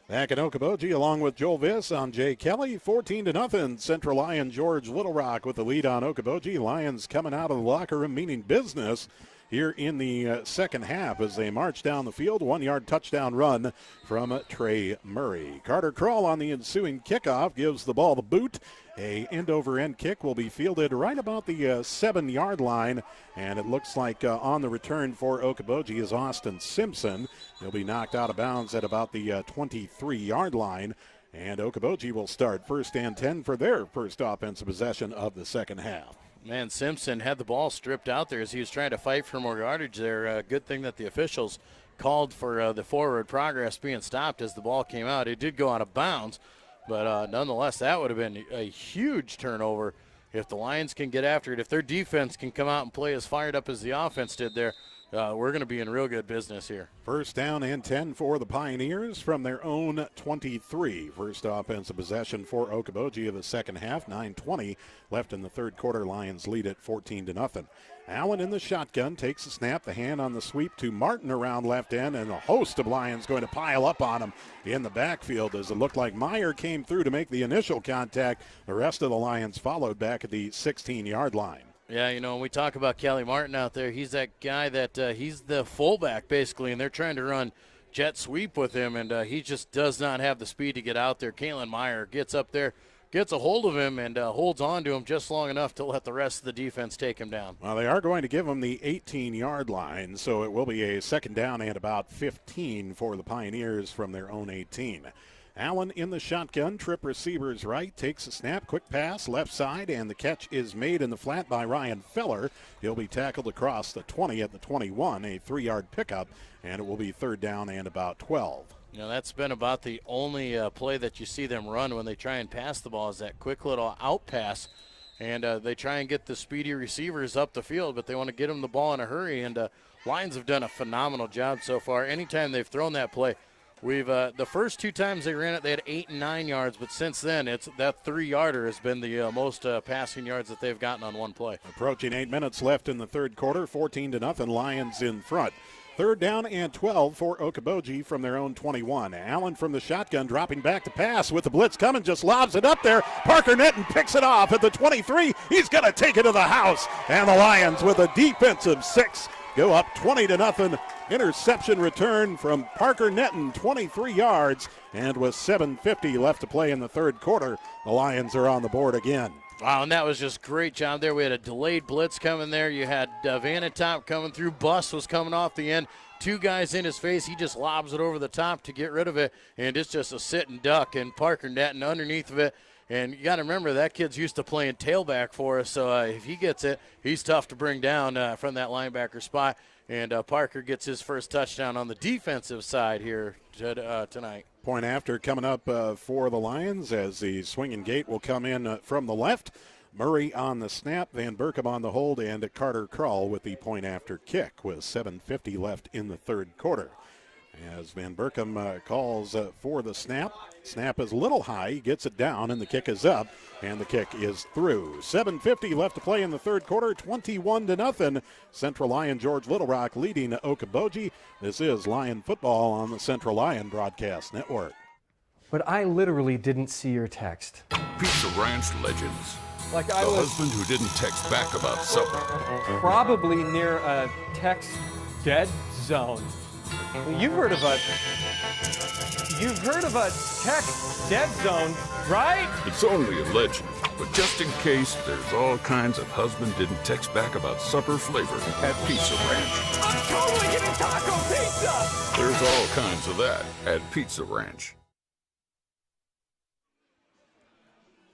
Back in Okoboji, along with Joel Viss, I'm Jay Kelly. 14-0. Central Lion George Little Rock with the lead on Okoboji. Lions coming out of the locker room meaning business here in the second half as they march down the field. 1 yard touchdown run from Trey Murray. Carter Krull on the ensuing kickoff gives the ball the boot. A end-over-end kick will be fielded right about the 7 yard line, and it looks like on the return for Okoboji is Austin Simpson. He'll be knocked out of bounds at about the 23 yard line, and Okoboji will start 1st and 10 for their first offensive possession of the second half. Man, Simpson had the ball stripped out there as he was trying to fight for more yardage there. Good thing that the officials called for the forward progress being stopped as the ball came out. It did go out of bounds, but nonetheless, that would have been a huge turnover if the Lions can get after it. If their defense can come out and play as fired up as the offense did there, we're going to be in real good business here. 1st down and 10 for the Pioneers from their own 23. First offensive possession for Okoboji of the second half. 9:20 left in the third quarter. Lions lead at 14-0. Allen in the shotgun takes a snap. The hand on the sweep to Martin around left end, and a host of Lions going to pile up on him in the backfield as it looked like Meyer came through to make the initial contact. The rest of the Lions followed back at the 16 yard line. Yeah, you know, when we talk about Kelly Martin out there, he's that guy that he's the fullback basically, and they're trying to run jet sweep with him, and he just does not have the speed to get out there. Kalen Meyer gets up there, gets a hold of him, and holds on to him just long enough to let the rest of the defense take him down. Well, they are going to give him the 18 yard line, so it will be a second down and about 15 for the Pioneers from their own 18. Allen in the shotgun, trip receivers right, takes a snap, quick pass, left side, and the catch is made in the flat by Ryan Feller. He'll be tackled across the 20 at the 21, a 3 yard pickup, and it will be third down and about 12. You know, that's been about the only play that you see them run when they try and pass the ball is that quick little out pass, and they try and get the speedy receivers up the field, but they want to get them the ball in a hurry, and Lions have done a phenomenal job so far. Anytime they've thrown that play, we've the first 2 times they ran it, they had 8 and 9 yards, but since then, it's that 3 yarder has been the most passing yards that they've gotten on one play. Approaching 8 minutes left in the third quarter, 14-0, Lions in front. Third down and 12 for Okoboji from their own 21. Allen from the shotgun dropping back to pass with the blitz coming, just lobs it up there. Parker Netton picks it off at the 23. He's going to take it to the house, and the Lions with a defensive 6 go up 20-0. Interception return from Parker Netton, 23 yards, and with 7:50 left to play in the third quarter, the Lions are on the board again. Wow, and that was just great job there. We had a delayed blitz coming there. You had Vanatop coming through. Bus was coming off the end. 2 guys in his face. He just lobs it over the top to get rid of it, and it's just a sit and duck, and Parker Netton underneath of it. And you got to remember, that kid's used to playing tailback for us, so if he gets it, he's tough to bring down from that linebacker spot. And Parker gets his first touchdown on the defensive side here tonight. Point after coming up for the Lions as the swinging gate will come in from the left. Murray on the snap, Van Berkom on the hold, and Carter Krull with the point after kick with 7:50 left in the third quarter. As Van Berkom calls for the snap. Snap is a little high. He gets it down, and the kick is up, and the kick is through. 7:50 left to play in the third quarter, 21-0. Central Lyon George Little Rock leading Okoboji. This is Lion football on the Central Lyon Broadcast Network. But I literally didn't see your text. Pizza Ranch legends. Like the I was husband who didn't text back about supper. probably near a text dead zone. You've heard of a text dead zone, right? It's only a legend, but just in case, there's all kinds of husband didn't text back about supper flavor at Pizza Ranch. I'm totally getting taco pizza! There's all kinds of that at Pizza Ranch.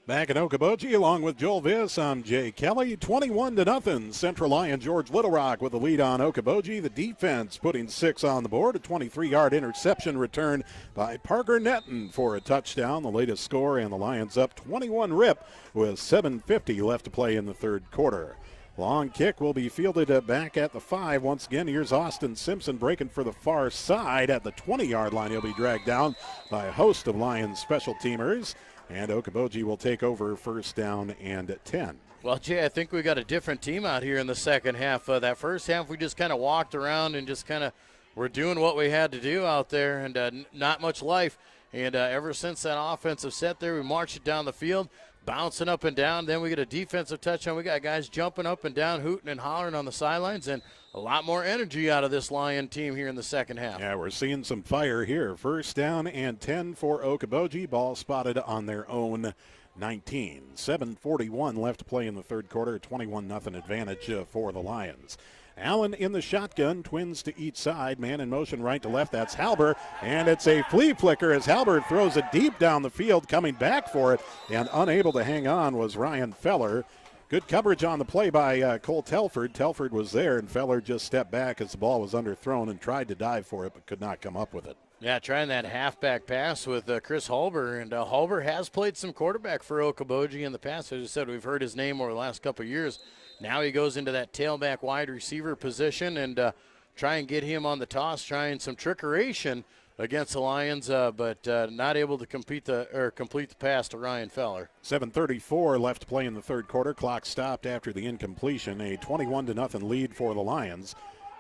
Back in Okoboji, along with Joel Viss, I'm Jay Kelly. 21-0. Central Lyon George Little Rock with the lead on Okoboji. The defense putting 6 on the board. A 23-yard interception return by Parker Netton for a touchdown. The latest score, and the Lions up 21-rip with 7:50 left to play in the third quarter. Long kick will be fielded back at the 5. Once again, here's Austin Simpson breaking for the far side at the 20-yard line. He'll be dragged down by a host of Lions special teamers. And Okoboji will take over first down and 10. Well, Jay, I think we got a different team out here in the second half. That first half, we just kind of walked around and just kind of were doing what we had to do out there, and not much life. And ever since that offensive set there, we marched it down the field, bouncing up and down. Then we get a defensive touchdown. We got guys jumping up and down, hooting and hollering on the sidelines, and a lot more energy out of this Lion team here in the second half. Yeah, we're seeing some fire here. First down and 10 for Okoboji. Ball spotted on their own 19. 7:41 left to play in the third quarter. 21-0 advantage for the Lions. Allen in the shotgun, twins to each side, man in motion right to left. That's Halber, and it's a flea flicker as Halber throws it deep down the field, coming back for it, and unable to hang on was Ryan Feller. Good coverage on the play by Cole Telford. Telford was there, and Feller just stepped back as the ball was underthrown and tried to dive for it, but could not come up with it. Yeah, trying that halfback pass with Chris Halber, and Halber has played some quarterback for Okoboji in the past. As I said, we've heard his name over the last couple of years. Now he goes into that tailback wide receiver position and try and get him on the toss, trying some trickeration against the Lions, but not able to complete the pass to Ryan Feller. 7:34 left to play in the third quarter. Clock stopped after the incompletion. A 21-0 lead for the Lions.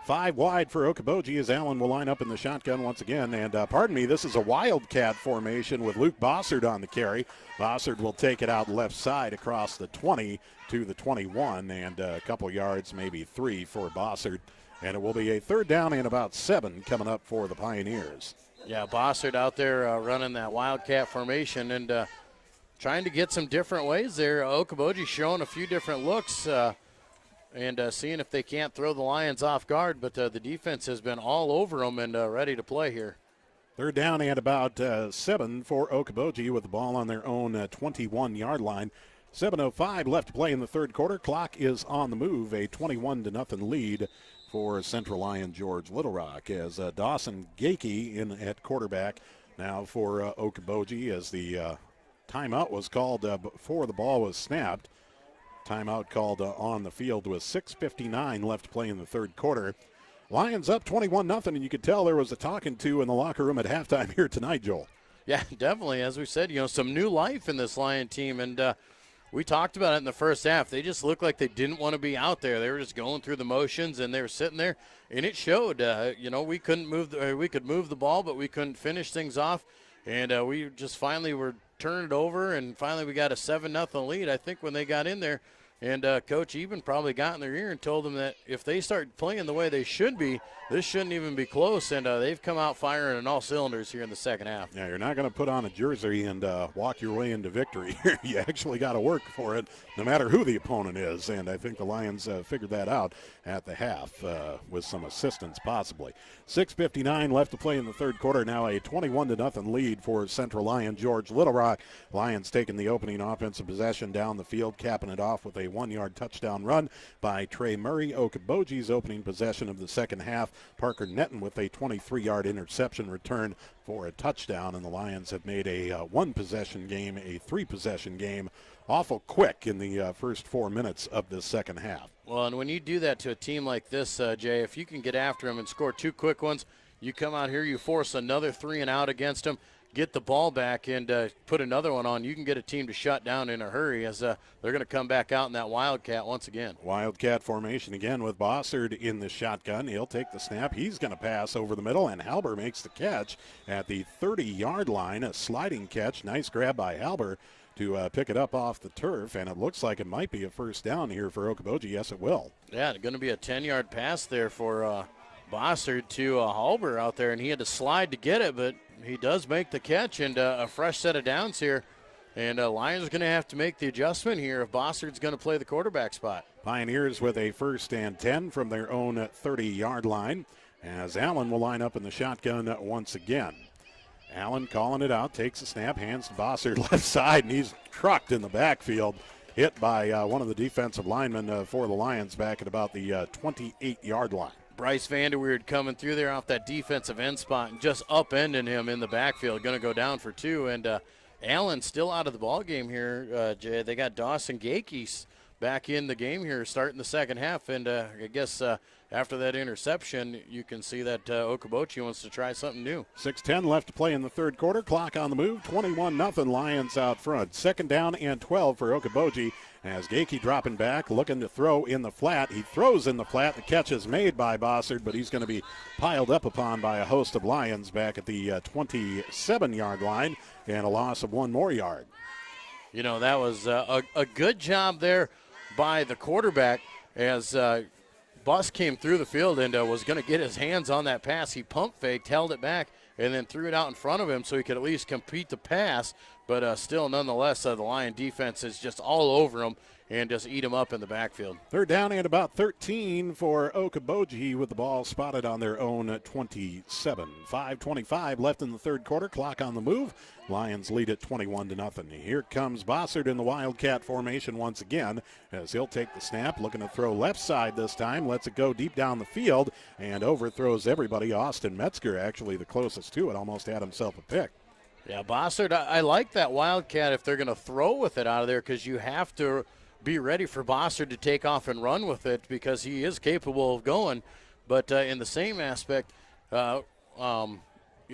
5 wide for Okoboji as Allen will line up in the shotgun once again. And this is a wildcat formation with Luke Bossard on the carry. Bossard will take it out left side across the 20 to the 21, and a couple yards, maybe 3 for Bossard. And it will be a third down and about 7 coming up for the Pioneers. Yeah, Bossard out there running that wildcat formation and trying to get some different ways there. Okoboji showing a few different looks and seeing if they can't throw the Lions off guard, but the defense has been all over them and ready to play here. Third down and about 7 for Okoboji with the ball on their own 21-yard line. 7:05 left to play in the third quarter. Clock is on the move. A 21-0 lead for Central Lyon George Little Rock as Dawson Gakey in at quarterback now for Okoboji as the timeout was called before the ball was snapped. Timeout called on the field with 6:59 left to play in the third quarter. Lions up 21-0, and you could tell there was a talking to in the locker room at halftime here tonight, Joel. Yeah, definitely. As we said, some new life in this Lion team, and we talked about it in the first half. They just looked like they didn't want to be out there. They were just going through the motions, and they were sitting there, and it showed. We couldn't move. We could move the ball, but we couldn't finish things off, and we just finally were turned it over, and finally we got a 7-0 lead. I think when they got in there, and Coach Eben probably got in their ear and told them that if they start playing the way they should be, this shouldn't even be close. And they've come out firing on all cylinders here in the second half. Yeah, you're not going to put on a jersey and walk your way into victory. You actually got to work for it, no matter who the opponent is. And I think the Lions figured that out at the half with some assistance possibly. 6:59 left to play in the third quarter. Now a 21-0 lead for Central Lyon George Little Rock. Lions taking the opening offensive possession down the field, capping it off with a 1-yard touchdown run by Trey Murray. Okoboji's opening possession of the second half, Parker Netton with a 23-yard interception return for a touchdown, and the Lions have made a one-possession game a three-possession game awful quick in the first 4 minutes of this second half. Well, and when you do that to a team like this, Jay, if you can get after them and score 2 quick ones, you come out here, you force another 3 and out against them, get the ball back and put another one on, you can get a team to shut down in a hurry as they're going to come back out in that Wildcat once again. Wildcat formation again with Bossard in the shotgun. He'll take the snap. He's going to pass over the middle, and Halber makes the catch at the 30-yard line. A sliding catch. Nice grab by Halber to pick it up off the turf, and it looks like it might be a first down here for Okoboji. Yes, it will. Yeah, going to be a 10-yard pass there for Bossard to Halber out there, and he had to slide to get it, but he does make the catch, and a fresh set of downs here. And Lions are going to have to make the adjustment here if Bossard's going to play the quarterback spot. Pioneers with a 1st and 10 from their own 30-yard line, as Allen will line up in the shotgun once again. Allen calling it out, takes a snap, hands to Bossard left side, and he's trucked in the backfield, hit by one of the defensive linemen for the Lions back at about the 28-yard line. Bryce Vanderweerd coming through there off that defensive end spot and just upending him in the backfield. Going to go down for 2. And Allen still out of the ball game here, Jay. They got Dawson Gakey back in the game here starting the second half. And I guess after that interception, you can see that Okoboji wants to try something new. 6:10 left to play in the third quarter. Clock on the move. 21-0 Lions out front. 2nd down and 12 for Okoboji. As Gakey dropping back, looking to throw in the flat. He throws in the flat. The catch is made by Bossard, but he's going to be piled up upon by a host of Lions back at the 27-yard line, and a loss of 1 more yard. You know, that was a good job there by the quarterback as Buss came through the field and was going to get his hands on that pass. He pump faked, held it back, and then threw it out in front of him so he could at least complete the pass. But still, nonetheless, the Lion defense is just all over him and just eat him up in the backfield. 3rd down and about 13 for Okoboji with the ball spotted on their own 27. 5:25 left in the third quarter. Clock on the move. Lions lead at 21-0. Here comes Bossard in the Wildcat formation once again as he'll take the snap, looking to throw left side this time. Lets it go deep down the field and overthrows everybody. Austin Metzger actually the closest to it. Almost had himself a pick. Yeah, Bossard, I like that Wildcat if they're going to throw with it out of there because you have to be ready for Bossard to take off and run with it because he is capable of going. But in the same aspect, it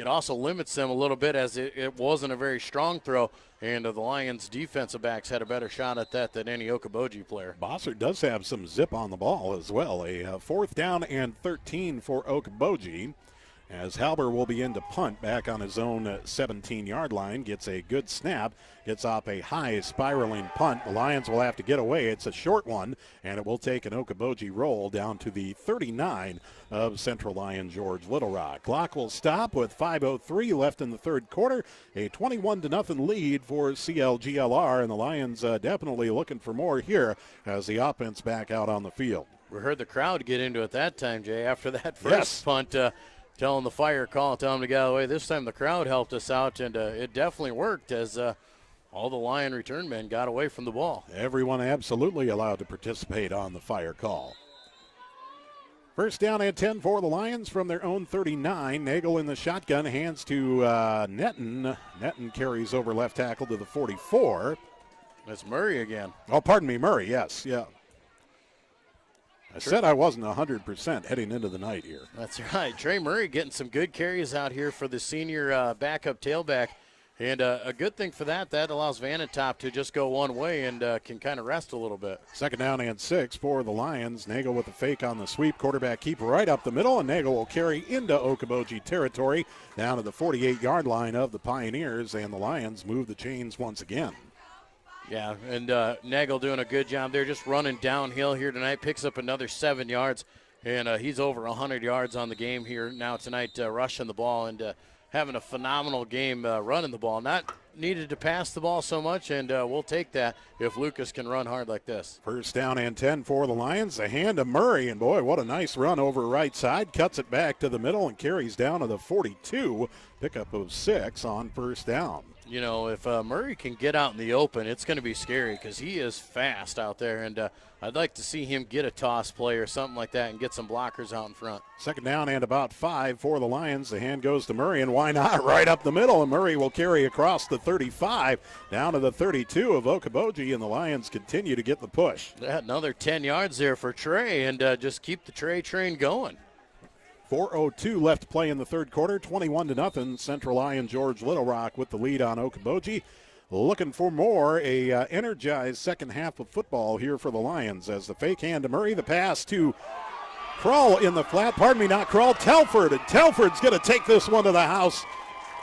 also limits them a little bit as it wasn't a very strong throw, and the Lions' defensive backs had a better shot at that than any Okoboji player. Bossard does have some zip on the ball as well. A 4th down and 13 for Okoboji. As Halber will begin to punt back on his own 17-yard line. Gets a good snap. Gets off a high spiraling punt. The Lions will have to get away. It's a short one, and it will take an Okoboji roll down to the 39 of Central Lyon George Little Rock. Clock will stop with 5:03 left in the third quarter. A 21-0 lead for CLGLR, and the Lions definitely looking for more here as the offense back out on the field. We heard the crowd get into it that time, Jay, after that first punt. Telling the fire call, telling them to get out of the way. This time the crowd helped us out, and it definitely worked as all the Lion return men got away from the ball. Everyone absolutely allowed to participate on the fire call. 1st down and 10 for the Lions from their own 39. Nagel in the shotgun, hands to Netton. Netton carries over left tackle to the 44. That's Murray again. Oh, pardon me, Murray, yes, yeah. I said I wasn't 100% heading into the night here. That's right. Trey Murray getting some good carries out here for the senior backup tailback. And a good thing for that allows Vanentop to just go one way and can kind of rest a little bit. 2nd down and 6 for the Lions. Nagel with the fake on the sweep. Quarterback keep right up the middle, and Nagel will carry into Okoboji territory down to the 48-yard line of the Pioneers, and the Lions move the chains once again. Yeah, and Nagel doing a good job there, just running downhill here tonight. Picks up another 7 yards, and he's over 100 yards on the game here now tonight, rushing the ball and having a phenomenal game running the ball. Not needed to pass the ball so much, and we'll take that if Lucas can run hard like this. 1st down and 10 for the Lions. A hand to Murray, and boy, what a nice run over right side. Cuts it back to the middle and carries down to the 42. Pickup of 6 on 1st down. You know, if Murray can get out in the open, it's going to be scary because he is fast out there, and I'd like to see him get a toss play or something like that and get some blockers out in front. 2nd down and about 5 for the Lions. The hand goes to Murray, and why not? Right up the middle, and Murray will carry across the 35 down to the 32 of Okoboji, and the Lions continue to get the push. Another 10 yards there for Trey, and just keep the Trey train going. 4:02 left to play in the third quarter, 21-0. Central Lyon George Little Rock with the lead on Okoboji. Looking for more, a energized second half of football here for the Lions as the fake hand to Murray, the pass to Krull in the flat, not Krull, Telford, and Telford's going to take this one to the house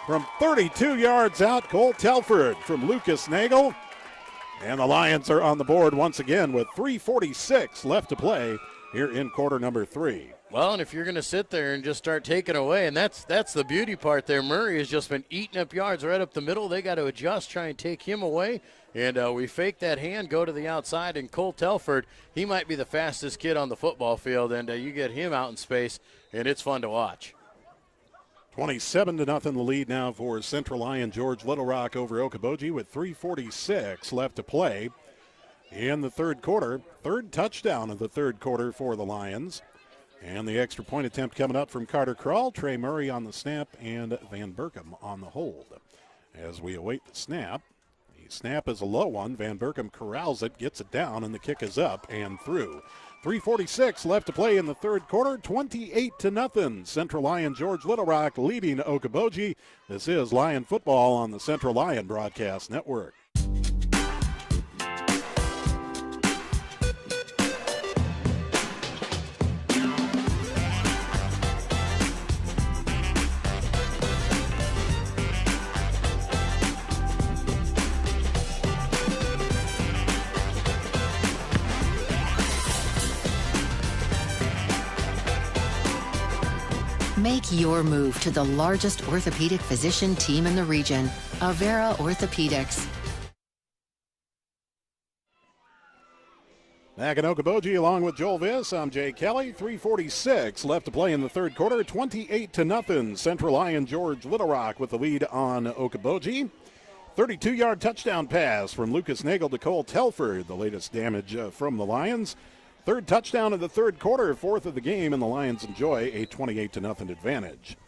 from 32 yards out. Cole Telford from Lucas Nagel, and the Lions are on the board once again with 3:46 left to play here in quarter number 3. Well, and if you're going to sit there and just start taking away, and that's the beauty part there. Murray has just been eating up yards right up the middle. They got to adjust, try and take him away. And we fake that hand, go to the outside, and Cole Telford, he might be the fastest kid on the football field, and you get him out in space, and it's fun to watch. 27-0 the lead now for Central Lyon George Little Rock over Okoboji with 3:46 left to play in the third quarter. Third touchdown of the third quarter for the Lions. And the extra point attempt coming up from Carter Krull, Trey Murray on the snap, and Van Berkom on the hold. As we await the snap is a low one. Van Berkom corrals it, gets it down, and the kick is up and through. 3:46 left to play in the third quarter, 28-0. Central Lyon George Little Rock leading Okoboji. This is Lion football on the Central Lyon Broadcast Network. Make your move to the largest orthopedic physician team in the region, Avera Orthopedics. Back in Okoboji along with Joel Viss, I'm Jay Kelly. 3:46 left to play in the third quarter, 28-0. Central Lyon George Little Rock with the lead on Okoboji. 32-yard touchdown pass from Lucas Nagel to Cole Telford, the latest damage from the Lions. Third touchdown of the third quarter, fourth of the game, and the Lions enjoy a 28-0 advantage.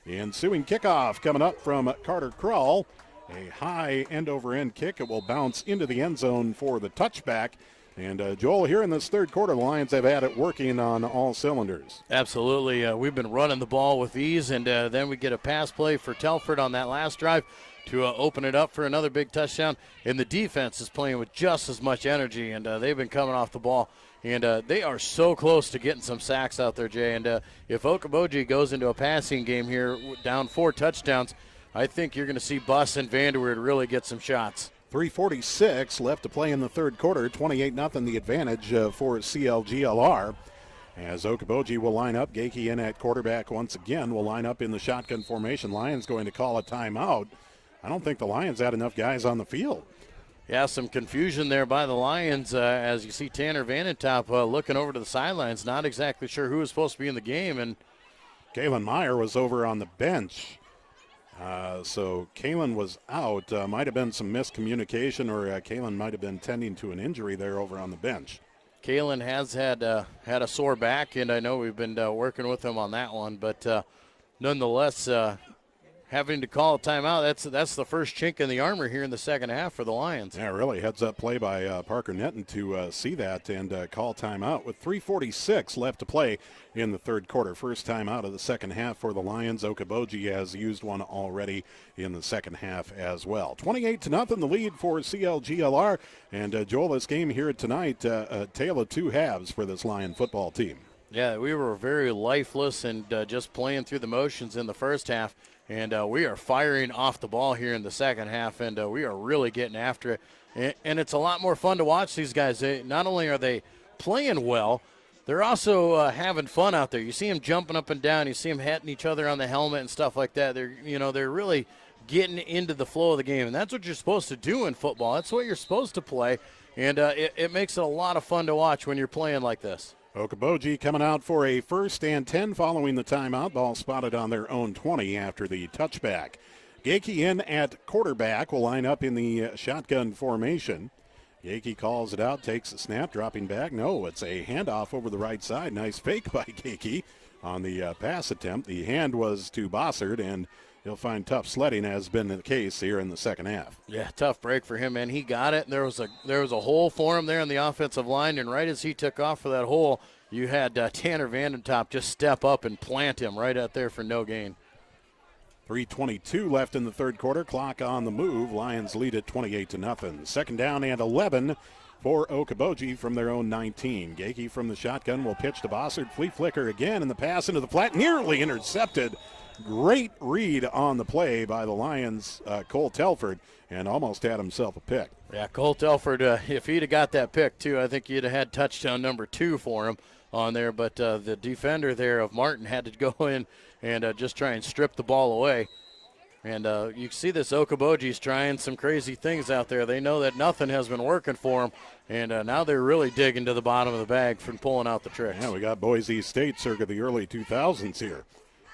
The ensuing kickoff coming up from Carter Krull. A high end-over-end kick. It will bounce into the end zone for the touchback. And Joel, here in this third quarter, the Lions have had it working on all cylinders. Absolutely. We've been running the ball with ease, and then we get a pass play for Telford on that last drive to open it up for another big touchdown. And the defense is playing with just as much energy, and they've been coming off the ball. And they are so close to getting some sacks out there, Jay. And if Okoboji goes into a passing game here, down 4 touchdowns, I think you're going to see Buss and Vanderwood really get some shots. 3:46 left to play in the third quarter, 28-0 the advantage for CLGLR. As Okoboji will line up, Gakey in at quarterback once again, will line up in the shotgun formation. Lions going to call a timeout. I don't think the Lions had enough guys on the field. Yeah, some confusion there by the Lions as you see Tanner Vanentop looking over to the sidelines, not exactly sure who was supposed to be in the game. And Kalen Meyer was over on the bench. So Kalen was out. Might have been some miscommunication, or Kalen might have been tending to an injury there over on the bench. Kalen has had a sore back, and I know we've been working with him on that one. But nonetheless, having to call a timeout, that's the first chink in the armor here in the second half for the Lions. Yeah, really heads-up play by Parker Netton to see that and call timeout with 3:46 left to play in the third quarter. First timeout of the second half for the Lions. Okoboji has used one already in the second half as well. 28-0 the lead for CLGLR. And Joel, this game here tonight, a tale of two halves for this Lion football team. Yeah, we were very lifeless and just playing through the motions in the first half. And we are firing off the ball here in the second half, and we are really getting after it. And it's a lot more fun to watch these guys. Not only are they playing well, they're also having fun out there. You see them jumping up and down. You see them hitting each other on the helmet and stuff like that. They're really getting into the flow of the game, and that's what you're supposed to do in football. That's what you're supposed to play, and it makes it a lot of fun to watch when you're playing like this. Okoboji coming out for a 1st and 10 following the timeout. Ball spotted on their own 20 after the touchback. Gakey in at quarterback will line up in the shotgun formation. Gakey calls it out, takes the snap, dropping back. No, it's a handoff over the right side. Nice fake by Gakey on the pass attempt. The hand was to Bossard, and he'll find tough sledding, as has been the case here in the second half. Yeah, tough break for him, man. He got it. There was a hole for him there on the offensive line, and right as he took off for that hole, you had Tanner Vandentop just step up and plant him right out there for no gain. 3:22 left in the third quarter. Clock on the move. Lions lead at 28-0. Second down and 11 for Okoboji from their own 19. Gakey from the shotgun will pitch to Bossard. Flea flicker again, and the pass into the flat, nearly intercepted. Great read on the play by the Lions, Cole Telford, and almost had himself a pick. Yeah, Cole Telford, if he'd have got that pick, too, I think you'd have had touchdown number 2 for him on there. But the defender there of Martin had to go in and just try and strip the ball away. And you see this Okoboji's trying some crazy things out there. They know that nothing has been working for them, and now they're really digging to the bottom of the bag from pulling out the tricks. Yeah, we got Boise State circa the early 2000s here.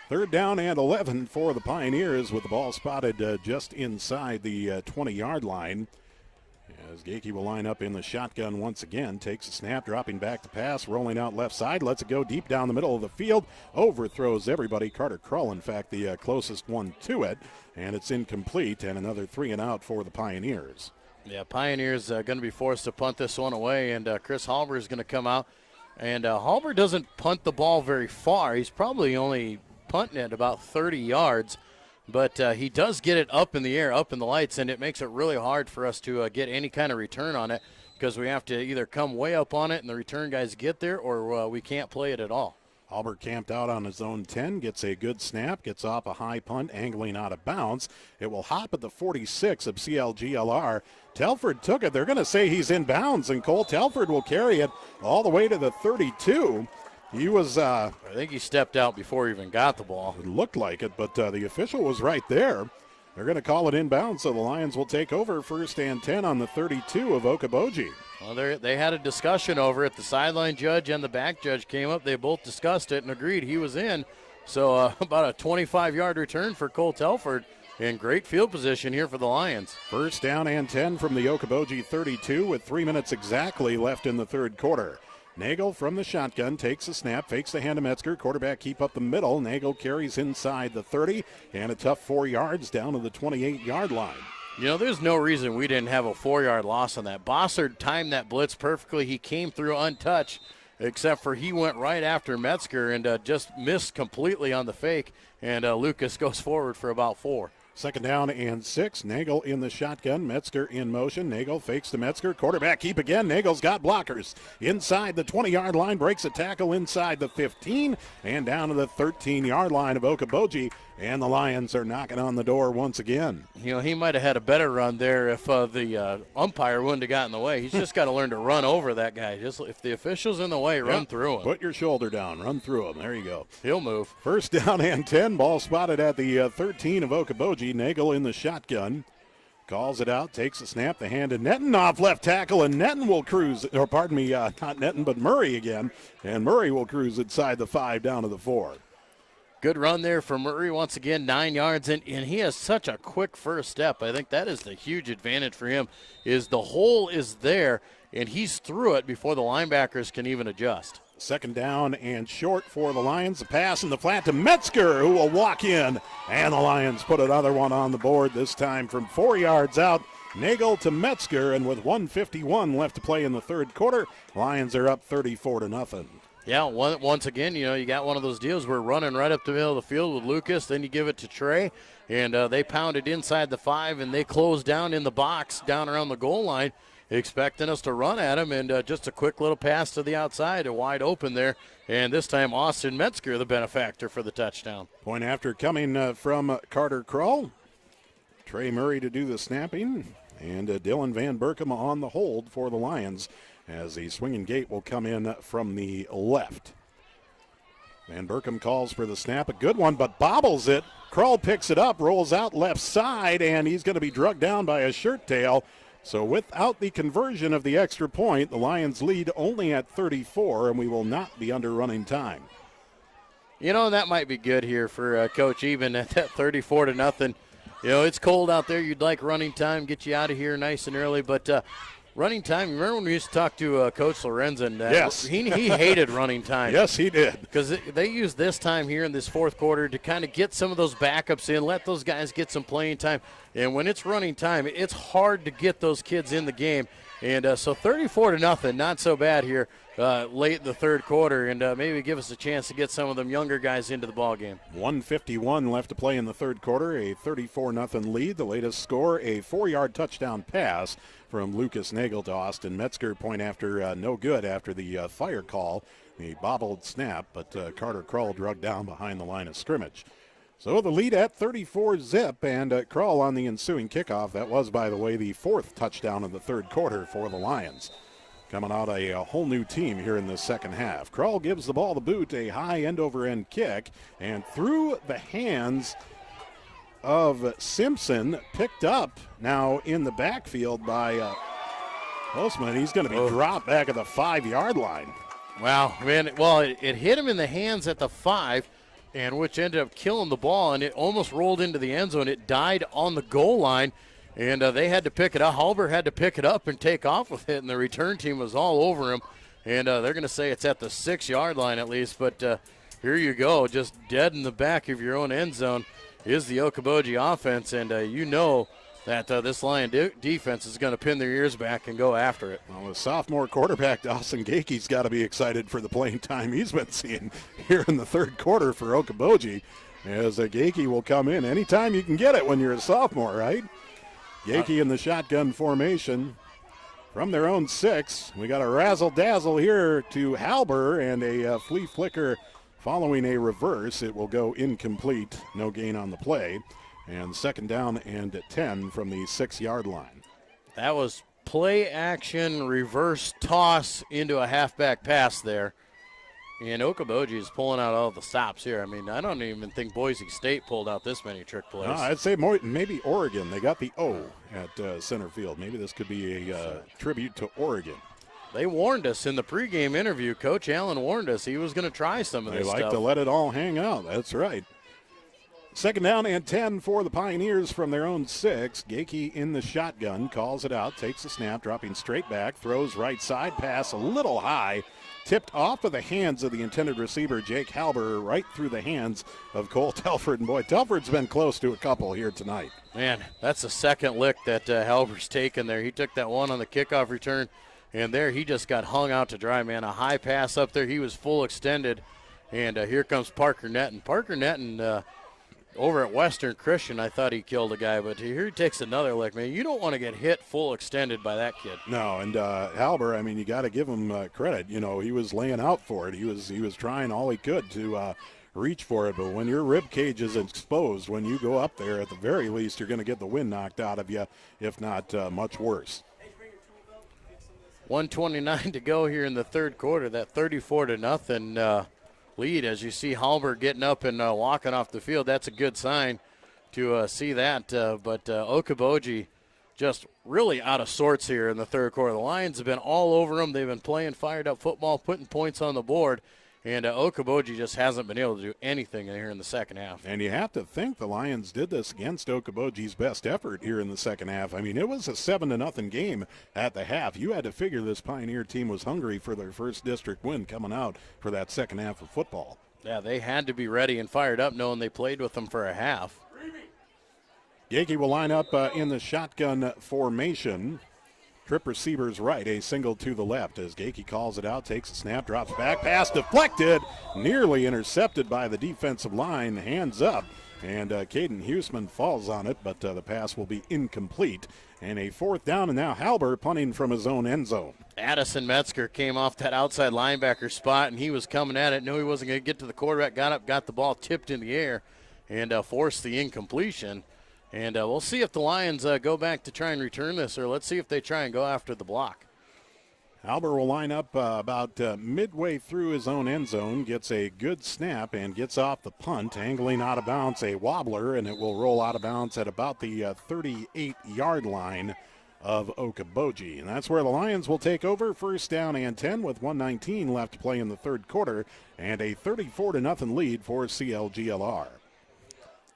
Third down and 11 for the Pioneers with the ball spotted just inside the 20-yard line. As Gakey will line up in the shotgun once again, takes a snap, dropping back to pass, rolling out left side, lets it go deep down the middle of the field, overthrows everybody. Carter Krull, in fact, the closest one to it, and it's incomplete, and another 3 and out for the Pioneers. Yeah, Pioneers going to be forced to punt this one away, and Chris Halber is going to come out. And Halber doesn't punt the ball very far. He's probably only punting it about 30 yards. But he does get it up in the air, up in the lights, and it makes it really hard for us to get any kind of return on it because we have to either come way up on it and the return guys get there, or we can't play it at all. Albert camped out on his own 10, gets a good snap, gets off a high punt, angling out of bounds. It will hop at the 46 of CLGLR. Telford took it. They're going to say he's in bounds, and Cole Telford will carry it all the way to the 32. He was, I think he stepped out before he even got the ball. It looked like it, but the official was right there. They're going to call it inbounds, so the Lions will take over first and 10 on the 32 of Okoboji. Well, they had a discussion over it. The sideline judge and the back judge came up. They both discussed it and agreed he was in. So about a 25-yard return for Cole Telford. And great field position here for the Lions. First down and 10 from the Okoboji 32 with 3 minutes exactly left in the third quarter. Nagel from the shotgun takes a snap, fakes the hand to Metzger. Quarterback keep up the middle. Nagel carries inside the 30 and a tough 4 yards down to the 28-yard line. You know, there's no reason we didn't have a 4-yard loss on that. Bossard timed that blitz perfectly. He came through untouched, except for he went right after Metzger and just missed completely on the fake. And Lucas goes forward for about 4. Second down and 6. Nagel in the shotgun. Metzger in motion. Nagel fakes to Metzger. Quarterback keep again. Nagel's got blockers. Inside the 20-yard line. Breaks a tackle inside the 15 and down to the 13-yard line of Okoboji. And the Lions are knocking on the door once again. You know, he might have had a better run there if the umpire wouldn't have gotten in the way. He's just got to learn to run over that guy. Just if the official's in the way, run through him. Put your shoulder down. Run through him. There you go. He'll move. First down and 10. Ball spotted at the 13 of Okoboji. Nagel in the shotgun. Calls it out. Takes a snap. The hand to Netton off left tackle, and Netton will cruise. Or pardon me, not Netton, but Murray again. And Murray will cruise inside the 5 down to the 4. Good run there for Murray once again, 9 yards, and he has such a quick first step. I think that is the huge advantage for him, is the hole is there, and he's through it before the linebackers can even adjust. Second down and short for the Lions. The pass in the flat to Metzger, who will walk in, and the Lions put another one on the board, this time from 4 yards out. Nagel to Metzger, and with 1:51 left to play in the third quarter, Lions are up 34-0. Yeah, once again, you know, you got one of those deals where running right up the middle of the field with Lucas, then you give it to Trey, and they pound it inside the 5, and they close down in the box down around the goal line, expecting us to run at him, and just a quick little pass to the outside, a wide open there, and this time Austin Metzger, the benefactor for the touchdown. Point after coming from Carter Krull. Trey Murray to do the snapping, and Dylan Van Berkom on the hold for the Lions, as the swinging gate will come in from the left. Van Berkom calls for the snap, a good one, but bobbles it. Krull picks it up, rolls out left side, and he's going to be drugged down by a shirt tail. So without the conversion of the extra point, the Lions lead only at 34, and we will not be under running time. You know, that might be good here for Coach Eben at that 34-0. You know, it's cold out there. You'd like running time, get you out of here nice and early, but running time, remember when we used to talk to Coach Lorenzen? Yes. He hated running time. Yes, he did. Because they used this time here in this fourth quarter to kind of get some of those backups in, let those guys get some playing time. And when it's running time, it's hard to get those kids in the game. And so 34-0, not so bad here late in the third quarter, and maybe give us a chance to get some of them younger guys into the ball game. 1:51 left to play in the third quarter, a 34-0 lead. The latest score, a 4-yard touchdown pass from Lucas Nagel to Austin Metzger. Point after no good after the fire call, the bobbled snap, but Carter Krull drug down behind the line of scrimmage. So the lead at 34-zip, and Krull on the ensuing kickoff. That was, by the way, the 4th touchdown of the third quarter for the Lions. Coming out a whole new team here in the second half. Krull gives the ball the boot, a high end-over-end kick, and through the hands of Simpson, picked up now in the backfield by Postman. He's going to be dropped back at the 5-yard line. Wow, man. Well, it hit him in the hands at the 5, and which ended up killing the ball, and it almost rolled into the end zone. It died on the goal line, and they had to pick it up. Halber had to pick it up and take off with it, and the return team was all over him. And they're going to say it's at the 6-yard line at least, but here you go, just dead in the back of your own end zone is the Okoboji offense, and you know that this Lion defense is going to pin their ears back and go after it. Well, the sophomore quarterback, Dawson Gakey's got to be excited for the playing time he's been seeing here in the third quarter for Okoboji, as Gakey will come in anytime you can get it when you're a sophomore, right? Gakey in the shotgun formation from their own 6. We got a razzle-dazzle here to Halber, and a flea flicker following a reverse. It will go incomplete, no gain on the play. And second down and 10 from the 6-yard line. That was play action, reverse toss into a halfback pass there. And Okoboji is pulling out all the stops here. I mean, I don't even think Boise State pulled out this many trick plays. No, I'd say more, maybe Oregon. They got the O at center field. Maybe this could be a tribute to Oregon. They warned us in the pregame interview. Coach Allen warned us he was going to try some of this stuff. They like to let it all hang out. That's right. Second down and 10 for the Pioneers from their own 6. Gakey in the shotgun, calls it out, takes the snap, dropping straight back, throws right side, pass a little high, tipped off of the hands of the intended receiver, Jake Halber, right through the hands of Cole Telford. And boy, Telford's been close to a couple here tonight. Man, that's the second lick that Halber's taken there. He took that one on the kickoff return, and there he just got hung out to dry, man. A high pass up there. He was full extended, and here comes Parker Netton. Parker Netton, over at Western Christian, I thought he killed a guy, but here he takes another lick, man. You don't want to get hit full extended by that kid. No, and Halber, I mean, you got to give him credit. You know, he was laying out for it. He was trying all he could to reach for it, but when your rib cage is exposed, when you go up there, at the very least, you're going to get the wind knocked out of you, if not much worse. 1:29 to go here in the third quarter. That 34-0 lead, as you see Halber getting up and walking off the field. That's a good sign to see that. But Okoboji just really out of sorts here in the third quarter. The Lions have been all over them. They've been playing fired-up football, putting points on the board. And Okoboji just hasn't been able to do anything here in the second half. And you have to think the Lions did this against Okoboji's best effort here in the second half. I mean, it was a 7-0 game at the half. You had to figure this Pioneer team was hungry for their first district win coming out for that second half of football. Yeah, they had to be ready and fired up knowing they played with them for a half. Gakey will line up in the shotgun formation. Trip receivers right, a single to the left as Gakey calls it out, takes a snap, drops back, pass deflected, nearly intercepted by the defensive line, hands up, and Caden Huseman falls on it, but the pass will be incomplete. And a fourth down, and now Halber punting from his own end zone. Addison Metzger came off that outside linebacker spot, and he was coming at it, knew he wasn't going to get to the quarterback, got up, got the ball tipped in the air, and forced the incompletion. And we'll see if the Lions go back to try and return this, or let's see if they try and go after the block. Halber will line up about midway through his own end zone, gets a good snap and gets off the punt, angling out of bounds, a wobbler, and it will roll out of bounds at about the 38-yard line of Okoboji. And that's where the Lions will take over, first down and 10 with 1:19 left to play in the third quarter, and a 34-0 lead for CLGLR.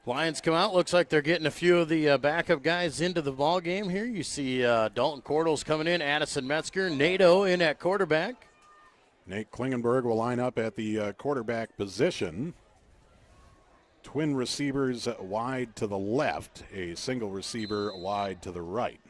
Lions come out. Looks like they're getting a few of the backup guys into the ball game here. You see Dalton Cordles coming in, Addison Metzger, Nato in at quarterback. Nate Klingenberg will line up at the quarterback position. Twin receivers wide to the left, a single receiver wide to the right.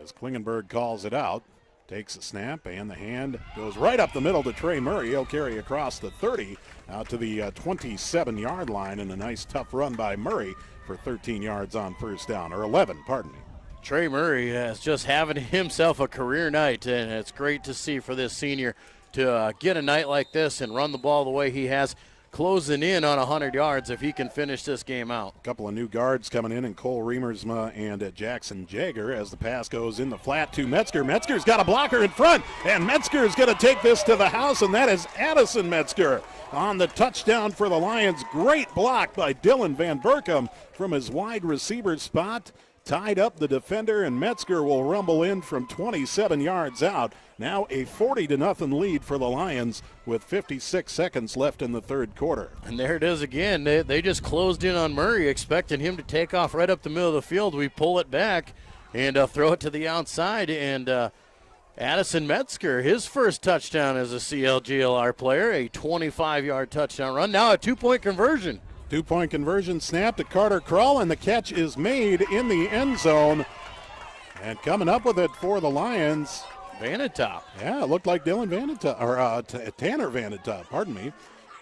as Klingenberg calls it out. Takes a snap, and the hand goes right up the middle to Trey Murray. He'll carry across the 30 out to the 27-yard line, and a nice tough run by Murray for 13 yards on first down, or 11, pardon me. Trey Murray is just having himself a career night, and it's great to see for this senior to get a night like this and run the ball the way he has, closing in on 100 yards if he can finish this game out. A couple of new guards coming in, and Cole Remersma and Jackson Jagger, as the pass goes in the flat to Metzger. Metzger's got a blocker in front, and Metzger's going to take this to the house, and that is Addison Metzger on the touchdown for the Lions. Great block by Dylan Van Berkom from his wide receiver spot. Tied up the defender, and Metzger will rumble in from 27 yards out. Now a 40-0 lead for the Lions with 56 seconds left in the third quarter. And there it is again. They just closed in on Murray, expecting him to take off right up the middle of the field. We pull it back and throw it to the outside. And Addison Metzger, his first touchdown as a CLGLR player, a 25-yard touchdown run. Now a two-point conversion. Two-point conversion snap to Carter Krull, and the catch is made in the end zone. And coming up with it for the Lions, Vanetop. Yeah, it looked like Dylan Vanetop, or Tanner Vanetop, pardon me,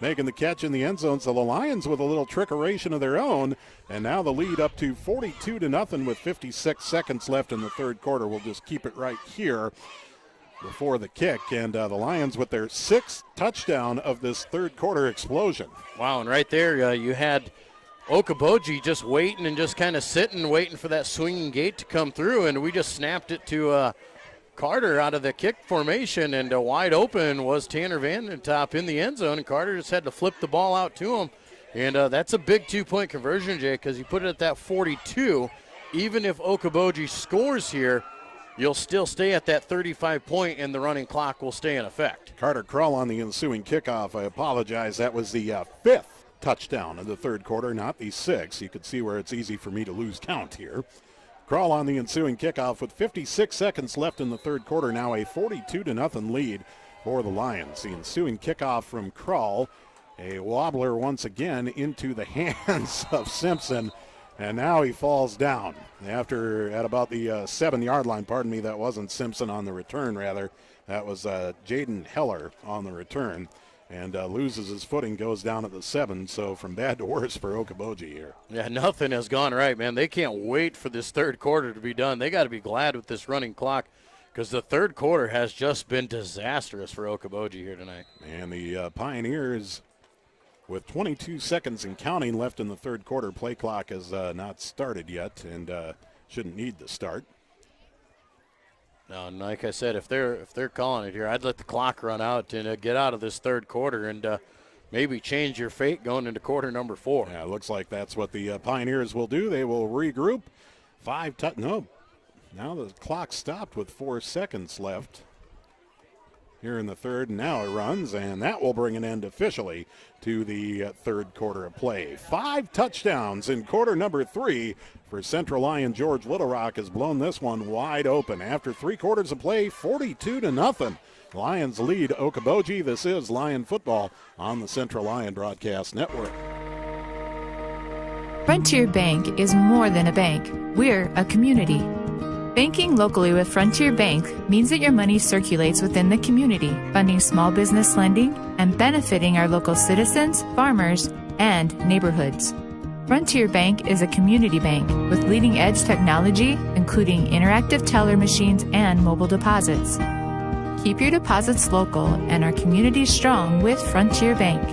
making the catch in the end zone. So the Lions with a little trickeration of their own, and now the lead up to 42-0 with 56 seconds left in the third quarter. We'll just keep it right here before the kick, and the Lions with their sixth touchdown of this third quarter explosion. Wow, and right there you had Okoboji just waiting and just kind of sitting, waiting for that swinging gate to come through, and we just snapped it to Carter out of the kick formation, and wide open was Tanner Vandertop in the end zone, and Carter just had to flip the ball out to him. And that's a big two-point conversion, Jay, because you put it at that 42. Even if Okoboji scores here, you'll still stay at that 35-point, and the running clock will stay in effect. Carter Krull on the ensuing kickoff. I apologize. That was the fifth touchdown of the third quarter, not the sixth. You could see where it's easy for me to lose count here. Krull on the ensuing kickoff with 56 seconds left in the third quarter. Now a 42-0 lead for the Lions. The ensuing kickoff from Krull. A wobbler once again into the hands of Simpson. And now he falls down at about the 7-yard line. Pardon me, that wasn't Simpson on the return, rather. That was Jaden Heller on the return. And loses his footing, goes down at the 7. So from bad to worse for Okoboji here. Yeah, nothing has gone right, man. They can't wait for this third quarter to be done. They got to be glad with this running clock, because the third quarter has just been disastrous for Okoboji here tonight. And the Pioneers, with 22 seconds and counting left in the third quarter, play clock has not started yet, and shouldn't need to start. No, and like I said, if they're calling it here, I'd let the clock run out and get out of this third quarter and maybe change your fate going into quarter number 4. Yeah, it looks like that's what the Pioneers will do. They will regroup. Now the clock stopped with 4 seconds left here in the third, and now it runs, and that will bring an end officially to the third quarter of play. 5 touchdowns in quarter number 3 for Central Lyon. George Little Rock has blown this one wide open. After 3 quarters of play, 42-0. Lions lead Okoboji. This is Lion football on the Central Lyon Broadcast Network. Frontier Bank is more than a bank. We're a community. Banking locally with Frontier Bank means that your money circulates within the community, funding small business lending and benefiting our local citizens, farmers, and neighborhoods. Frontier Bank is a community bank with leading-edge technology, including interactive teller machines and mobile deposits. Keep your deposits local and our community strong with Frontier Bank.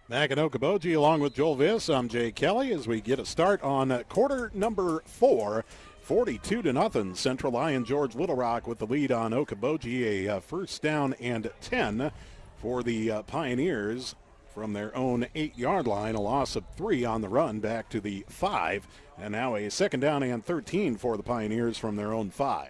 Back in Okoboji along with Joel Viss, I'm Jay Kelly as we get a start on quarter number 4. 42-0. Central Lyon George Little Rock with the lead on Okoboji. A first down and 10 for the Pioneers from their own 8-yard line. A loss of 3 on the run back to the 5. And now a 2nd down and 13 for the Pioneers from their own 5.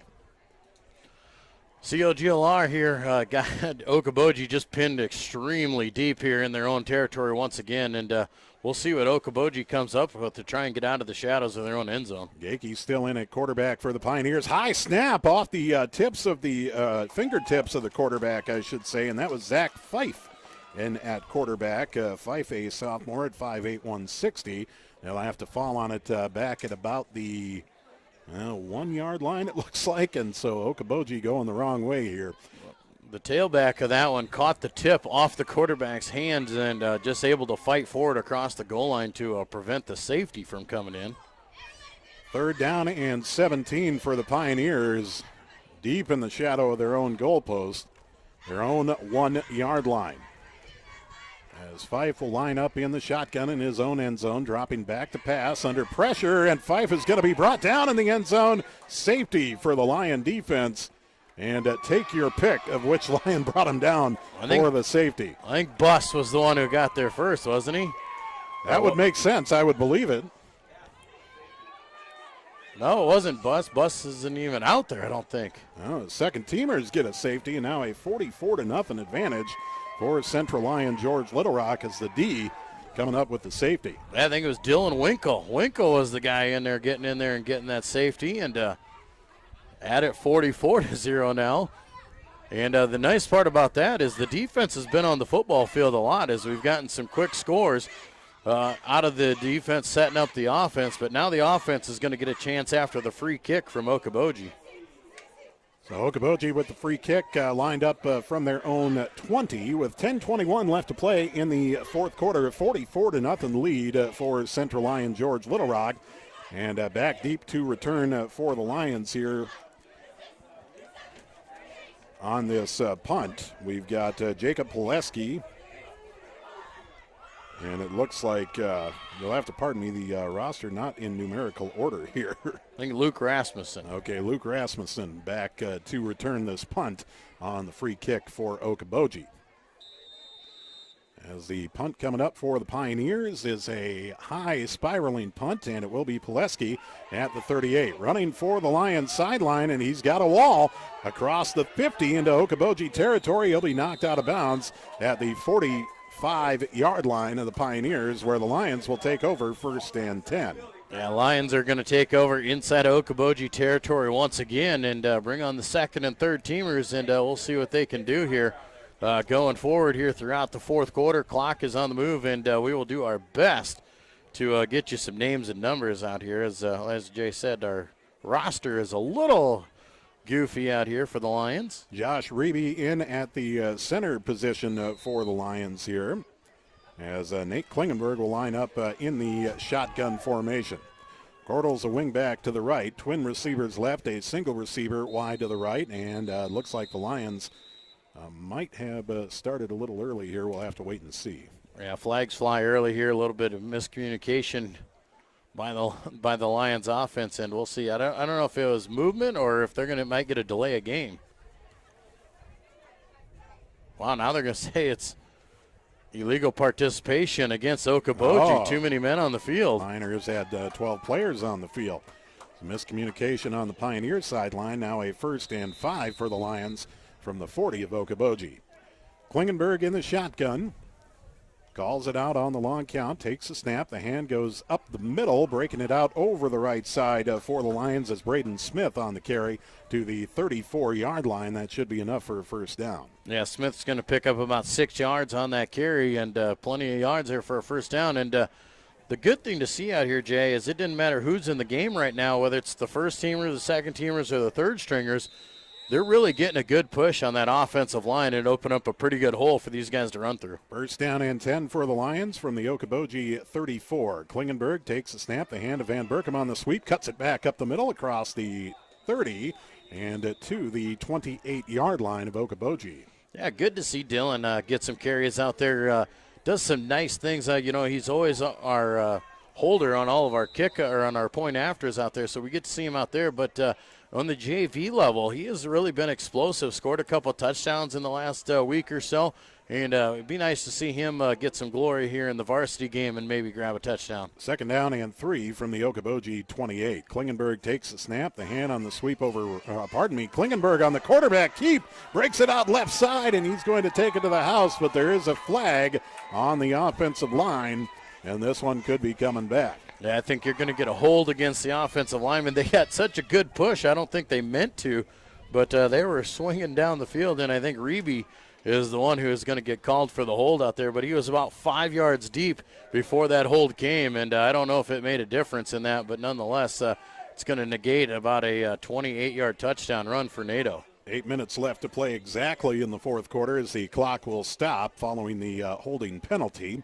CLGLR here got Okoboji just pinned extremely deep here in their own territory once again, and we'll see what Okoboji comes up with to try and get out of the shadows of their own end zone. Gakey still in at quarterback for the Pioneers. High snap off the tips of the fingertips of the quarterback, I should say, and that was Zach Fife in at quarterback. Fife, a sophomore at 5'8", 160. They'll have to fall on it back at about the 1-yard line, it looks like, and so Okoboji going the wrong way here. The tailback of that one caught the tip off the quarterback's hands and just able to fight forward across the goal line to prevent the safety from coming in. 3rd down and 17 for the Pioneers, deep in the shadow of their own goalpost, their own 1-yard line. As Fife will line up in the shotgun in his own end zone, dropping back to pass under pressure, and Fife is going to be brought down in the end zone. Safety for the Lion defense. And take your pick of which Lion brought him down for the safety. I think Buss was the one who got there first, wasn't he? That would make sense. I would believe it. No, it wasn't Buss. Buss isn't even out there, I don't think. Oh, the second teamers get a safety, and now a 44-0 advantage for Central Lyon George Little Rock as the D coming up with the safety. I think it was Dylan Winkle. Winkle was the guy in there getting that safety, and at it 44-0 now. And the nice part about that is the defense has been on the football field a lot as we've gotten some quick scores out of the defense setting up the offense, but now the offense is going to get a chance after the free kick from Okoboji. So Okoboji with the free kick lined up from their own 20 with 10:21 left to play in the fourth quarter. 44-0 lead for Central Lyon George Little Rock. And back deep to return for the Lions here on this punt. We've got Jacob Pileski. And it looks like, you'll have to pardon me, the roster not in numerical order here. I think Luke Rasmussen. Okay, Luke Rasmussen back to return this punt on the free kick for Okoboji. As the punt coming up for the Pioneers is a high spiraling punt, and it will be Pileski at the 38. Running for the Lions sideline, and he's got a wall across the 50 into Okoboji territory. He'll be knocked out of bounds at the 45-yard line of the Pioneers, where the Lions will take over 1st and 10. Yeah, Lions are going to take over inside Okoboji territory once again and bring on the 2nd and 3rd teamers, and we'll see what they can do here going forward here throughout the 4th quarter. Clock is on the move, and we will do our best to get you some names and numbers out here. As Jay said, our roster is a little goofy out here for the Lions. Josh Reeby in at the center position for the Lions here, as Nate Klingenberg will line up in the shotgun formation. Cordell's a wing back to the right, twin receivers left, a single receiver wide to the right, and looks like the Lions might have started a little early here. We'll have to wait and see. Yeah, flags fly early here, a little bit of miscommunication by the Lions offense, and we'll see. I don't know if it was movement or if might get a delay of game. Wow, now they're going to say it's illegal participation against Okoboji. Too many men on the field. Miners had 12 players on the field. Some miscommunication on the Pioneer sideline. Now a 1st and 5 for the Lions from the 40 of Okoboji. Klingenberg in the shotgun. Calls it out on the long count, takes the snap. The hand goes up the middle, breaking it out over the right side for the Lions as Braden Smith on the carry to the 34-yard line. That should be enough for a 1st down. Yeah, Smith's going to pick up about 6 yards on that carry and plenty of yards there for a 1st down. And the good thing to see out here, Jay, is it didn't matter who's in the game right now, whether it's the 1st teamers, the 2nd teamers, or the 3rd stringers. They're really getting a good push on that offensive line and open up a pretty good hole for these guys to run through. 1st down and 10 for the Lions from the Okoboji 34. Klingenberg takes the snap. The hand of Van Berkem on the sweep. Cuts it back up the middle across the 30 and to the 28-yard line of Okoboji. Yeah, good to see Dylan get some carries out there. Does some nice things. He's always our holder on all of our kick or on our point afters out there, so we get to see him out there. But on the JV level, he has really been explosive, scored a couple touchdowns in the last week or so. And it'd be nice to see him get some glory here in the varsity game and maybe grab a touchdown. 2nd down and 3 from the Okoboji 28. Klingenberg takes the snap, the hand on the sweep over, Klingenberg on the quarterback keep, breaks it out left side, and he's going to take it to the house, but there is a flag on the offensive line, and this one could be coming back. Yeah, I think you're going to get a hold against the offensive lineman. They got such a good push. I don't think they meant to, but they were swinging down the field, and I think Reeby is the one who is going to get called for the hold out there, but he was about 5 yards deep before that hold came, and I don't know if it made a difference in that, but nonetheless, it's going to negate about a 28-yard touchdown run for NATO. 8 minutes left to play exactly in the 4th quarter as the clock will stop following the holding penalty.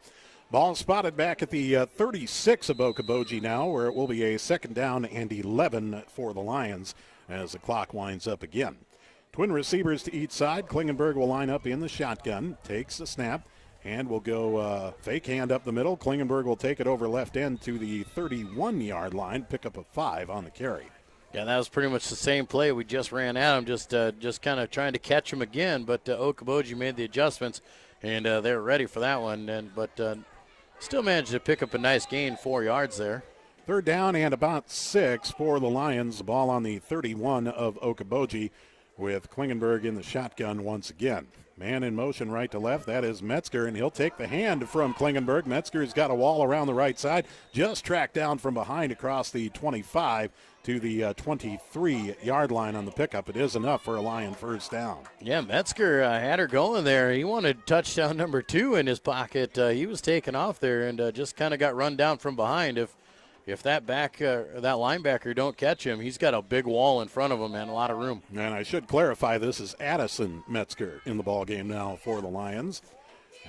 Ball spotted back at the 36 of Okoboji now, where it will be a 2nd down and 11 for the Lions as the clock winds up again. Twin receivers to each side. Klingenberg will line up in the shotgun, takes the snap, and will go fake hand up the middle. Klingenberg will take it over left end to the 31-yard line, pick up a 5 on the carry. Yeah, that was pretty much the same play we just ran at him, just kind of trying to catch him again, but Okoboji made the adjustments, and they were ready for that one, but still managed to pick up a nice gain, 4 yards there. 3rd down and about 6 for the Lions. The ball on the 31 of Okoboji, with Klingenberg in the shotgun once again. Man in motion right to left, that is Metzger, and he'll take the hand from Klingenberg. Metzger's got a wall around the right side, just tracked down from behind across the 25 to the 23-yard line on the pickup. It is enough for a Lion 1st down. Yeah, Metzger had her going there. He wanted touchdown number 2 in his pocket. He was taken off there and just kind of got run down from behind. If that linebacker don't catch him, he's got a big wall in front of him and a lot of room. And I should clarify, this is Addison Metzger in the ball game now for the Lions.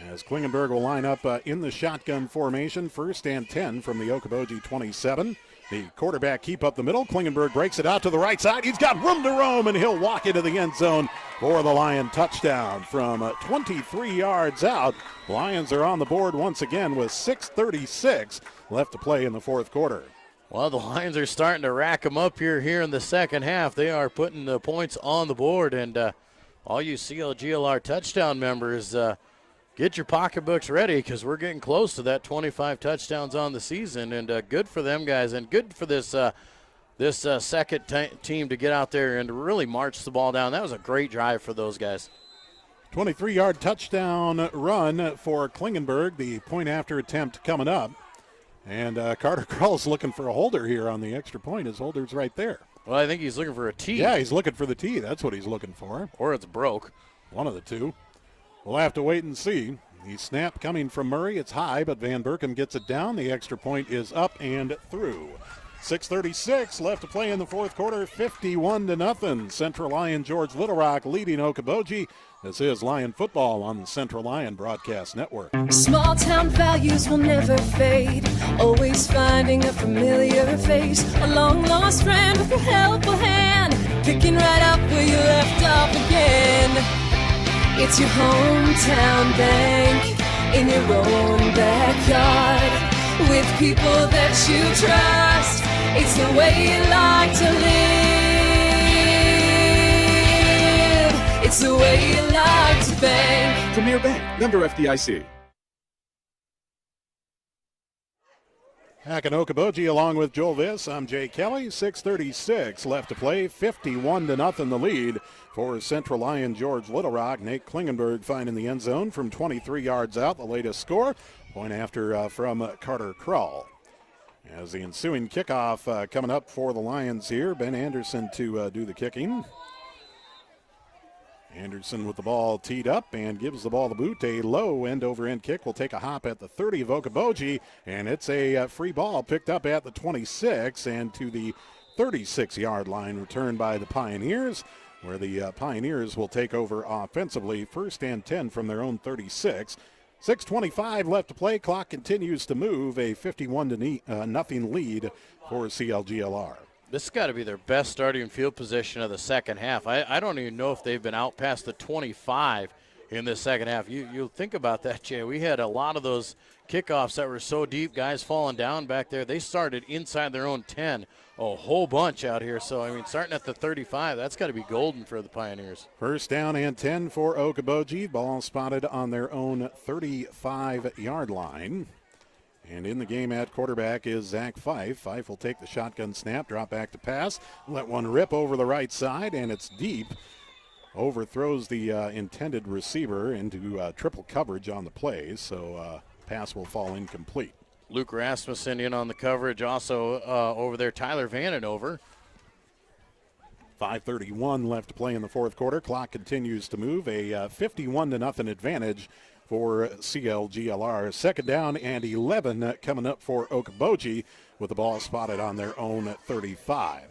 As Klingenberg will line up in the shotgun formation, 1st and 10 from the Okoboji 27. The quarterback keep up the middle. Klingenberg breaks it out to the right side. He's got room to roam, and he'll walk into the end zone for the Lion touchdown from 23 yards out. Lions are on the board once again with 6:36 left to play in the 4th quarter. Well, the Lions are starting to rack them up here in the second half. They are putting the points on the board, and all you CLGLR touchdown members, get your pocketbooks ready because we're getting close to that 25 touchdowns on the season, and good for them guys, and good for this second team to get out there and really march the ball down. That was a great drive for those guys. 23-yard touchdown run for Klingenberg, the point after attempt coming up. And Carter Krull's looking for a holder here on the extra point. His holder's right there. Well, I think he's looking for a tee. Yeah, he's looking for the tee. That's what he's looking for. Or it's broke. One of the two. We'll have to wait and see. The snap coming from Murray. It's high, but Van Berkem gets it down. The extra point is up and through. 6:36 left to play in the 4th quarter. 51-0. Central Lion George Little Rock leading Okoboji. This is Lion football on the Central Lion Broadcast Network. Small town values will never fade. Always finding a familiar face. A long lost friend with a helpful hand. Picking right up where you left off again. It's your hometown bank in your own backyard. With people that you trust. It's the way you like to live. It's the way you like to bank. Premier Bank, member FDIC. Hack and Okoboji along with Joel Viss. I'm Jay Kelly. 6:36 left to play. 51-0 the lead for Central Lion George Little Rock. Nate Klingenberg finding the end zone from 23 yards out. The latest score. Point after from Carter Krull. As the ensuing kickoff coming up for the Lions here. Ben Anderson to do the kicking. Anderson with the ball teed up and gives the ball the boot. A low end-over-end kick will take a hop at the 30 of Okoboji, and it's a free ball picked up at the 26 and to the 36-yard line, returned by the Pioneers, where the Pioneers will take over offensively. 1st and 10 from their own 36. 6:25 left to play. Clock continues to move. A 51-0 lead for CLGLR. This has got to be their best starting field position of the second half. I don't even know if they've been out past the 25 in this second half. You'll think about that, Jay. We had a lot of those kickoffs that were so deep, guys falling down back there. They started inside their own 10, a whole bunch out here. So, I mean, starting at the 35, that's got to be golden for the Pioneers. First down and 10 for Okoboji. Ball spotted on their own 35-yard line. And in the game at quarterback is Zach Fife. Fife will take the shotgun snap, drop back to pass, let one rip over the right side, and it's deep. Overthrows the intended receiver into triple coverage on the play, so pass will fall incomplete. Luke Rasmussen in on the coverage, also over there, Tyler Vanden. 5:31 left to play in the fourth quarter. Clock continues to move. A 51-0 advantage for CLGLR. Second down and 11 coming up for Okoboji with the ball spotted on their own 35.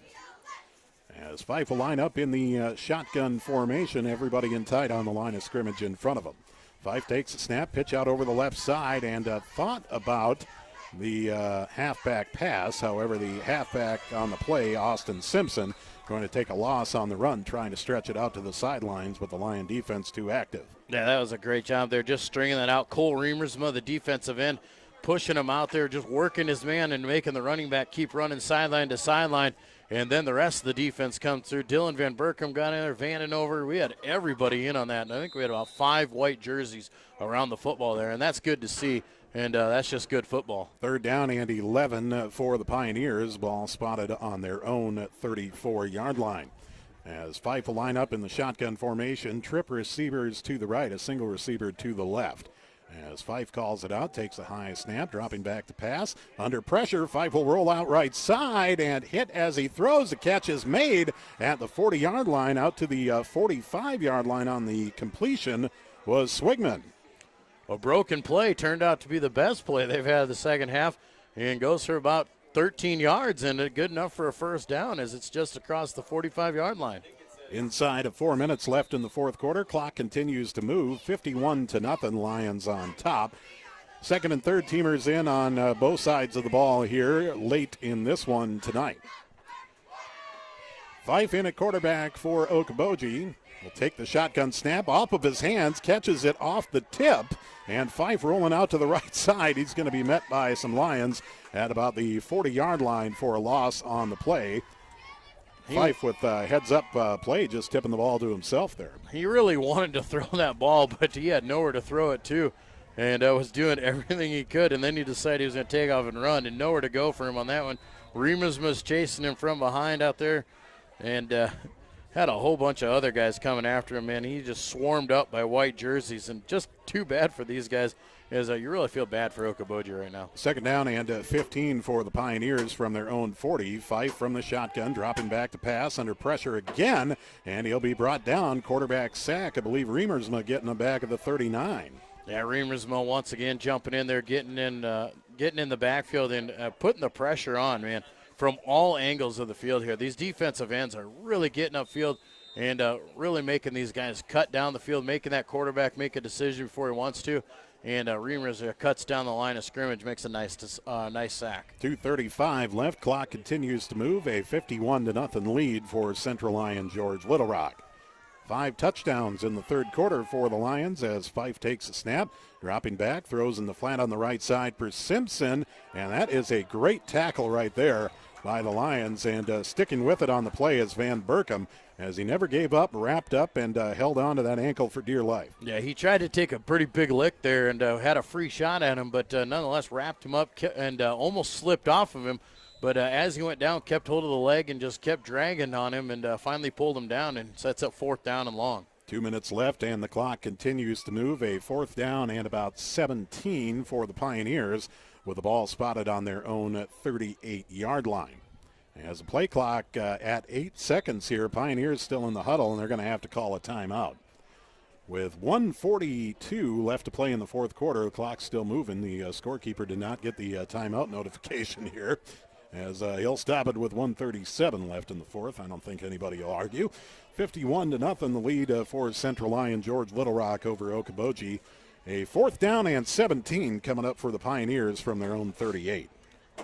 As Fife will line up in the shotgun formation, everybody in tight on the line of scrimmage in front of them. Fife takes a snap, pitch out over the left side, and thought about the halfback pass. However, the halfback on the play, Austin Simpson, going to take a loss on the run, trying to stretch it out to the sidelines with the Lion defense too active. Yeah, that was a great job there, just stringing that out. Cole Remersma, the defensive end, pushing him out there, just working his man and making the running back keep running sideline to sideline. And then the rest of the defense comes through. Dylan Van Berkom got in there, Vanden. We had everybody in on that, and I think we had about 5 white jerseys around the football there, and that's good to see, and that's just good football. Third down and 11 for the Pioneers. Ball spotted on their own 34-yard line. As Fife will line up in the shotgun formation, trip receivers to the right, a single receiver to the left. As Fife calls it out, takes a high snap, dropping back to pass. Under pressure, Fife will roll out right side and hit as he throws. The catch is made at the 40-yard line. Out to the 45-yard line on the completion was Swigman. A broken play turned out to be the best play they've had the second half and goes for about 13 yards and good enough for a first down as it's just across the 45-yard line. Inside of 4 minutes left in the fourth quarter. Clock continues to move. 51-0, Lions on top. Second and third teamers in on both sides of the ball here late in this one tonight. Fife in at quarterback for Okoboji. Will take the shotgun snap off of his hands, catches it off the tip, and Fife rolling out to the right side. He's going to be met by some Lions at about the 40-yard line for a loss on the play. Fife with heads-up play, just tipping the ball to himself there. He really wanted to throw that ball, but he had nowhere to throw it to, and was doing everything he could, and then he decided he was going to take off and run, and nowhere to go for him on that one. Remus was chasing him from behind out there, and had a whole bunch of other guys coming after him, man. He just swarmed up by white jerseys, and just too bad for these guys. As you really feel bad for Okoboji right now. Second down and 15 for the Pioneers from their own 40. Fife from the shotgun, dropping back to pass, under pressure again, and he'll be brought down. Quarterback sack, I believe Remersma getting him back at the 39. Yeah, Remersma once again jumping in there, getting in the backfield and putting the pressure on, man, from all angles of the field here. These defensive ends are really getting upfield and really making these guys cut down the field, making that quarterback make a decision before he wants to. And Reimers cuts down the line of scrimmage, makes a nice sack. 2:35 left. Clock continues to move. A 51-0 lead for Central Lyon George Little Rock. 5 touchdowns in the third quarter for the Lions as Fife takes a snap, dropping back, throws in the flat on the right side for Simpson, and that is a great tackle right there by the Lions, and sticking with it on the play is Van Berkom as he never gave up, wrapped up, and held on to that ankle for dear life. Yeah, he tried to take a pretty big lick there and had a free shot at him, but nonetheless wrapped him up and almost slipped off of him. But as he went down, kept hold of the leg and just kept dragging on him and finally pulled him down and sets up fourth down and long. 2 minutes left, and the clock continues to move. A fourth down and about 17 for the Pioneers with the ball spotted on their own 38-yard line. As the play clock at 8 seconds here, Pioneers still in the huddle, and they're going to have to call a timeout. With 1:42 left to play in the fourth quarter, the clock's still moving. The scorekeeper did not get the timeout notification here, as he'll stop it with 1:37 left in the fourth. I don't think anybody will argue. 51-0 the lead for Central Lyon George Little Rock over Okoboji. A fourth down and 17 coming up for the Pioneers from their own 38.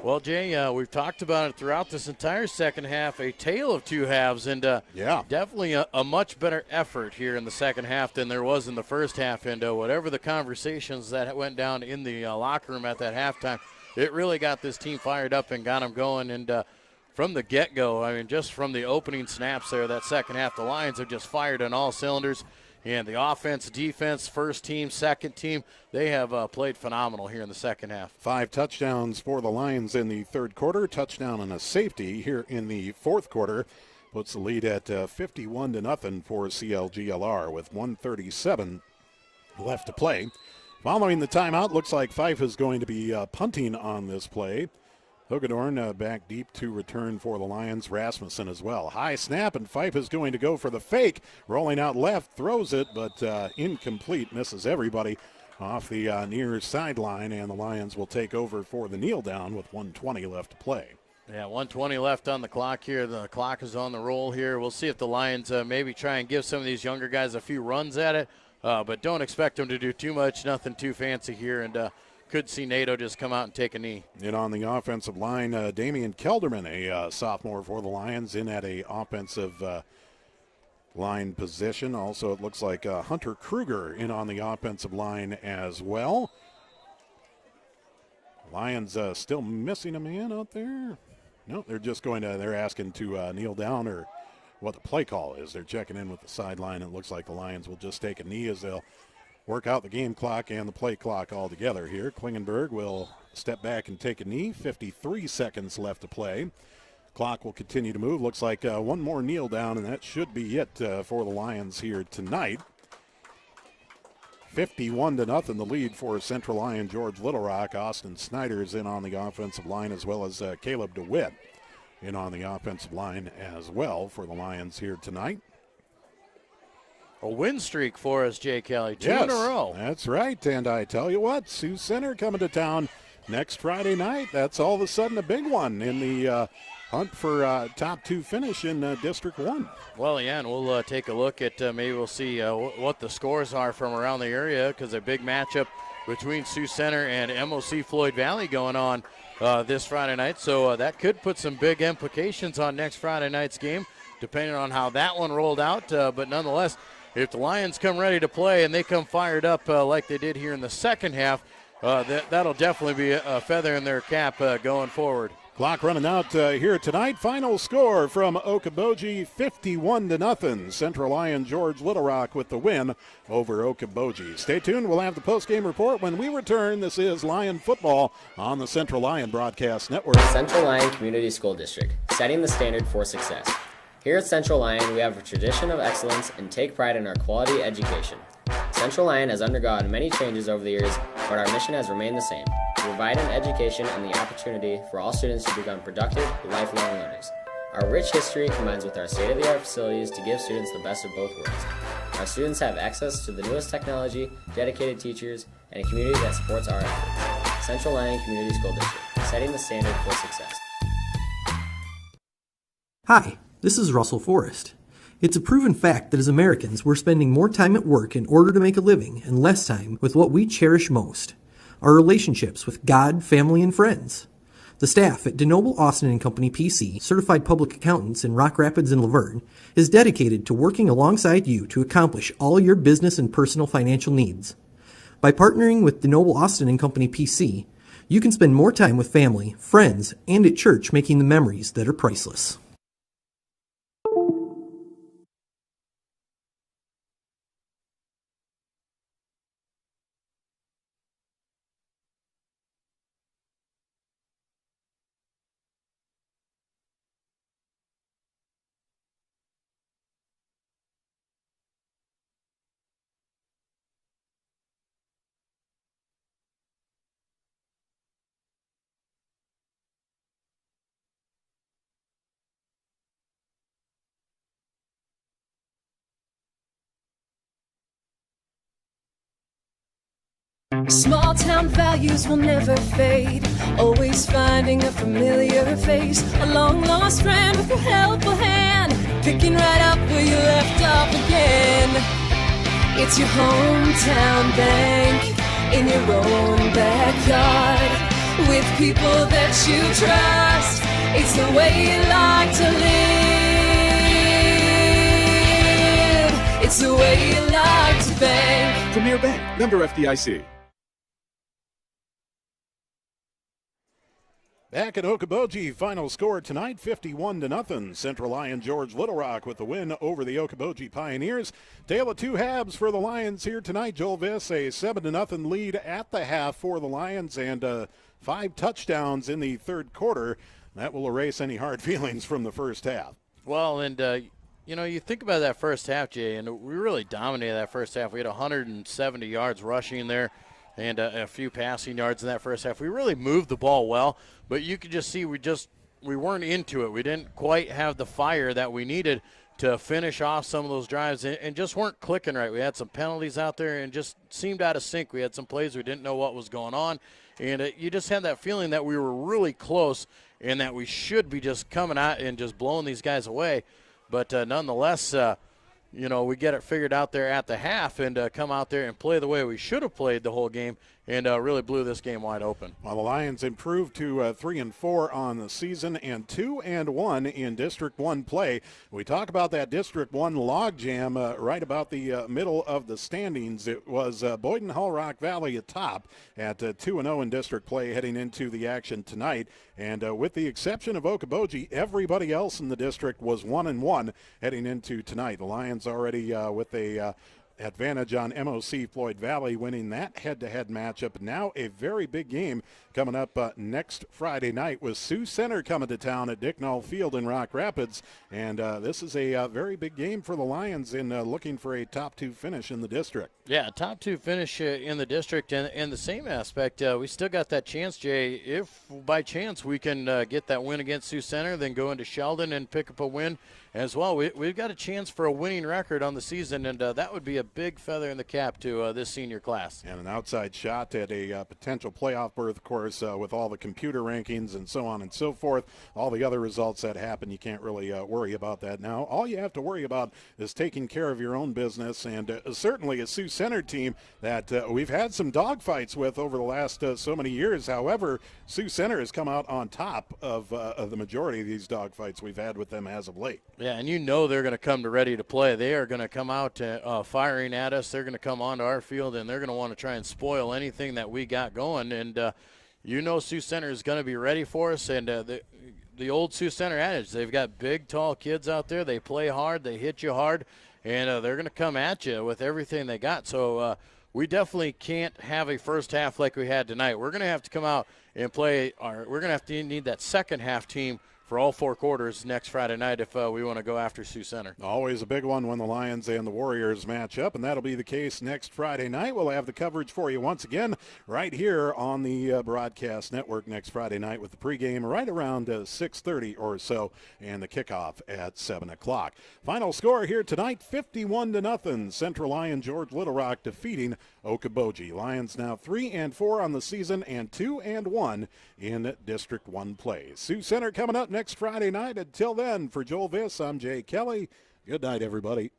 Well, Jay, we've talked about it throughout this entire second half, a tale of two halves, and definitely a much better effort here in the second half than there was in the first half. And whatever the conversations that went down in the locker room at that halftime, it really got this team fired up and got them going. And from the get-go, I mean, just from the opening snaps there, that second half, the Lions have just fired on all cylinders. And the offense, defense, first team, second team, they have played phenomenal here in the second half. 5 touchdowns for the Lions in the third quarter. Touchdown and a safety here in the fourth quarter. Puts the lead at 51-0 for CLGLR with 1:37 left to play. Following the timeout, looks like Fife is going to be punting on this play. Hagedorn back deep to return for the Lions. Rasmussen as well. High snap, and Fife is going to go for the fake. Rolling out left, throws it, but incomplete. Misses everybody off the near sideline, and the Lions will take over for the kneel down with 1:20 left to play. Yeah, 1:20 left on the clock here. The clock is on the roll here. We'll see if the Lions maybe try and give some of these younger guys a few runs at it, but don't expect them to do too much, nothing too fancy here, and could see Nato just come out and take a knee. And on the offensive line, Damian Kelderman, a sophomore for the Lions, in at a offensive line position. Also, it looks like Hunter Kruger in on the offensive line as well. Lions still missing a man out there. No, they're just going to, they're asking to kneel down, or what the play call is. They're checking in with the sideline. It looks like the Lions will just take a knee as they'll work out the game clock and the play clock all together here. Klingenberg will step back and take a knee. 53 seconds left to play. Clock will continue to move. Looks like one more kneel down, and that should be it for the Lions here tonight. 51-0 the lead for Central Lyon George Little Rock. Austin Snyder's in on the offensive line, as well as Caleb DeWitt in on the offensive line as well for the Lions here tonight. A win streak for us, Jay Kelly. Two in a row. That's right. And I tell you what, Sioux Center coming to town next Friday night. That's all of a sudden a big one in the hunt for top 2 finish in District 1. Well, yeah, and we'll take a look at maybe we'll see what the scores are from around the area, because a big matchup between Sioux Center and MOC Floyd Valley going on this Friday night. So that could put some big implications on next Friday night's game, depending on how that one rolled out. But nonetheless, if the Lions come ready to play and they come fired up like they did here in the second half, that'll definitely be a feather in their cap going forward. Clock running out here tonight. Final score from Okoboji, 51-0. Central Lyon George Little Rock with the win over Okoboji. Stay tuned. We'll have the postgame report when we return. This is Lion Football on the Central Lyon Broadcast Network. Central Lyon Community School District, setting the standard for success. Here at Central Lyon, we have a tradition of excellence and take pride in our quality education. Central Lyon has undergone many changes over the years, but our mission has remained the same: to provide an education and the opportunity for all students to become productive, lifelong learners. Our rich history combines with our state-of-the-art facilities to give students the best of both worlds. Our students have access to the newest technology, dedicated teachers, and a community that supports our efforts. Central Lyon Community School District, setting the standard for success. Hi, this is Russell Forrest. It's a proven fact that as Americans, we're spending more time at work in order to make a living and less time with what we cherish most: our relationships with God, family, and friends. The staff at DeNoble Austin & Company PC, certified public accountants in Rock Rapids and Laverne, is dedicated to working alongside you to accomplish all your business and personal financial needs. By partnering with DeNoble Austin & Company PC, you can spend more time with family, friends, and at church, making the memories that are priceless. Small town values will never fade. Always finding a familiar face, a long lost friend with a helpful hand, picking right up where you left off again. It's your hometown bank in your own backyard. with people that you trust. It's the way you like to live. It's the way you like to bank. Premier Bank, member FDIC. Back at Okoboji, final score tonight, 51-0. Central Lion George Little Rock with the win over the Okoboji Pioneers. Tale of two halves for the Lions here tonight. Joel Viss, a 7-0 lead at the half for the Lions, and 5 touchdowns in the third quarter. That will erase any hard feelings from the first half. Well, and you think about that first half, Jay, and we really dominated that first half. We had 170 yards rushing there and a few passing yards in that first half. We really moved the ball well, but you could just see we weren't into it. We didn't quite have the fire that we needed to finish off some of those drives and just weren't clicking right. We had some penalties out there and just seemed out of sync. We had some plays we didn't know what was going on, and you just had that feeling that we were really close and that we should be just coming out and just blowing these guys away. But nonetheless, we get it figured out there at the half and come out there and play the way we should have played the whole game and really blew this game wide open. Well, the Lions improved to 3-4 on the season and 2-1 in District 1 play. We talk about that District 1 logjam right about the middle of the standings. It was Boyden Hull Rock Valley atop at 2-0 in district play heading into the action tonight. And with the exception of Okoboji, everybody else in the district was 1-1 heading into tonight. The Lions already with a advantage on MOC Floyd Valley, winning that head-to-head matchup. Now a very big game coming up next Friday night with Sioux Center coming to town at Dicknall Field in Rock Rapids. And this is a very big game for the Lions in looking for a top 2 finish in the district. Yeah, top 2 finish in the district. And the same aspect, we still got that chance, Jay. If by chance we can get that win against Sioux Center, then go into Sheldon and pick up a win as well. We've got a chance for a winning record on the season, and that would be a big feather in the cap to this senior class. And an outside shot at a potential playoff berth, of course, with all the computer rankings and so on and so forth. All the other results that happen, you can't really worry about that now. All you have to worry about is taking care of your own business, and certainly a Sioux Center team that we've had some dogfights with over the last so many years. However, Sioux Center has come out on top of the majority of these dogfights we've had with them as of late. Yeah, and they're going to come to ready to play. They are going to come out firing at us. They're going to come onto our field, and they're going to want to try and spoil anything that we got going. And Sioux Center is going to be ready for us. And the old Sioux Center adage, they've got big, tall kids out there. They play hard. They hit you hard. And they're going to come at you with everything they got. So we definitely can't have a first half like we had tonight. We're going to have to come out and play. We're going to have to need that second half team for all 4 quarters next Friday night if we want to go after Sioux Center. Always a big one when the Lions and the Warriors match up, and that'll be the case next Friday night. We'll have the coverage for you once again right here on the broadcast network next Friday night with the pregame right around 6:30 or so and the kickoff at 7 o'clock. Final score here tonight, 51-0. Central Lion George Little Rock defeating Okoboji. Lions now 3-4 on the season and 2-1 in District 1 play. Sioux Center coming up next Friday night. Until then, for Joel Viss, I'm Jay Kelly. Good night, everybody.